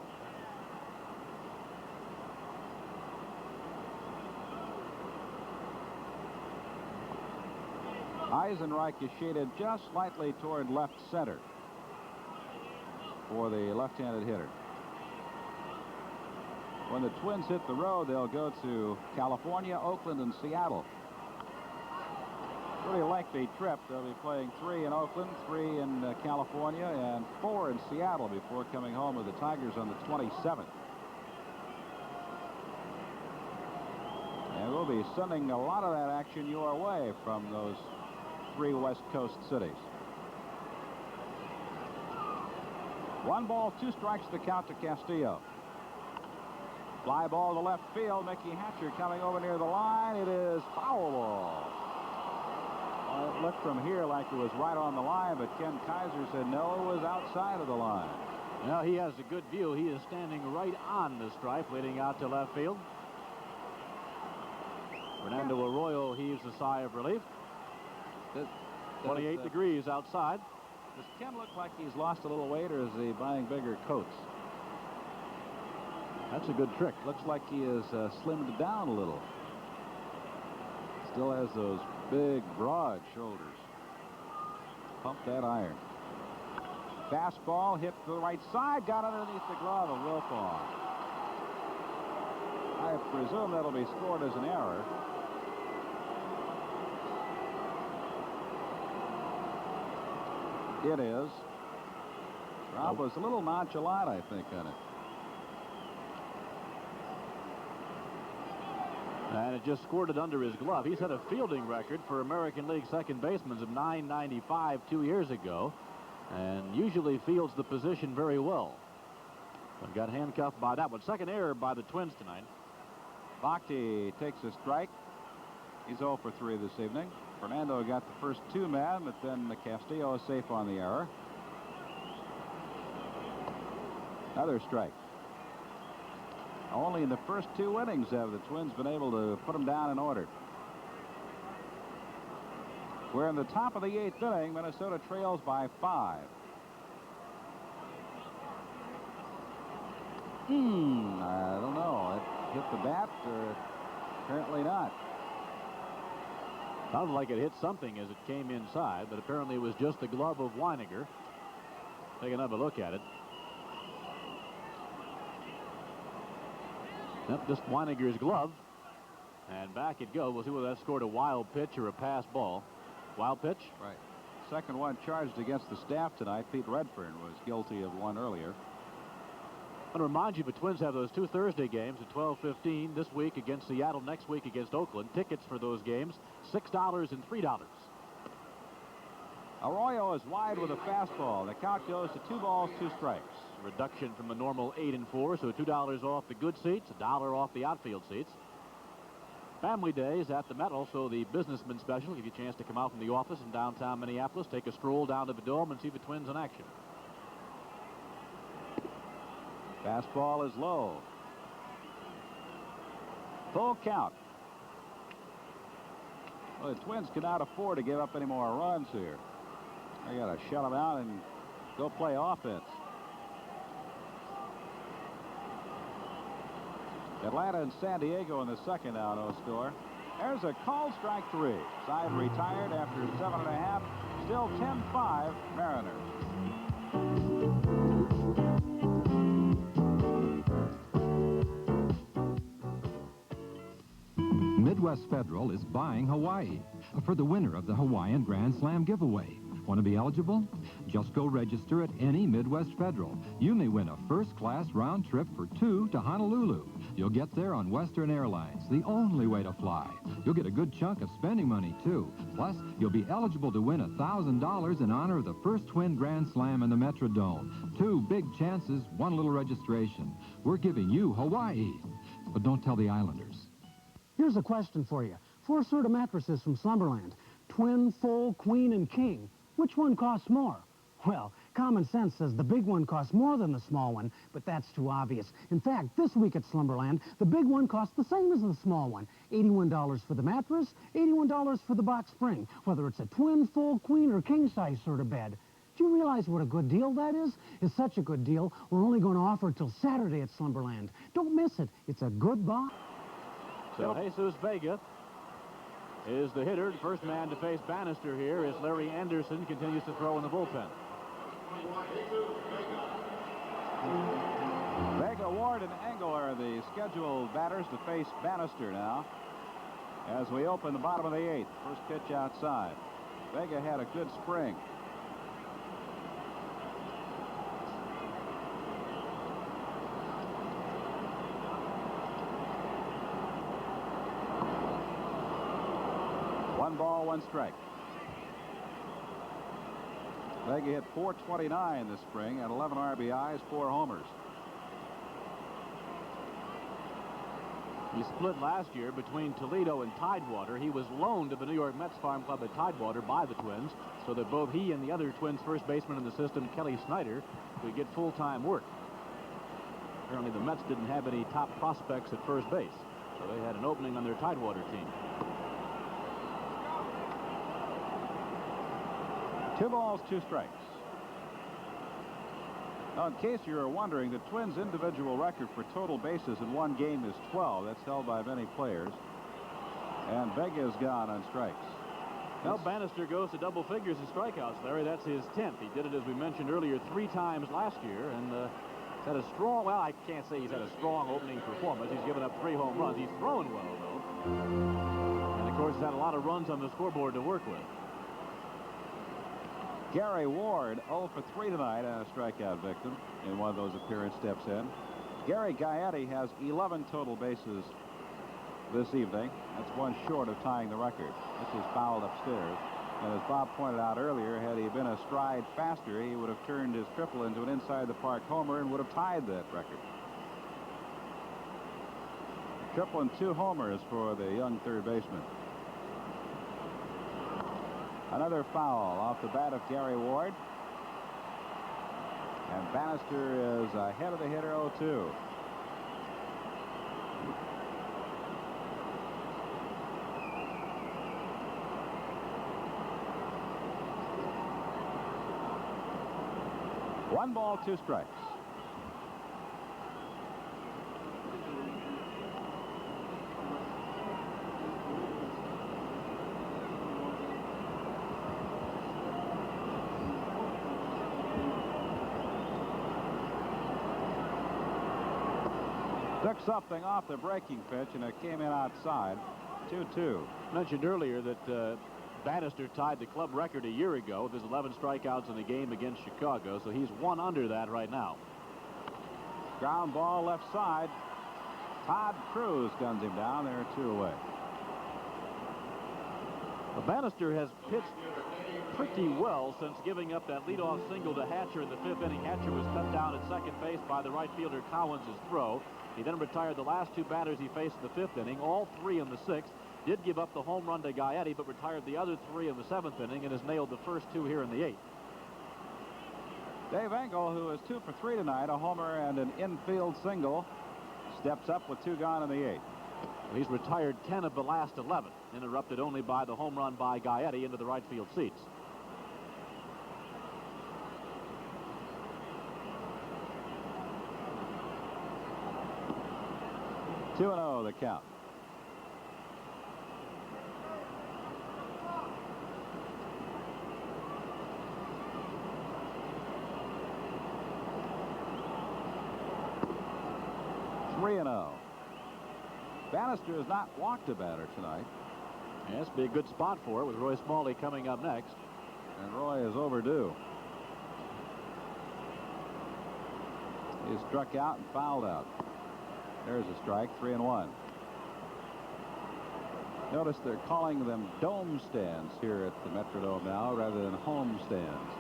Eisenreich is shaded just slightly toward left center for the left-handed hitter. When the Twins hit the road, they'll go to California, Oakland, and Seattle. Really lengthy trip. They'll be playing 3 in Oakland, 3 in California, and 4 in Seattle before coming home with the Tigers on the 27th. And we'll be sending a lot of that action your way from those 3 West Coast cities. 1 ball, 2 strikes to count to Castillo. Fly ball to left field. Mickey Hatcher coming over near the line. It is foul ball. Well, it looked from here like it was right on the line, but Ken Kaiser said no, it was outside of the line. Now he has a good view. He is standing right on the stripe, leading out to left field. Fernando Arroyo heaves a sigh of relief. 28 degrees outside. Does Ken look like he's lost a little weight, or is he buying bigger coats? That's a good trick. Looks like he has slimmed down a little. Still has those big, broad shoulders. Pump that iron. Fastball hit to the right side, got underneath the glove of Wilfong. I presume that'll be scored as an error. It is. Rob was a little nonchalant, I think, on it. And it just squirted under his glove. He's had a fielding record for American League second basemen of .995 2 years ago, and usually fields the position very well. But got handcuffed by that one. Second error by the Twins tonight. Bhakti takes a strike. He's 0 for 3 this evening. Fernando got the first 2 men, but then the Castillo is safe on the error. Another strike. Only in the first 2 innings have the Twins been able to put them down in order. We're in the top of the 8th inning. Minnesota trails by 5. I don't know. It hit the bat, or apparently not. Sounded like it hit something as it came inside, but apparently it was just the glove of Weiniger. Take another look at it. Yep, just Weiniger's glove. And back it goes. We'll see whether that scored a wild pitch or a pass ball. Wild pitch? Right. Second one charged against the staff tonight. Pete Redfern was guilty of one earlier. I want to remind you, the Twins have those 2 Thursday games at 12:15 this week against Seattle, next week against Oakland. Tickets for those games, $6 and $3. Arroyo is wide with a fastball. The count goes to 2 balls, 2 strikes. Reduction from a normal 8 and 4, so $2 off the good seats, $1 off the outfield seats. Family Days at the Met, also the businessman special. Give you a chance to come out from the office in downtown Minneapolis, take a stroll down to the Dome and see the Twins in action. Fastball is low. Full count. Well, the Twins cannot afford to give up any more runs here. They got to shut them out and go play offense. Atlanta and San Diego in the second now, no score. There's a called strike 3. Side retired after 7.5. Still 10-5 Mariners. Midwest Federal is buying Hawaii for the winner of the Hawaiian Grand Slam giveaway. Want to be eligible? Just go register at any Midwest Federal. You may win a first-class round trip for 2 to Honolulu. You'll get there on Western Airlines, the only way to fly. You'll get a good chunk of spending money, too. Plus, you'll be eligible to win $1,000 in honor of the first Twin Grand Slam in the Metrodome. 2 big chances, 1 little registration. We're giving you Hawaii. But don't tell the Islanders. Here's a question for you. 4 Serta mattresses from Slumberland. Twin, full, queen, and king. Which one costs more? Well, common sense says the big one costs more than the small one, but that's too obvious. In fact, this week at Slumberland, the big one costs the same as the small one. $81 for the mattress, $81 for the box spring, whether it's a twin, full, queen, or king-size Serta bed. Do you realize what a good deal that is? It's such a good deal, we're only going to offer it till Saturday at Slumberland. Don't miss it. It's a good buy. So Jesus Vega is the hitter. The first man to face Bannister here is Larry Anderson. Continues to throw in the bullpen. Vega, Ward, and Engel are the scheduled batters to face Bannister now. As we open the bottom of the 8th. First pitch outside. Vega had a good spring. One ball, 1 strike. Vega hit .429 this spring at 11 RBIs, 4 homers. He split last year between Toledo and Tidewater. He was loaned to the New York Mets farm club at Tidewater by the Twins, so that both he and the other Twins first baseman in the system, Kelly Snyder, could get full-time work. Apparently the Mets didn't have any top prospects at first base, so they had an opening on their Tidewater team. 2 balls, 2 strikes. Now, in case you're wondering, the Twins' individual record for total bases in one game is 12. That's held by many players. And Vega is gone on strikes. Well, Bannister goes to double figures in strikeouts, Larry. That's his 10th. He did it, as we mentioned earlier, 3 times last year. And he's had a strong, well, I can't say he's had a strong opening performance. He's given up 3 home runs. He's throwing well, though. And, of course, he's had a lot of runs on the scoreboard to work with. Gary Ward, 0 for 3 tonight, and a strikeout victim in one of those appearance steps in. Gary Gaetti has 11 total bases this evening. That's 1 short of tying the record. This is fouled upstairs. And as Bob pointed out earlier, had he been a stride faster, he would have turned his triple into an inside-the-park homer and would have tied that record. Triple and 2 homers for the young third baseman. Another foul off the bat of Gary Ward. And Bannister is ahead of the hitter 0-2. One ball, 2 strikes. Took something off the breaking pitch, and it came in outside. 2-2. Mentioned earlier that Bannister tied the club record a year ago with his 11 strikeouts in a game against Chicago, so he's 1 under that right now. Ground ball left side. Todd Cruz guns him down. There, 2 away. Well, Bannister has pitched pretty well since giving up that leadoff single to Hatcher in the 5th inning. Hatcher was cut down at second base by the right fielder Collins' throw. He then retired the last 2 batters he faced in the 5th inning, all 3 in the 6th. Did give up the home run to Gaetti, but retired the other 3 in the 7th inning and has nailed the first 2 here in the 8th. Dave Engel, who is 2 for 3 tonight, a homer and an infield single, steps up with 2 gone in the 8th. Well, he's retired 10 of the last 11, interrupted only by the home run by Gaetti into the right field seats. Two and 0 the count. Three and 0. Bannister has not walked a batter tonight. Yeah, this be a good spot for it with Roy Smalley coming up next. And Roy is overdue. He struck out and fouled out. There's a strike, 3 and 1. Notice they're calling them dome stands here at the Metrodome now rather than home stands.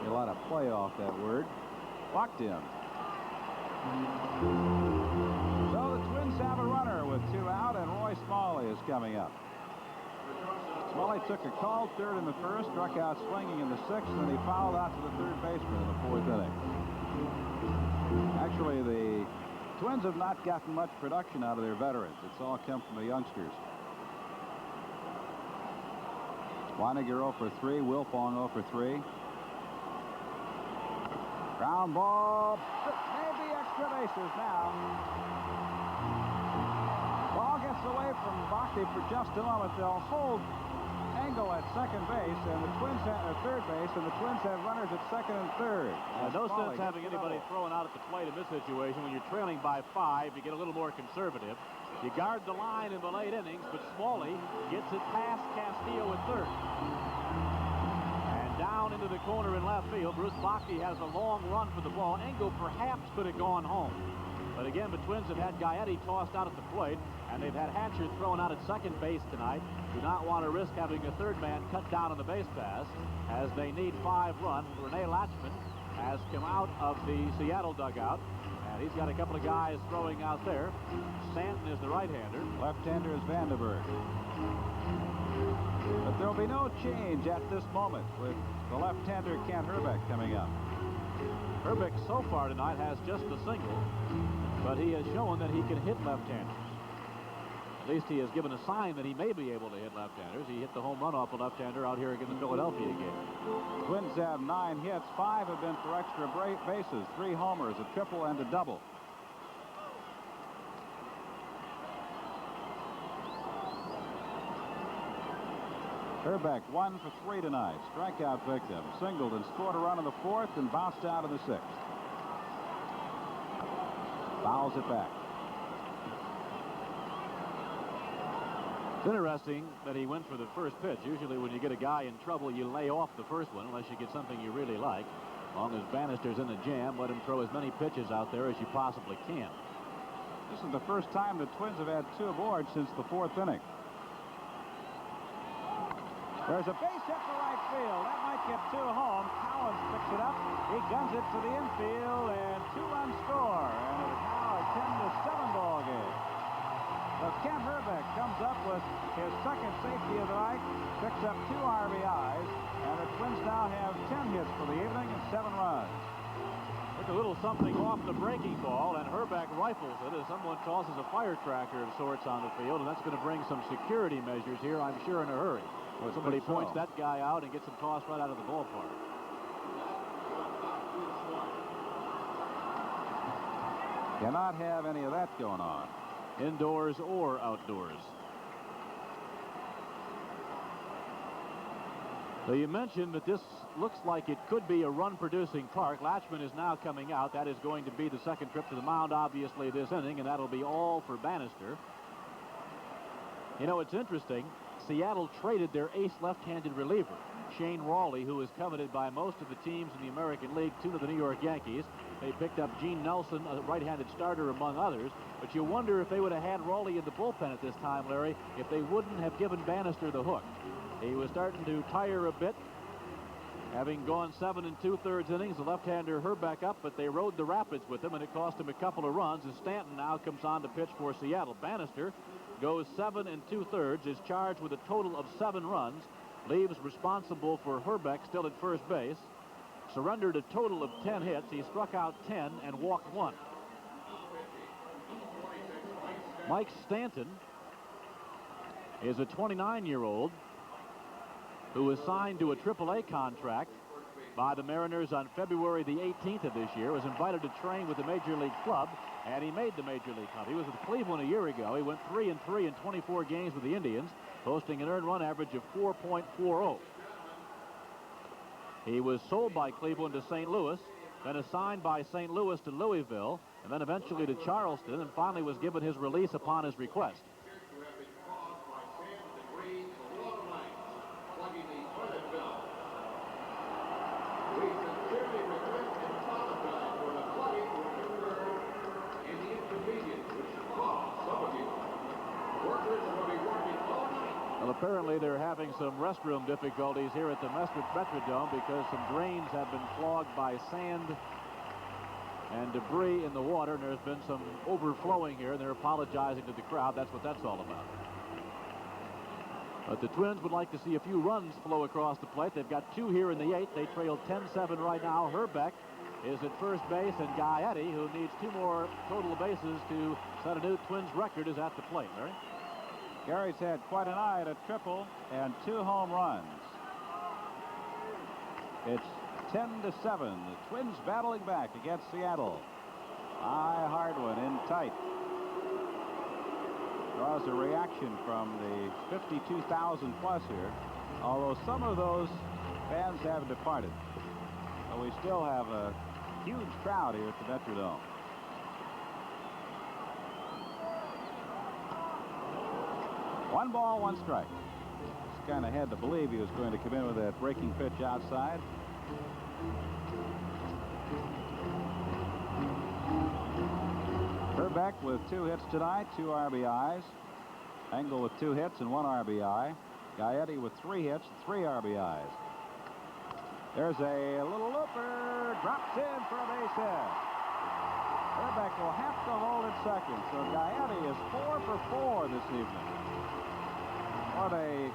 A lot of play off that word. Walked in. So the Twins have a runner with 2 out, and Roy Smalley is coming up. Smalley took a called third in the 1st, struck out swinging in the 6th, and he fouled out to the third baseman in the 4th inning. Actually, the Twins have not gotten much production out of their veterans. It's all come from the youngsters. Weiniger 0 for 3, Wilfong 0 for 3. Ground ball, maybe extra bases now. Ball gets away from Bakke for just a moment. They'll hold Engel at second base, and the Twins at third base, and the Twins have runners at second and third. No sense having anybody throwing out at the plate in this situation. When you're trailing by 5, you get a little more conservative. You guard the line in the late innings, but Smalley gets it past Castillo at third. And down into the corner in left field, Bruce Bakke has a long run for the ball. Engel perhaps could have gone home. But again, the Twins have had Gaetti tossed out at the plate, and they've had Hatcher thrown out at second base tonight. Do not want to risk having a third man cut down on the base pass, as they need 5 runs. Rene Latchman has come out of the Seattle dugout, and he's got a couple of guys throwing out there. Stanton is the right-hander. Left-hander is Vandenberg. But there'll be no change at this moment with the left-hander Kent Hrbek coming up. Hrbek so far tonight has just a single, but he has shown that he can hit left-handers. At least he has given a sign that he may be able to hit left-handers. He hit the home run off a left-hander out here against the Philadelphia game. Twins have 9 hits. 5 have been for extra bases. 3 homers, a triple, and a double. Hrbek 1 for 3 tonight. Strikeout victim. Singled and scored a run in the 4th and bounced out in the 6th. Fouls it back. It's interesting that he went for the first pitch. Usually when you get a guy in trouble, you lay off the first one unless you get something you really like. As long as Bannister's in the jam, let him throw as many pitches out there as you possibly can. This is the first time the Twins have had 2 aboard since the 4th inning. There's a base hit to right field. That might get 2 home. Collins picks it up. He guns it to the infield, and 2-run score. And it is now a 10-7 ball game. But Ken Herbeck comes up with his second safety of the night, picks up 2 RBIs, and the Twins now have 10 hits for the evening and 7 runs. Took a little something off the breaking ball, and Herbeck rifles it as someone tosses a firecracker of sorts on the field, and that's going to bring some security measures here, I'm sure, in a hurry. Well, somebody points that guy out and gets him tossed right out of the ballpark. Cannot have any of that going on, indoors or outdoors. So you mentioned that this looks like it could be a run-producing park. Latchman is now coming out. That is going to be the second trip to the mound, obviously, this inning, and that'll be all for Bannister. You know, it's interesting. Seattle traded their ace left-handed reliever, Shane Raleigh, who is coveted by most of the teams in the American League, to the New York Yankees. They picked up Gene Nelson, a right-handed starter, among others. But you wonder if they would have had Raleigh in the bullpen at this time, Larry, if they wouldn't have given Bannister the hook. He was starting to tire a bit, having gone 7 2/3 innings. The left-hander Herbeck up, but they rode the Rapids with him, and it cost him a couple of runs. And Stanton now comes on to pitch for Seattle. Bannister goes 7 2/3, is charged with a total of 7 runs, leaves responsible for Herbeck still at first base, surrendered a total of 10 hits. He struck out 10 and walked 1. Mike Stanton is a 29-year-old who was signed to a AAA contract by the Mariners on February the 18th of this year, was invited to train with the Major League club, and he made the Major League club. He was with Cleveland a year ago. He went 3-3 in 24 games with the Indians, posting an earned run average of 4.40. He was sold by Cleveland to St. Louis, then assigned by St. Louis to Louisville, and then eventually to Charleston, and finally was given his release upon his request. Well, apparently they're having some restroom difficulties here at the Metrodome because some drains have been clogged by sand and debris in the water, and there's been some overflowing here, and they're apologizing to the crowd. That's what that's all about. But the Twins would like to see a few runs flow across the plate. They've got 2 here in the 8th. They trail 10-7 right now. Herbeck is at first base, and Gaetti, who needs 2 more total bases to set a new Twins record, is at the plate. Larry? Gary's had quite an eye at a triple and 2 home runs. It's 10-7. The Twins battling back against Seattle. High hard one in tight. Draws a reaction from the 52,000 plus here, although some of those fans have departed. So we still have a huge crowd here at the Metrodome. One ball, 1 strike. Just kind of had to believe he was going to come in with that breaking pitch outside. Herbeck with 2 hits tonight, 2 RBIs. Engel with 2 hits and 1 RBI. Gaetti with 3 hits, 3 RBIs. There's a little looper, drops in for a base hit. Herbeck will have to hold at second, so Gaetti is 4 for 4 this evening. What a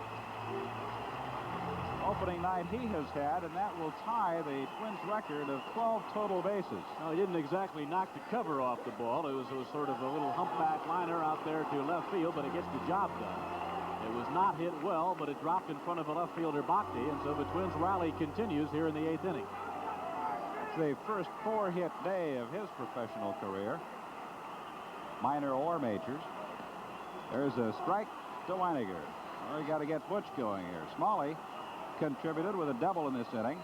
opening night he has had, and that will tie the Twins record of 12 total bases. No, he didn't exactly knock the cover off the ball. It was sort of a little humpback liner out there to left field, but it gets the job done. It was not hit well, but it dropped in front of a left fielder, Gaetti, and so the Twins rally continues here in the 8th inning. It's the first 4-hit day of his professional career, minor or majors. There's a strike to Weiniger. Well, you got to get Butch going here. Smalley contributed with a double in this inning.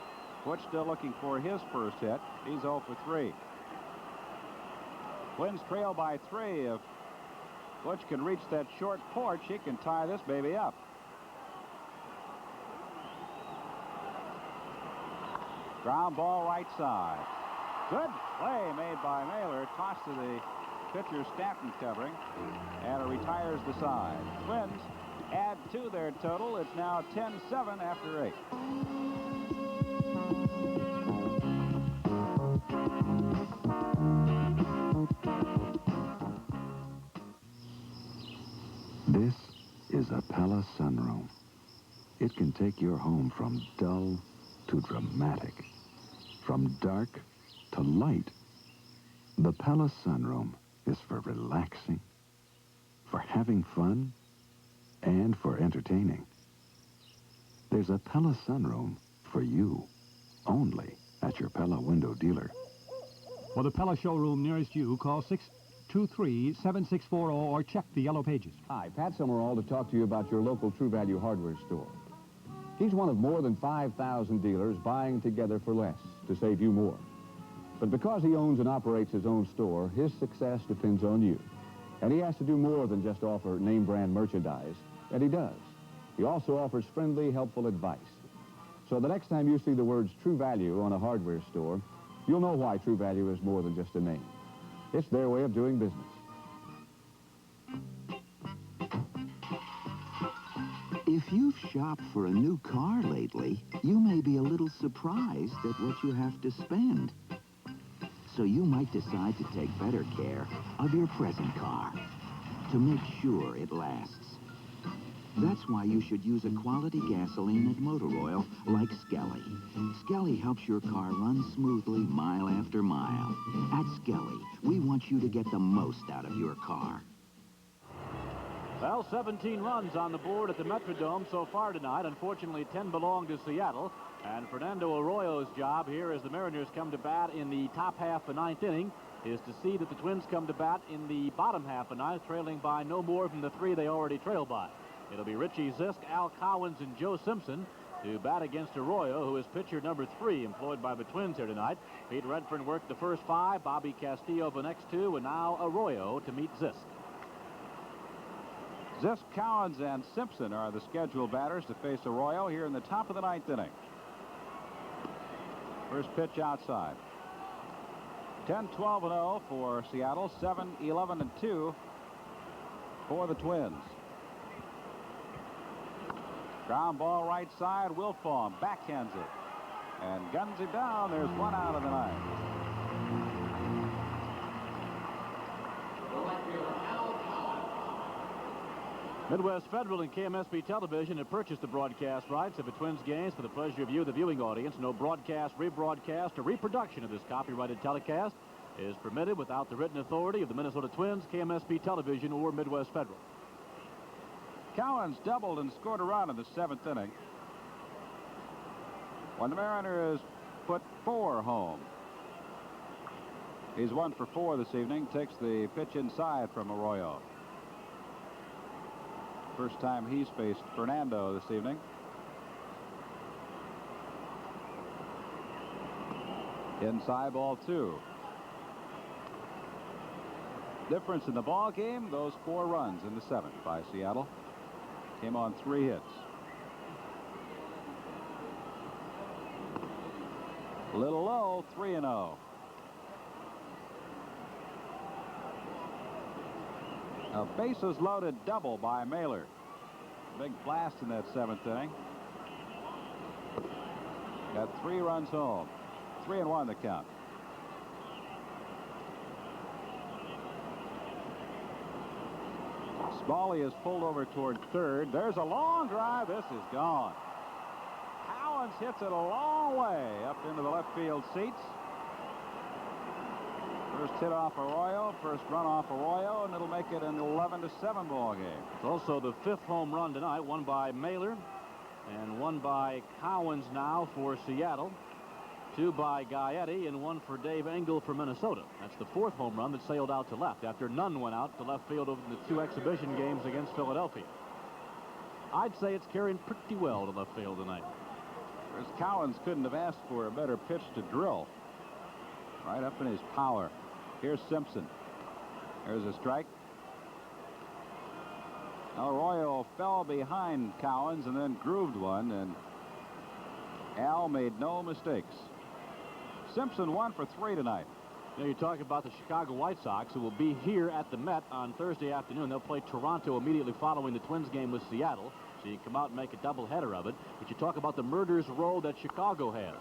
Butch still looking for his first hit. He's 0 for 3. Twins trail by 3. If Butch can reach that short porch, he can tie this baby up. Ground ball right side. Good play made by Mailer. Toss to the pitcher Stanton covering, and it retires the side. Twins add to their total. It's now 10-7 after 8. This is a Pella sunroom. It can take your home from dull to dramatic, from dark to light. The Pella sunroom is for relaxing, for having fun, and for entertaining. There's a Pella sunroom for you, only at your Pella window dealer. For the Pella showroom nearest you, call 623-7640 or check the yellow pages. Hi, Pat Summerall to talk to you about your local True Value hardware store. He's one of more than 5,000 dealers buying together for less to save you more. But because he owns and operates his own store, his success depends on you. And he has to do more than just offer name brand merchandise, and he does. He also offers friendly, helpful advice. So the next time you see the words True Value on a hardware store, you'll know why True Value is more than just a name. It's their way of doing business. If you've shopped for a new car lately, you may be a little surprised at what you have to spend. So you might decide to take better care of your present car to make sure it lasts. That's why you should use a quality gasoline and motor oil like Skelly. Skelly helps your car run smoothly mile after mile. At Skelly, we want you to get the most out of your car. Well, 17 runs on the board at the Metrodome so far tonight. Unfortunately, 10 belong to Seattle. And Fernando Arroyo's job here as the Mariners come to bat in the top half of the ninth inning is to see that the Twins come to bat in the bottom half of the ninth, trailing by no more than the 3 they already trail by. It'll be Richie Zisk, Al Cowens, and Joe Simpson to bat against Arroyo, who is pitcher number 3 employed by the Twins here tonight. Pete Redfern worked the first 5, Bobby Castillo the next 2, and now Arroyo to meet Zisk. Zisk, Cowens, and Simpson are the scheduled batters to face Arroyo here in the top of the ninth inning. First pitch outside. 10-12-0 for Seattle, 7-11-2 for the Twins. Ground ball right side, Wilfong backhands it and guns him down. There's 1 out of the 9th. Midwest Federal and KMSP Television have purchased the broadcast rights of the Twins games for the pleasure of you, the viewing audience. No broadcast, rebroadcast, or reproduction of this copyrighted telecast is permitted without the written authority of the Minnesota Twins, KMSP Television, or Midwest Federal. Cowens doubled and scored a run in the 7th inning when the Mariners put 4 home. He's 1 for 4 this evening. Takes the pitch inside from Arroyo. First time he's faced Fernando this evening. Inside, ball 2. Difference in the ball game, those 4 runs in the 7th by Seattle. Came on 3 hits. A little low, 3-0. A bases loaded double by Mailer. Big blast in that 7th inning. Got 3 runs home. 3-1 the count. Smalley is pulled over toward third. There's a long drive. This is gone. Cowens hits it a long way up into the left field seats. First hit off Arroyo, first run off Arroyo, and it'll make it an 11-7 ball game. It's also the 5th home run tonight, one by Mailer and one by Cowens now for Seattle, 2 by Gaetti, and 1 for Dave Engel for Minnesota. That's the 4th home run that sailed out to left after none went out to left field over the 2 exhibition games against Philadelphia. I'd say it's carrying pretty well to left field tonight. Whereas Cowens couldn't have asked for a better pitch to drill. Right up in his power. Here's Simpson. There's a strike. Arroyo fell behind Cowens and then grooved one, and Al made no mistakes. Simpson 1 for 3 tonight. You know, you're talking about the Chicago White Sox, who will be here at the Met on Thursday afternoon. They'll play Toronto immediately following the Twins game with Seattle, so you come out and make a doubleheader of it. But you talk about the murderer's row that Chicago has.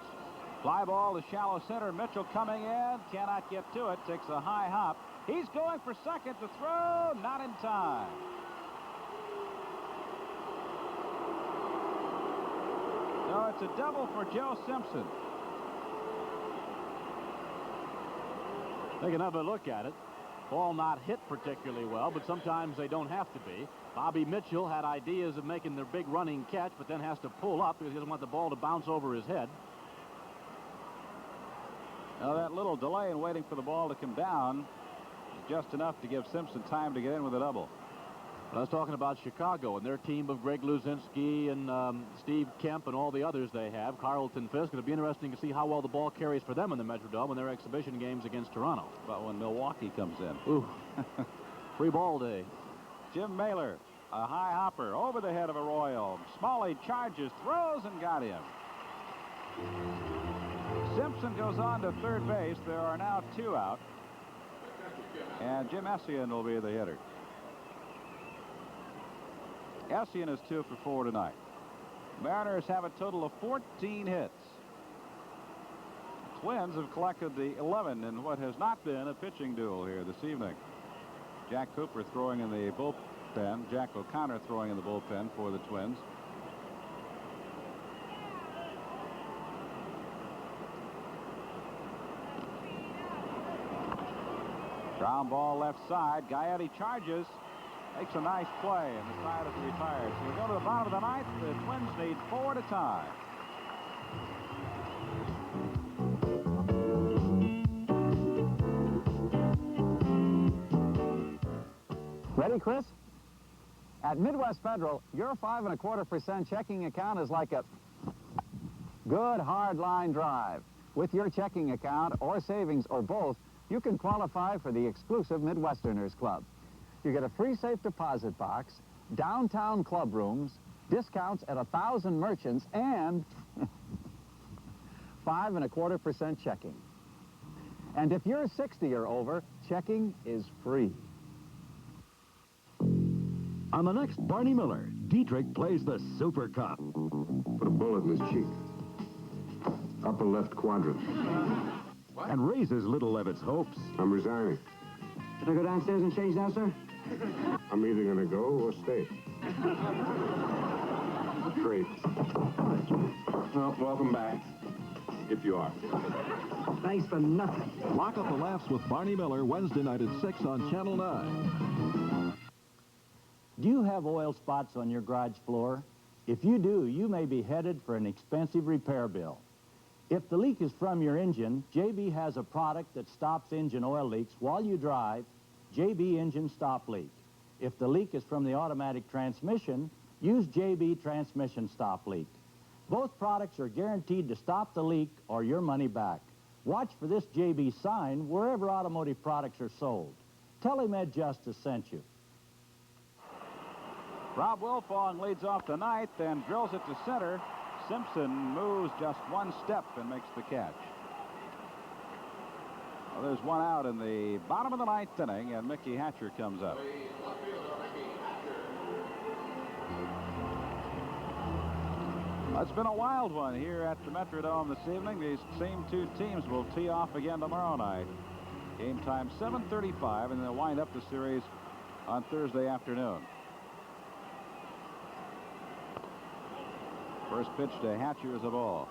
Fly ball to shallow center. Mitchell coming in. Cannot get to it. Takes a high hop. He's going for second to throw. Not in time. it's a double for Joe Simpson. Take another look at it. Ball not hit particularly well, but sometimes they don't have to be. Bobby Mitchell had ideas of making their big running catch, but then has to pull up because he doesn't want the ball to bounce over his head. Now, that little delay in waiting for the ball to come down is just enough to give Simpson time to get in with a double. I was talking about Chicago and their team of Greg Luzinski and Steve Kemp and all the others they have, Carlton Fisk. It'll be interesting to see how well the ball carries for them in the Metrodome in their exhibition games against Toronto. But when Milwaukee comes in. Ooh. Free ball day. Jim Mailer, a high hopper over the head of Arroyo. Smalley charges, throws, and got him. Simpson goes on to third base. There are now 2 out. And Jim Essien will be the hitter. Essien is 2 for 4 tonight. Mariners have a total of 14 hits. Twins have collected the 11 in what has not been a pitching duel here this evening. Jack Cooper throwing in the bullpen. Jack O'Connor throwing in the bullpen for the Twins. Ground ball left side. Gaetti charges. Makes a nice play, and the side is retired. So we go to the bottom of the 9th. The Twins need 4 to tie. Ready, Chris? At Midwest Federal, your 5.25% checking account is like a good hard line drive. With your checking account or savings or both, you can qualify for the exclusive Midwesterners Club. You get a free safe deposit box, downtown club rooms, discounts at 1,000 merchants, and 5.25% checking. And if you're 60 or over, checking is free. On the next Barney Miller, Dietrich plays the Super Cup. Put a bullet in his cheek. Upper left quadrant. And raises little Levitt's hopes. I'm resigning. Should I go downstairs and change now, sir? I'm either going to go or stay. Great. Well, welcome back. If you are. Thanks for nothing. Lock up the laughs with Barney Miller Wednesday night at 6 on Channel 9. Do you have oil spots on your garage floor? If you do, you may be headed for an expensive repair bill. If the leak is from your engine, JB has a product that stops engine oil leaks while you drive, JB Engine Stop Leak. If the leak is from the automatic transmission, use JB Transmission Stop Leak. Both products are guaranteed to stop the leak or your money back. Watch for this JB sign wherever automotive products are sold. Tell him Ed Justice sent you. Rob Wilfong leads off the 9th and drills it to center. Simpson moves just 1 step and makes the catch. Well, there's 1 out in the bottom of the 9th inning, and Mickey Hatcher comes up. It's been a wild one here at the Metrodome this evening. These same 2 teams will tee off again tomorrow night. Game time 7:35, and they'll wind up the series on Thursday afternoon. First pitch to Hatcher is a ball.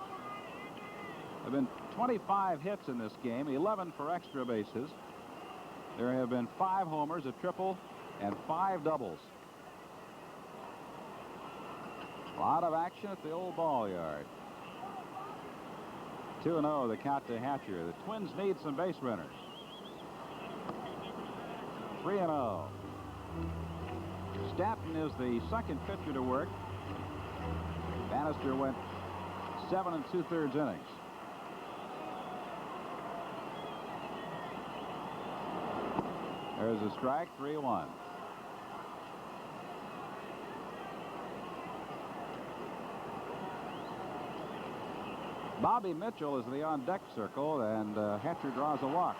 There have been 25 hits in this game, 11 for extra bases. There have been 5 homers, a triple, and 5 doubles. A lot of action at the old ball yard. 2-0 the count to Hatcher. The Twins need some base runners. 3-0. Stanton is the second pitcher to work. Bannister went 7 2/3 innings. There's a strike, 3-1. Bobby Mitchell is the on-deck circle, and Hatcher draws a walk.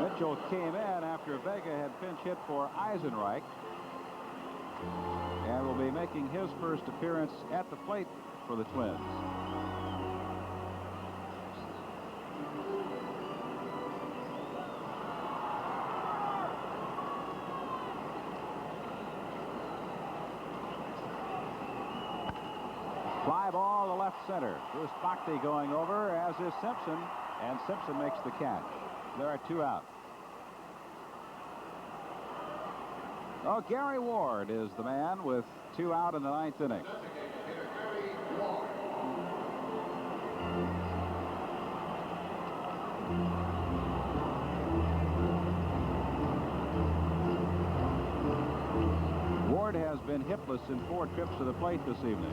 Mitchell came in after Vega had pinch hit for Eisenreich, and will be making his first appearance at the plate for the Twins. Fly ball to left center. Bruce Bhakti going over, as is Simpson, and Simpson makes the catch. There are 2 out. Oh, Gary Ward is the man with 2 out in the 9th inning. Ward has been hitless in 4 trips to the plate this evening.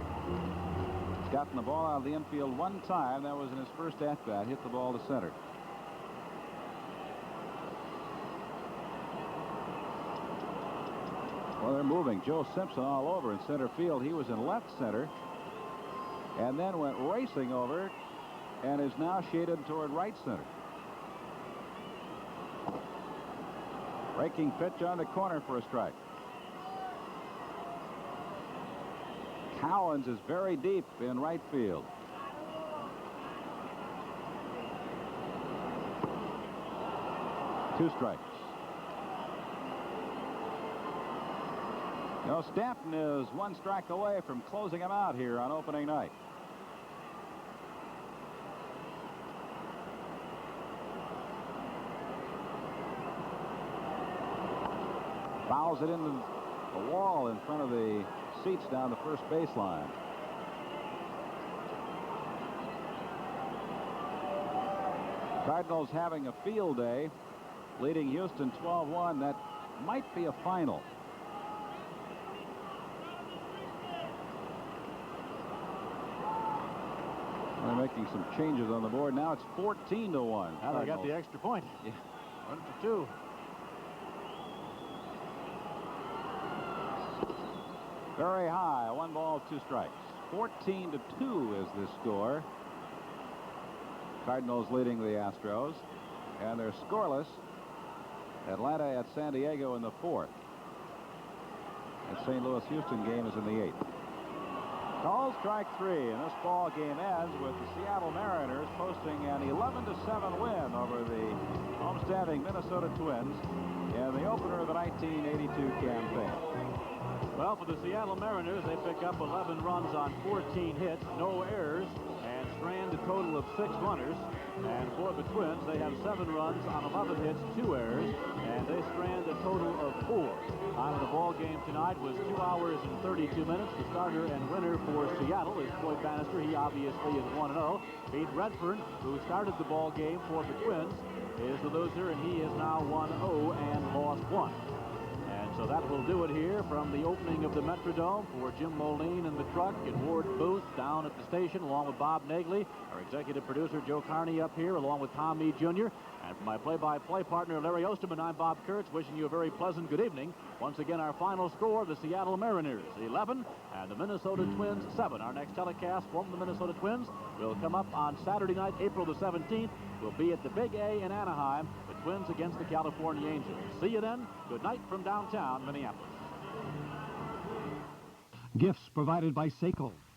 He's gotten the ball out of the infield 1 time. That was in his first at-bat. Hit the ball to center. Well, they're moving Joe Simpson all over in center field. He was in left center and then went racing over and is now shaded toward right center. Breaking pitch on the corner for a strike. Cowens is very deep in right field. Two strikes. Now Stanton is 1 strike away from closing him out here on opening night. Fouls it into the wall in front of the seats down the first baseline. Cardinals having a field day, leading Houston 12-1. That might be a final. They're making some changes on the board. Now it's 14-1. Now they got the extra point. Yeah. 1-2. Very high. 1 ball, 2 strikes. 14-2 is the score. Cardinals leading the Astros, and they're scoreless. Atlanta at San Diego in the 4th. And St. Louis-Houston game is in the 8th. Called strike 3, and this ball game ends with the Seattle Mariners posting an 11-7 win over the homestanding Minnesota Twins in the opener of the 1982 campaign. Well, for the Seattle Mariners, they pick up 11 runs on 14 hits, no errors, and strand a total of 6 runners. And for the Twins, they have 7 runs on 11 hits, 2 errors, and they strand a total of 4. Time of the ball game tonight was 2 hours and 32 minutes. The starter and winner for Seattle is Floyd Bannister. He obviously is 1-0. Pete Redfern, who started the ball game for the Twins, is the loser, and he is now 1-0 and lost 1. So that will do it here from the opening of the Metrodome for Jim Moline in the truck and Ward Booth down at the station, along with Bob Nagley, our executive producer Joe Carney up here, along with Tom Meade Jr. And for my play-by-play partner Larry Osterman, I'm Bob Kurtz, wishing you a very pleasant good evening. Once again, our final score, the Seattle Mariners 11 and the Minnesota Twins 7. Our next telecast from the Minnesota Twins will come up on Saturday night, April the 17th. We'll be at the Big A in Anaheim. Twins against the California Angels. See you then. Good night from downtown Minneapolis. Gifts provided by Seiko.